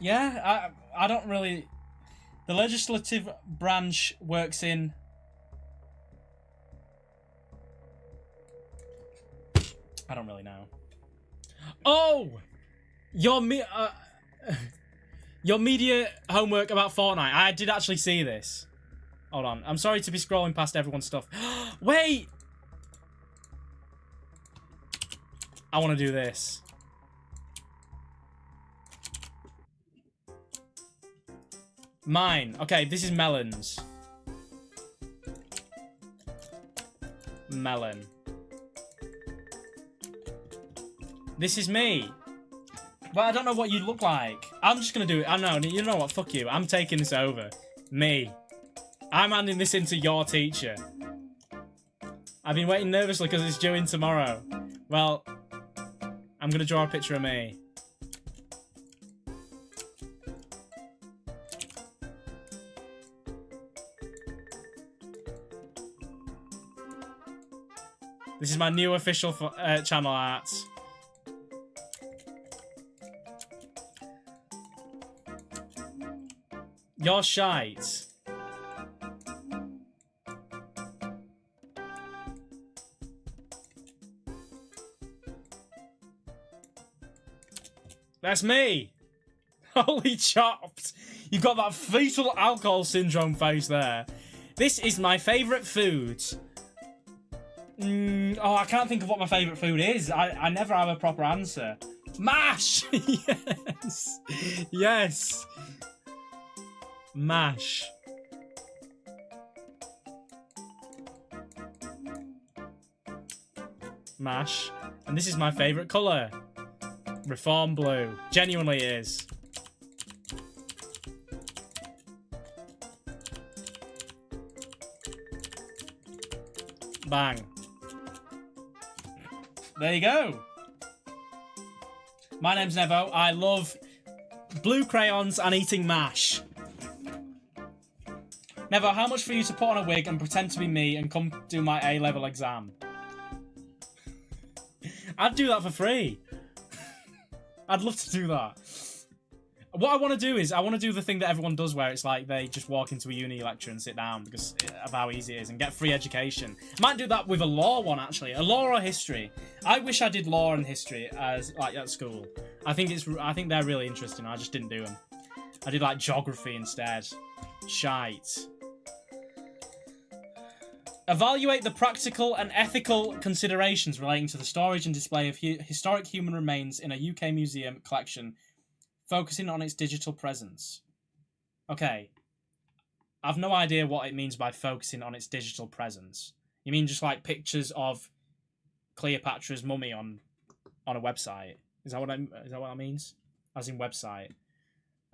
Yeah, I don't really... The legislative branch works in... I don't really know. Oh! Your media homework about Fortnite. I did actually see this. Hold on. I'm sorry to be scrolling past everyone's stuff. Wait! I want to do this. Mine. Okay, this is Melon's. Melon. This is me. But I don't know what you look like. I'm just gonna do it. I know. You know what? Fuck you. I'm taking this over. Me. I'm handing this in to your teacher. I've been waiting nervously because it's due in tomorrow. Well, I'm gonna draw a picture of me. This is my new official channel art. You're shite. That's me. Holy chopped. You've got that fetal alcohol syndrome face there. This is my favourite food. Oh, I can't think of what my favourite food is. I never have a proper answer. MASH! Yes! Yes! MASH. MASH. And this is my favourite colour. Reform blue. Genuinely is. Bang. There you go. My name's Nevo. I love blue crayons and eating MASH. Nevo, how much for you to put on a wig and pretend to be me and come do my A-level exam? I'd do that for free. I'd love to do that. What I want to do is, I want to do the thing that everyone does where it's like they just walk into a uni lecture and sit down because of how easy it is and get free education. I might do that with a law one, actually. A law or history. I wish I did law and history as like at school. I think they're really interesting. I just didn't do them. I did like geography instead. Shite. Evaluate the practical and ethical considerations relating to the storage and display of historic human remains in a UK museum collection, focusing on its digital presence. Okay. I've no idea what it means by focusing on its digital presence. You mean just like pictures of Cleopatra's mummy on a website? Is that what that means? As in website.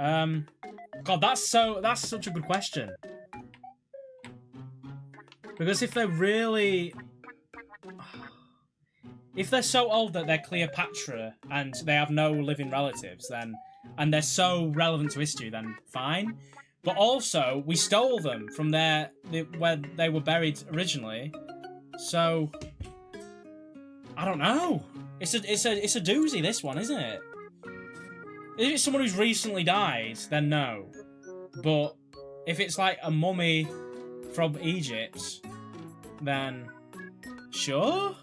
God, that's such a good question. Because if they're so old that they're Cleopatra and they have no living relatives, then, and they're so relevant to history, then fine. But also, we stole them from where they were buried originally, so I don't know. It's a doozy, this one, isn't it? If it's someone who's recently died, then no. But if it's like a mummy from Egypt, then sure.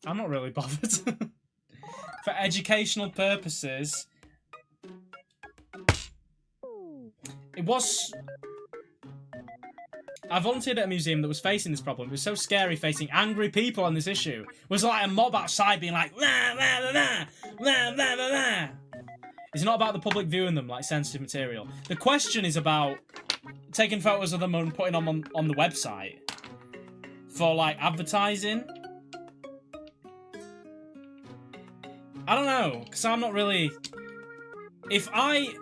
I'm not really bothered. For educational purposes, it was... I volunteered at a museum that was facing this problem. It was so scary facing angry people on this issue. It was like a mob outside being like, nah, nah, nah, nah, nah, nah, nah, nah. It's not about the public viewing them like sensitive material. The question is about taking photos of them and putting them on the website for like advertising. I don't know, because I'm not really... If my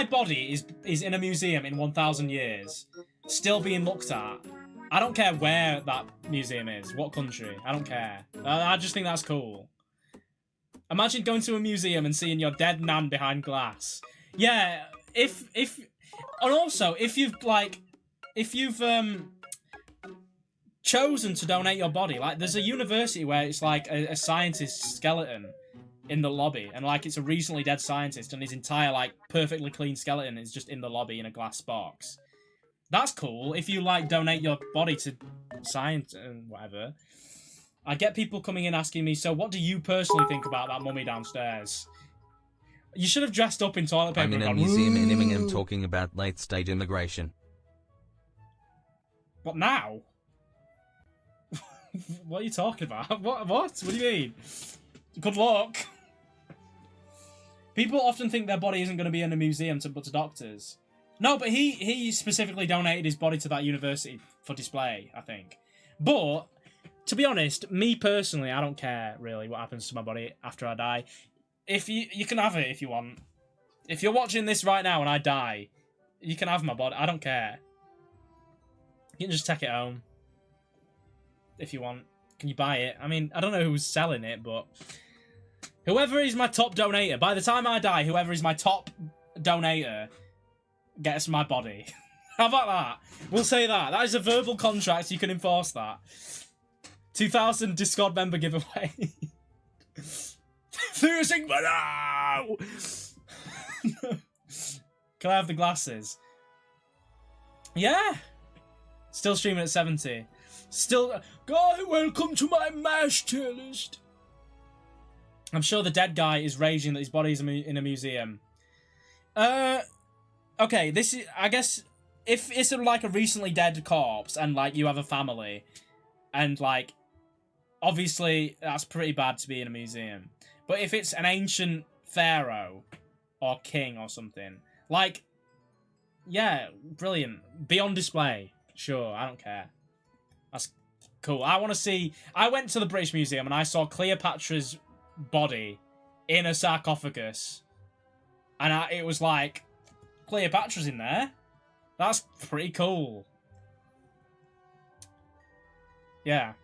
body is in a museum in 1,000 years, still being looked at, I don't care where that museum is, what country, I don't care. I just think that's cool. Imagine going to a museum and seeing your dead nan behind glass. Yeah, and also, if you've chosen to donate your body, like, there's a university where it's like a scientist's skeleton in the lobby, and like it's a recently dead scientist and his entire like perfectly clean skeleton is just in the lobby in a glass box. That's cool if you like donate your body to science and whatever. I get people coming in asking me, so what do you personally think about that mummy downstairs? You should have dressed up in toilet paper. I'm in a museum in Immingham talking about late stage immigration. What now? What are you talking about? What do you mean? Good luck. People often think their body isn't going to be in a museum but to doctors. No, but he specifically donated his body to that university for display, I think. But, to be honest, me personally, I don't care, really, what happens to my body after I die. If you can have it if you want. If you're watching this right now and I die, you can have my body. I don't care. You can just take it home. If you want. Can you buy it? I mean, I don't know who's selling it, but... Whoever is my top donator, by the time I die, whoever is my top donator, gets my body. How about that? We'll say that. That is a verbal contract. You can enforce that. 2000 Discord member giveaway. Fusing now. Can I have the glasses? Yeah. Still streaming at 70. Still. Guy, welcome to my MASH tier list. I'm sure the dead guy is raging that his body's in a museum. Okay, this is, I guess, if it's like a recently dead corpse and like you have a family, and like, obviously that's pretty bad to be in a museum. But if it's an ancient pharaoh or king or something, like, yeah, brilliant. Be on display. Sure, I don't care. That's cool. I want to see. I went to the British Museum and I saw Cleopatra's body in a sarcophagus, and it was like, Cleopatra's in there. That's pretty cool. Yeah.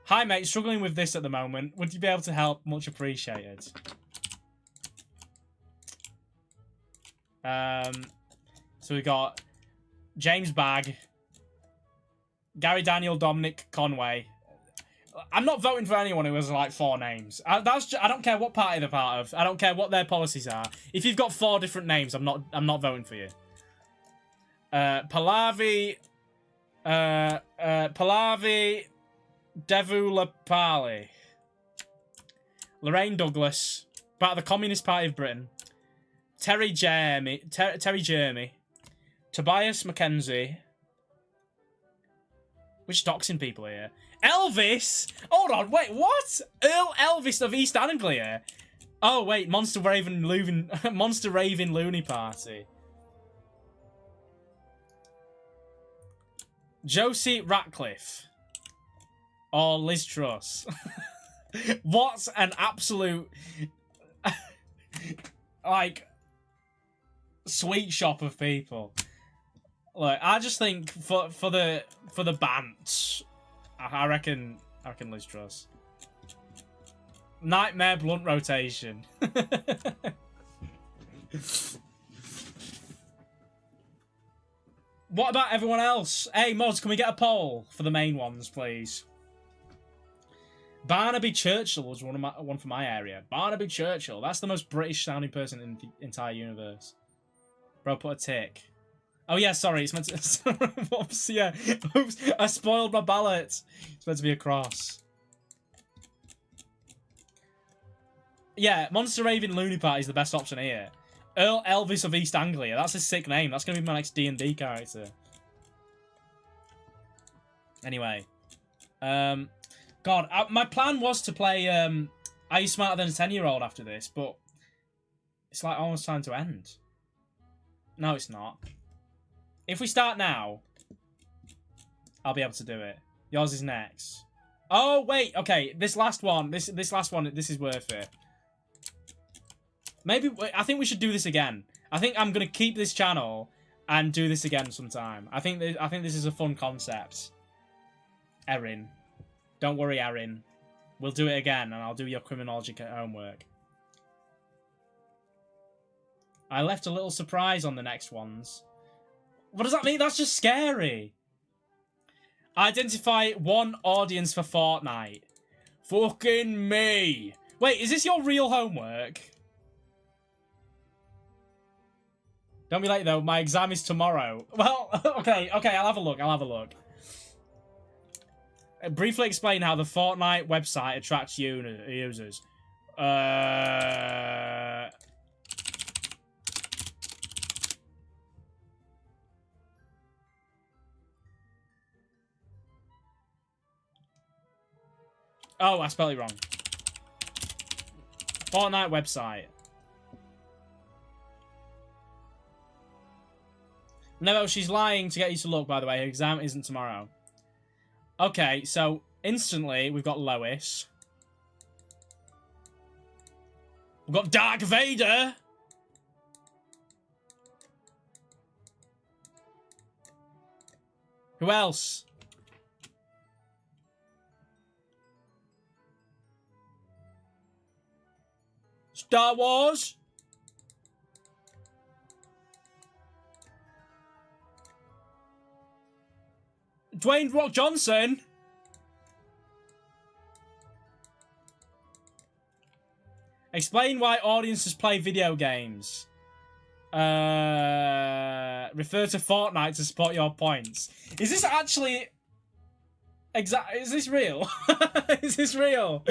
Hi mate, struggling with this at the moment. Would you be able to help? Much appreciated. So we got James Bagg, Gary Daniel, Dominic Conway. I'm not voting for anyone who has like 4 names. I don't care what party they're part of. I don't care what their policies are. If you've got 4 different names, I'm not voting for you. Pallavi Devulapalli, Lorraine Douglas, part of the Communist Party of Britain, Terry Jeremy, Tobias Mackenzie. Which doxing people here? Elvis? Hold on, wait, what? Earl Elvis of East Anglia? Oh wait, Monster Raven Looney Party. Josie Ratcliffe. Or Liz Truss. What an absolute like sweet shop of people. Look, I just think for the bants, I reckon Liz Truss. Nightmare blunt rotation. What about everyone else? Hey mods, can we get a poll for the main ones, please? Barnaby Churchill was one for my area. Barnaby Churchill, that's the most British sounding person in the entire universe. Bro, put a tick. Oh yeah, sorry, it's meant to... Whoops, yeah. Oops, I spoiled my ballot. It's meant to be a cross. Yeah, Monster Raven Looney Party is the best option here. Earl Elvis of East Anglia. That's a sick name. That's going to be my next D&D character. Anyway. God, my plan was to play Are You Smarter Than a 10-Year-Old after this, but it's like almost time to end. No, it's not. If we start now, I'll be able to do it. Yours is next. Oh, wait. Okay, this last one. This is worth it. Maybe, I think we should do this again. I think I'm going to keep this channel and do this again sometime. I think this is a fun concept. Erin. Don't worry, Erin. We'll do it again, and I'll do your criminology homework. I left a little surprise on the next ones. What does that mean? That's just scary. Identify one audience for Fortnite. Fucking me. Wait, is this your real homework? Don't be late, though. My exam is tomorrow. Well, okay, I'll have a look. Briefly explain how the Fortnite website attracts users. Oh, I spelled it wrong. Fortnite website. No, she's lying to get you to look, by the way. Her exam isn't tomorrow. Okay, so instantly we've got Lois. We've got Dark Vader. Who else? Star Wars. Dwayne Rock Johnson. Explain why audiences play video games. Refer to Fortnite to support your points. Is this actually... Is this real? Is this real?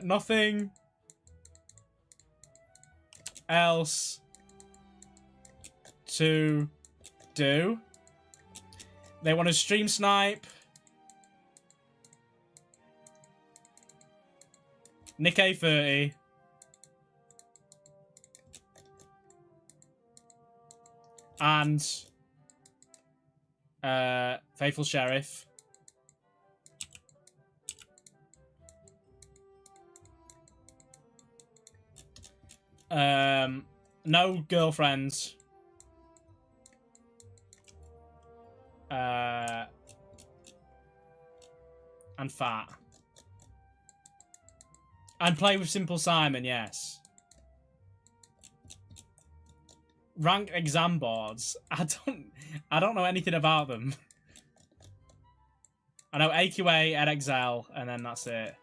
Nothing else to do. They want to stream snipe. Nick A30. And Faithful Sheriff. No girlfriends. And fat. And play with Simple Simon, yes. Rank exam boards. I don't know anything about them. I know AQA, EdXL, and then that's it.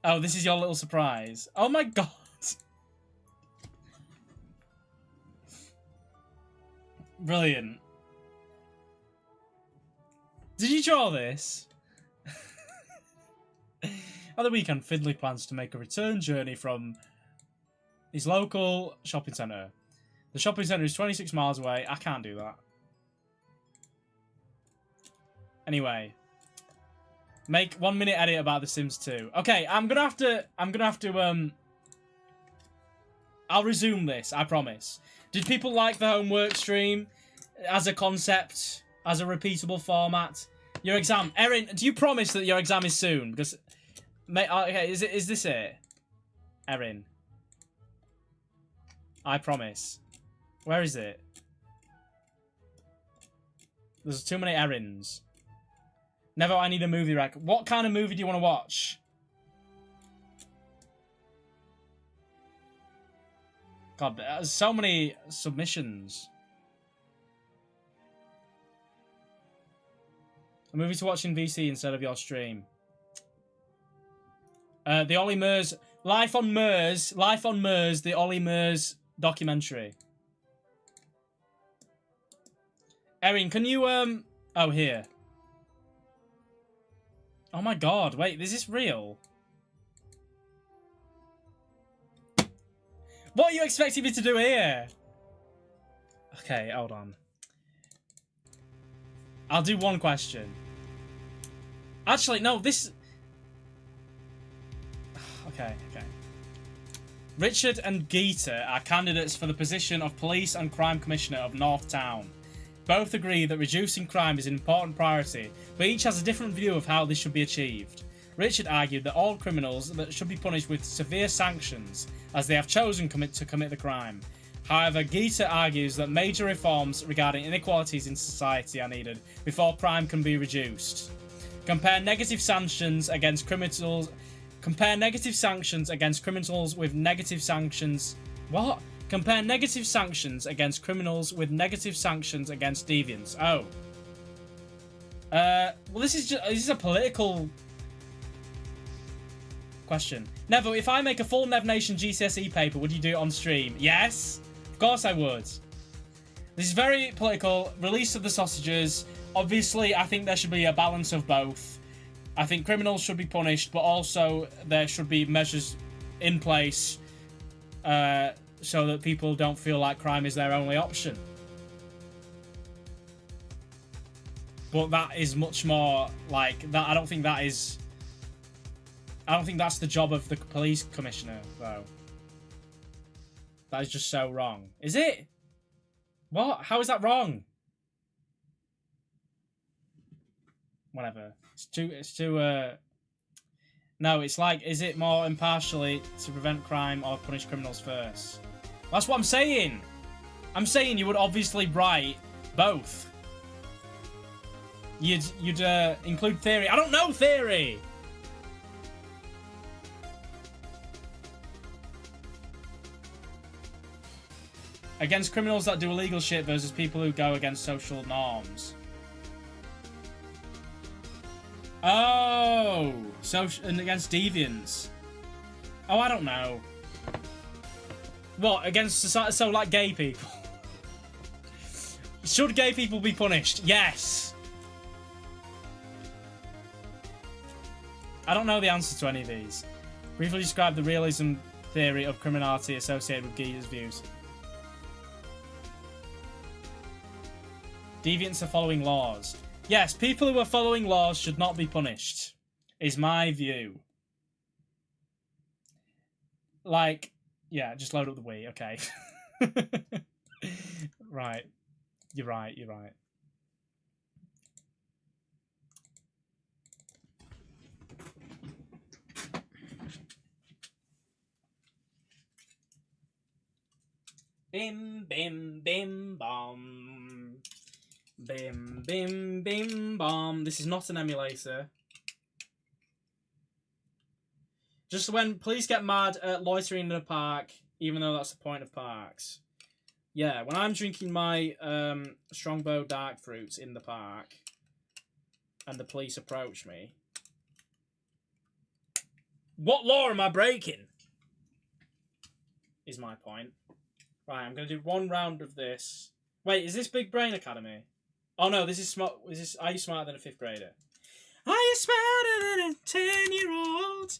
Oh, this is your little surprise. Oh my god. Brilliant. Did you draw this? On the weekend, Findlay plans to make a return journey from his local shopping centre. The shopping centre is 26 miles away. I can't do that. Anyway. Make 1 minute edit about The Sims 2. Okay, I'm gonna have to I'll resume this, I promise. Did people like the homework stream as a concept, as a repeatable format? Your exam, Erin, do you promise that your exam is soon? Because, okay, is this it, Erin? I promise. Where is it? There's too many errands. Never, I need a movie rack. What kind of movie do you want to watch? God, there's so many submissions. A movie to watch in VC instead of your stream. The Ollie Murs, Life on Murs, the Ollie Murs documentary. Erin, can you, oh, here. Oh my god, wait, is this real? What are you expecting me to do here? Okay, hold on. I'll do one question. Actually, no, this... Okay. Richard and Geeta are candidates for the position of Police and Crime Commissioner of North Town. Both agree that reducing crime is an important priority, but each has a different view of how this should be achieved. Richard argued that all criminals should be punished with severe sanctions, as they have chosen to commit the crime. However, Geeta argues that major reforms regarding inequalities in society are needed before crime can be reduced. Compare negative sanctions against criminals with negative sanctions. What? Compare negative sanctions against criminals with negative sanctions against deviants. Oh. Well, this is a political question. Neville, if I make a full Nev Nation GCSE paper, would you do it on stream? Yes. Of course I would. This is very political. Release of the sausages. Obviously, I think there should be a balance of both. I think criminals should be punished, but also there should be measures in place so that people don't feel like crime is their only option. But that is much more like that. I don't think that's the job of the police commissioner, though. That is just so wrong. Is it? What? How is that wrong? Whatever. It's too, No, it's like, is it more impartially to prevent crime or punish criminals first? That's what I'm saying. I'm saying you would obviously write both. You'd include theory. I don't know theory. Against criminals that do illegal shit versus people who go against social norms. Oh, and against deviants. Oh, I don't know. What, against society? So, like, gay people. Should gay people be punished? Yes. I don't know the answer to any of these. Briefly describe the realism theory of criminality associated with Gita's views. Deviants are following laws. Yes, people who are following laws should not be punished, is my view. Like, yeah, just load up the Wii, okay. Right. You're right, you're right. Bim, bim, bim, bom. Bim, bim, bim, bom. This is not an emulator. Just when police get mad at loitering in a park, even though that's the point of parks. Yeah, when I'm drinking my Strongbow Dark Fruits in the park, and the police approach me. What law am I breaking? Is my point. Right, I'm going to do one round of this. Wait, is this Big Brain Academy? Oh no, this is smart. Is this? Are you smarter than a 5th grader? Are you smarter than a 10-year-old?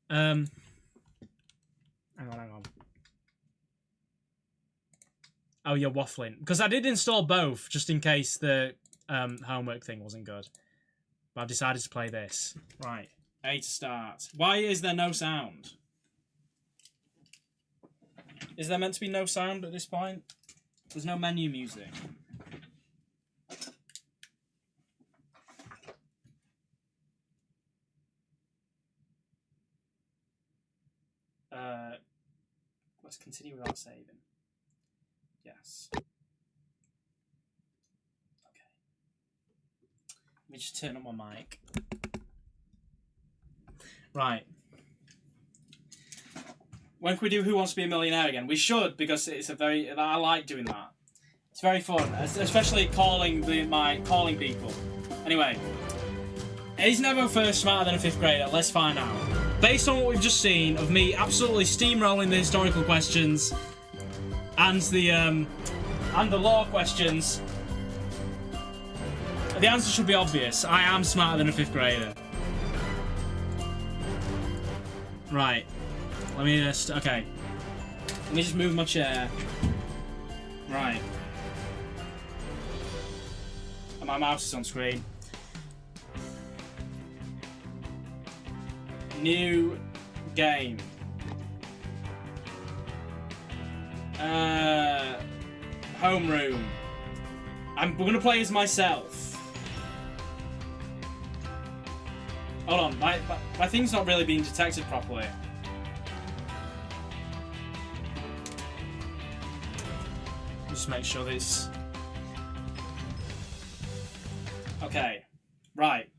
Hang on. Oh, you're waffling. Because I did install both, just in case the homework thing wasn't good. But I've decided to play this. Right, A to start. Why is there no sound? Is there meant to be no sound at this point? There's no menu music. Let's continue without saving. Yes. Okay. Let me just turn up my mic. Right. When can we do Who Wants to Be a Millionaire again? We should, because it's I like doing that. It's very fun, especially calling people. Anyway, is Nevo first smarter than a 5th grader? Let's find out. Based on what we've just seen of me absolutely steamrolling the historical questions and the law questions, the answer should be obvious. I am smarter than a 5th grader. Right. Let me just... Okay. Let me just move my chair. Right. And my mouse is on screen. New game. Homeroom. We're gonna play as myself. Hold on, my thing's not really being detected properly. Just make sure this... Okay. Right.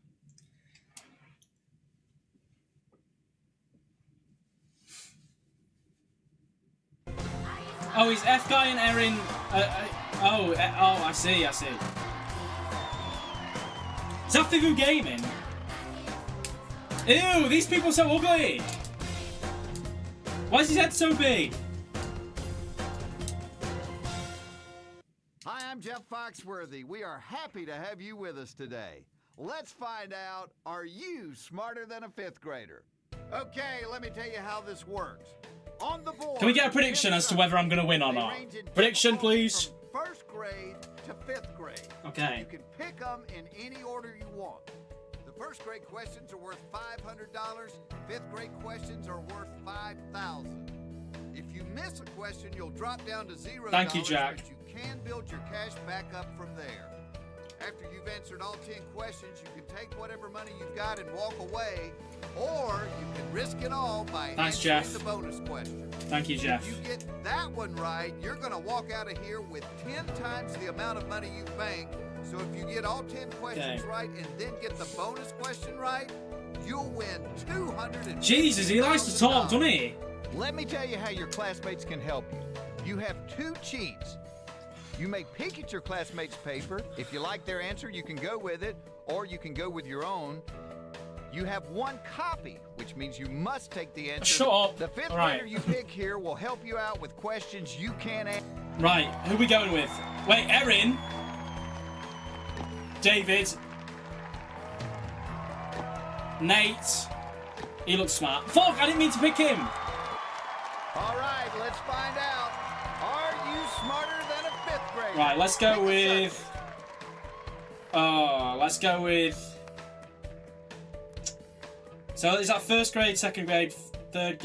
Oh, is F Guy and Erin... oh, I see. Is that Figu Gaming? Ew, these people are so ugly! Why is his head so big? Hi, I'm Jeff Foxworthy. We are happy to have you with us today. Let's find out, are you smarter than a 5th grader? Okay, let me tell you how this works. On the board, can we get a prediction as to whether I'm going to win or not? Prediction, please. From 1st grade to 5th grade. Okay. You can pick them in any order you want. The 1st grade questions are worth $500. 5th grade questions are worth $5,000. If you miss a question, you'll drop down to $0. Thank you, Jack. But you can build your cash back up from there. After you've answered all 10 questions, you can take whatever money you've got and walk away, or you can risk it all by Thanks, answering Jeff. the bonus question. Thank you, Jeff. If you get that one right, you're going to walk out of here with 10 times the amount of money you banked. So if you get all 10 questions right and then get the bonus question right, you'll win $250,000. Jesus, he likes to talk, doesn't he? Let me tell you how your classmates can help you. You have 2 cheats. You may peek at your classmates' paper. If you like their answer, you can go with it, or you can go with your own. You have 1 copy, which means you must take the answer. Shut up. The 5th Right. grader you pick here will help you out with questions you can't answer. Right, who are we going with? Wait, Erin? David? Nate? He looks smart. Fuck, I didn't mean to pick him! All right, let's find out. Are you smarter than a 5th grader? Right, let's go with... Oh, let's go with... So is that 1st grade, 2nd grade, 3rd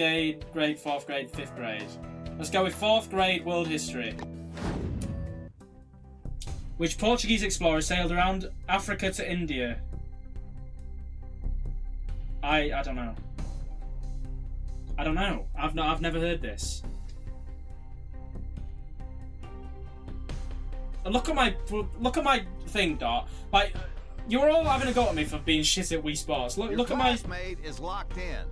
grade, 4th grade, 5th grade? Let's go with 4th grade world history. Which Portuguese explorer sailed around Africa to India? I don't know. I don't know. I've never heard this. Look at my thing, Dot. Like, you're all having a go at me for being shit at Wii Sports. Look at my. Your classmate is locked in.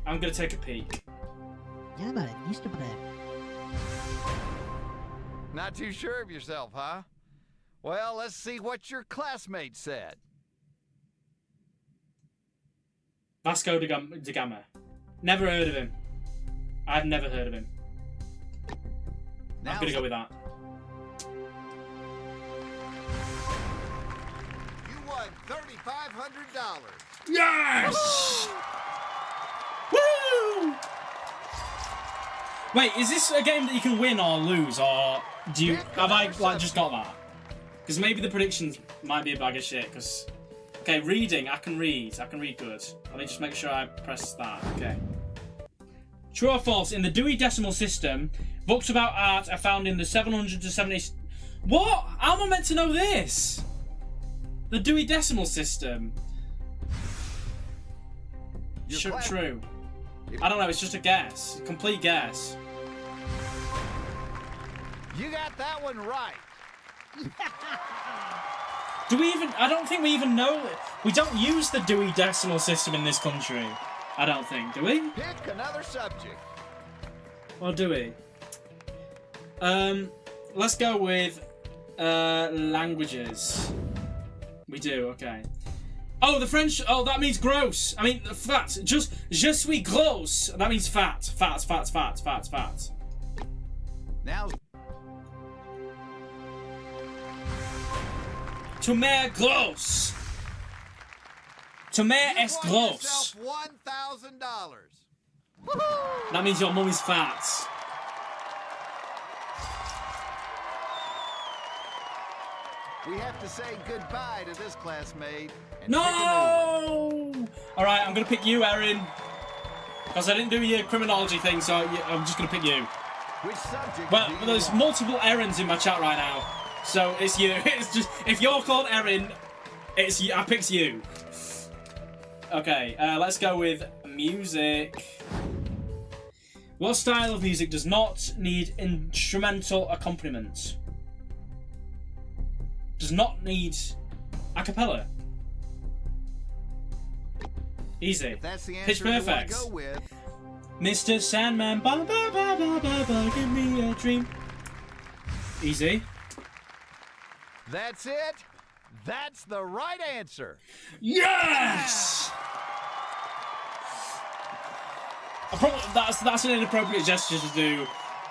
I'm gonna take a peek. Not too sure of yourself, huh? Well, let's see what your classmate said. Vasco da Gama. Never heard of him. I've never heard of him. I'm gonna go with that. You won $3,500. Yes! Woo! Wait, is this a game that you can win or lose, or do you have I like just got that? Because maybe the predictions might be a bag of shit. Because okay, reading, I can read good. Let me just make sure I press that. Okay. True or false? In the Dewey Decimal System, books about art are found in the 700 to 70. What? How am I meant to know this? The Dewey Decimal System. True. I don't know. It's just a guess. Complete guess. You got that one right. Do we even... I don't think we even know... We don't use the Dewey Decimal System in this country. I don't think. Do we? Pick another subject. Or do we? Let's go with... languages. We do, okay. Oh, the French... Oh, that means gross. I mean, fat. Just... Je suis gross. That means fat. Fat. Now... Tu mère grosse. Tu mère est grosse. $1,000. That means your mum is fat. We have to say goodbye to this classmate. No! All right, I'm gonna pick you, Erin, because I didn't do your criminology thing, so I'm just gonna pick you. Which subject? Well, there's multiple Erins in my chat right now, so it's you. It's just if you're called Erin, it's you. I picked you. Okay, let's go with music. What style of music does not need instrumental accompaniment? Does not need a cappella. Easy. If that's the answer Pitch Perfect. you want to go with. Mr. Sandman, ba ba ba ba ba ba, give me a dream. Easy. That's it. That's the right answer. Yes. That's an inappropriate gesture to do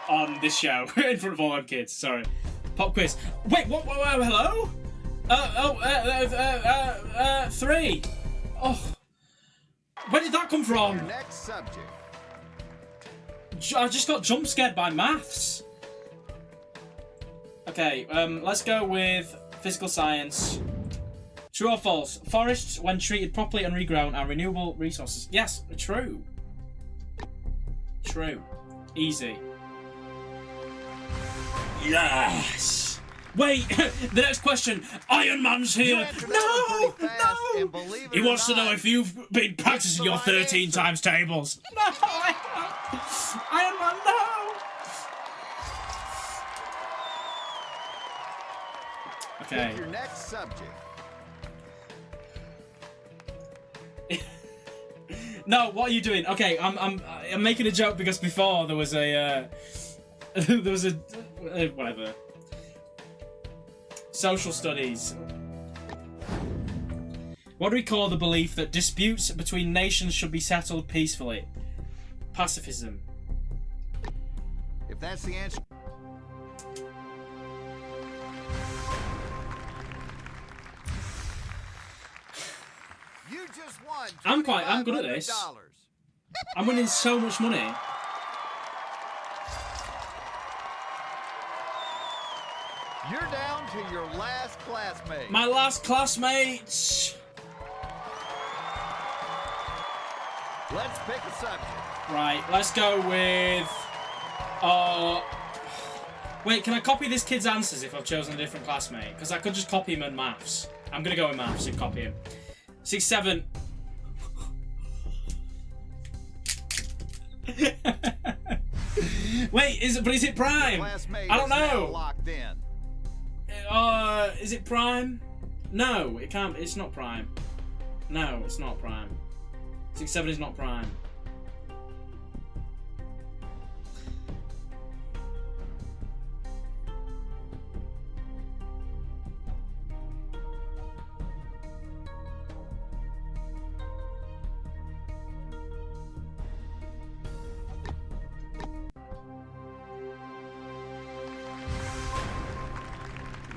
on this show in front of all them kids. Sorry. Pop quiz. Wait, what? Hello? 3. Oh, where did that come from? Your next subject. I just got jump scared by maths. Okay, let's go with physical science. True or false? Forests, when treated properly and regrown, are renewable resources. Yes, true. True. Easy. Yes! Wait, the next question. Iron Man's here. No, no. He wants to know if you've been practicing your 13 times tables. No, Iron Man, no. Okay. Pick your next subject. No, what are you doing? Okay, I'm making a joke because before there was a whatever. Social studies. What do we call the belief that disputes between nations should be settled peacefully? Pacifism. If that's the answer. You just won. I'm good at this. I'm winning so much money. You're down to your last classmate. My last classmates. Let's pick a subject. Right, let's go with. Wait, can I copy this kid's answers if I've chosen a different classmate? Because I could just copy him in maths. I'm gonna go in maths and copy him. 6, 7. Wait, is it prime? I don't know. Locked in. Is it prime? No, it can't. It's not prime. No, it's not prime. 6, 7 is not prime.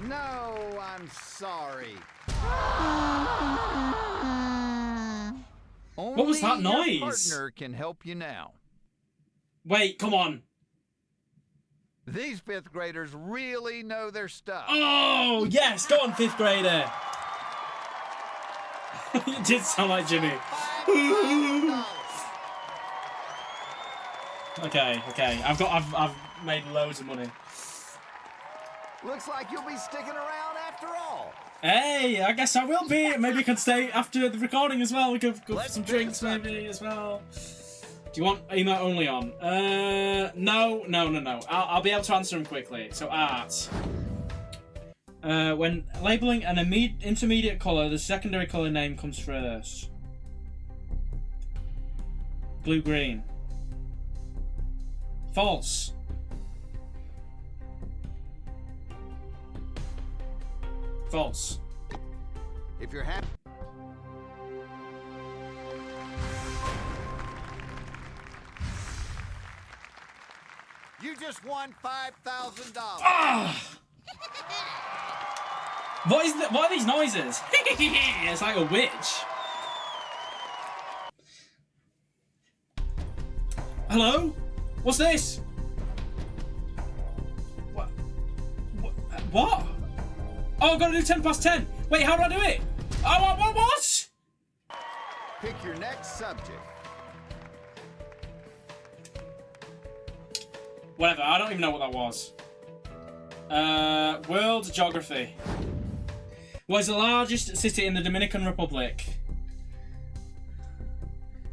No, I'm sorry. What was that noise? Your partner can help you now. Wait, come on. These 5th graders really know their stuff. Oh, yes, go on, 5th grader. You did sound like Jimmy. Okay. I've made loads of money. Looks like you'll be sticking around after all. Hey, I guess I will be. Maybe I can stay after the recording as well. We could go for some drinks maybe as well. Do you want email only on? No. I'll be able to answer them quickly. So art. When labeling an intermediate color, the secondary color name comes first. Blue green. False. False. If you're happy. You just won $5,000. Ah! What are these noises? It's like a witch. Hello? What's this? What? Oh, I've got to do 10 past 10. Wait, how do I do it? Oh, what? Pick your next subject. Whatever, I don't even know what that was. World geography. What is the largest city in the Dominican Republic?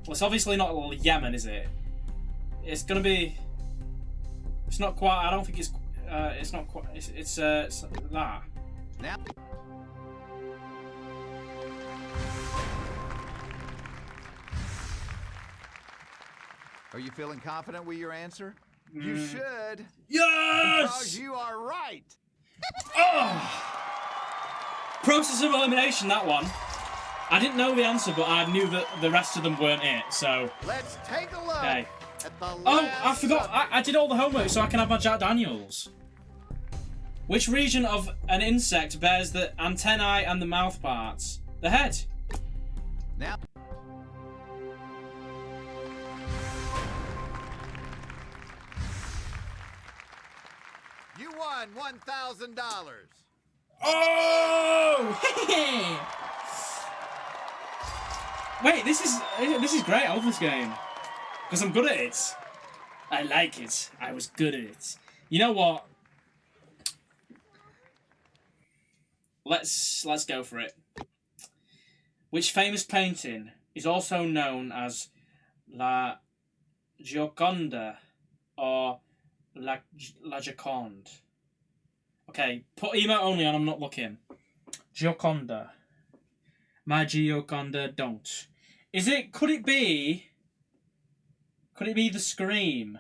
Well, it's obviously not Yemen, is it? It's gonna be. It's not quite. I don't think it's. It's not quite. It's that. Now. Are you feeling confident with your answer? You should. Yes! Because you are right. Oh! Process of elimination, that one. I didn't know the answer, but I knew that the rest of them weren't it, so. Let's take a look at the I forgot. I did all the homework so I can have my Jack Daniels. Which region of an insect bears the antennae and the mouth parts? The head. Now. You won $1,000. Oh! Wait, this is great. I love this game because I'm good at it. I like it. I was good at it. You know what? Let's go for it. Which famous painting is also known as La Gioconda or La Gioconde? Okay, put email only on, I'm not looking. Gioconda. My Gioconda don't. Could it be the Scream?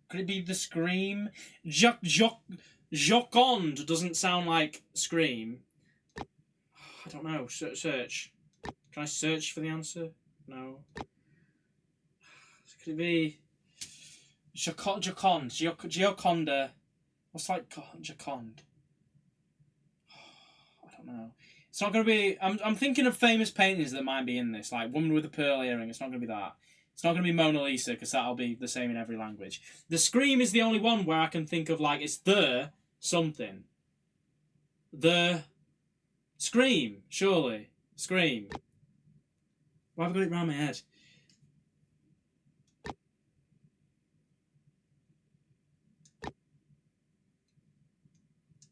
Could it be the Scream? Joconde doesn't sound like Scream. I don't know. Search. Can I search for the answer? No. Could it be Joconde? Gioconda. What's like Joconde? I don't know. It's not going to be... I'm thinking of famous paintings that might be in this. Like Woman with a Pearl Earring. It's not going to be that. It's not going to be Mona Lisa, because that'll be the same in every language. The Scream is the only one where I can think of, like, it's the something. The Scream, surely. Scream. Why have I got it round my head?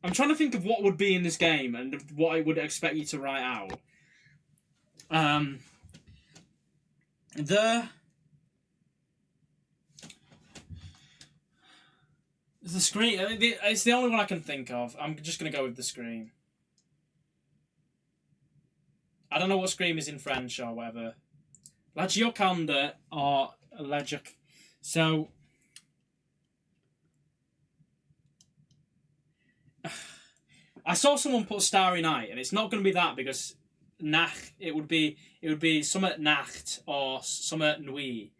I'm trying to think of what would be in this game and what I would expect you to write out. The Scream. It's the only one I can think of. I'm just going to go with the Scream. I don't know what Scream is in French or whatever. La Gioconda or La Gioc... So... I saw someone put Starry Night, and it's not going to be that because Nacht. It would be Sommet Nacht or Sommet Nuit.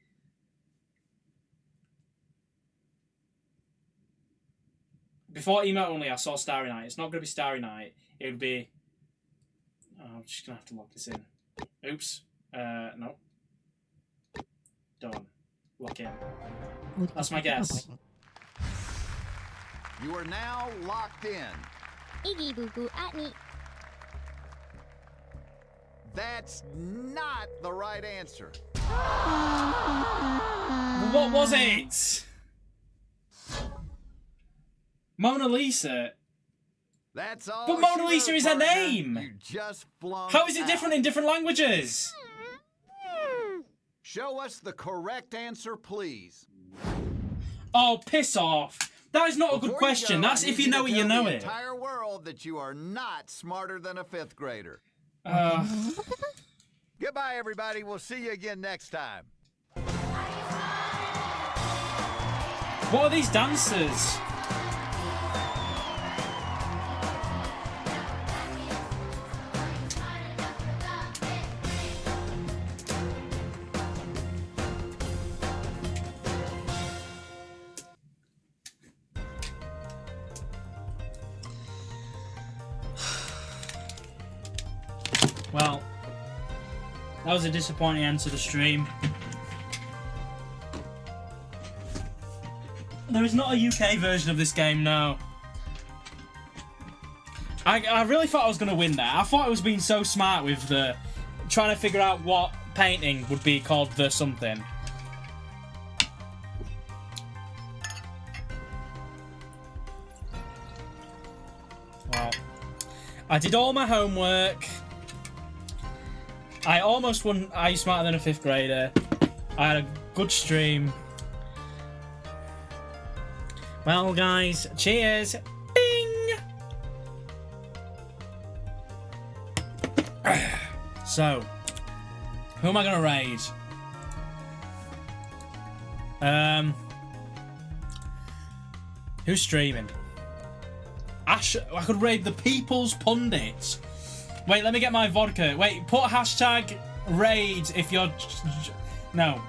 Before email only, I saw Starry Night. It's not going to be Starry Night. It would be. Oh, I'm just going to have to lock this in. Oops. No. Done. Lock in. That's my guess. You are now locked in. Iggy boo boo at me. That's not the right answer. What was it? Mona Lisa. That's all. But Mona Lisa is her name. You just flunked How is it out. different in different languages? Show us the correct answer, please. Oh, piss off. That is not a good Before question. you go, That's I need if you know to it, you tell know the it. entire world that you are not smarter than a 5th grader. Goodbye, everybody. We'll see you again next time. What are these dancers? Well, that was a disappointing end to the stream. There is not a UK version of this game, no. I really thought I was going to win that. I thought I was being so smart with the trying to figure out what painting would be called the something. Well, I did all my homework. I almost won Are You Smarter Than a 5th Grader. I had a good stream. Well, guys, cheers. Bing! So, who am I going to raid? Who's streaming? Ash. I could raid the People's Pundit. Wait, let me get my vodka. Wait, put hashtag raid if you're... No.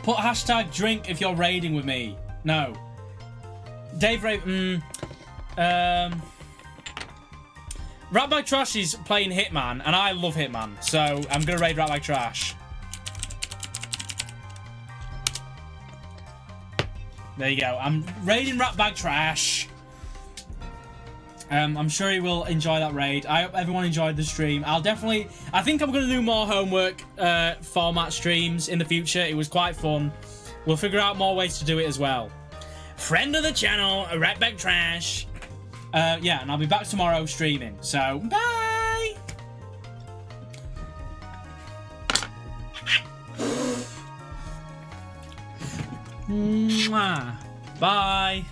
Put hashtag drink if you're raiding with me. No. Dave Ray... Ratbag Trash is playing Hitman, and I love Hitman, so I'm going to raid Ratbag Trash. There you go. I'm raiding Ratbag Trash. I'm sure he will enjoy that raid. I hope everyone enjoyed the stream. I think I'm going to do more homework format streams in the future. It was quite fun. We'll figure out more ways to do it as well. Friend of the channel, Ratbag Trash. Yeah, and I'll be back tomorrow streaming. So, bye! Mwah. Bye.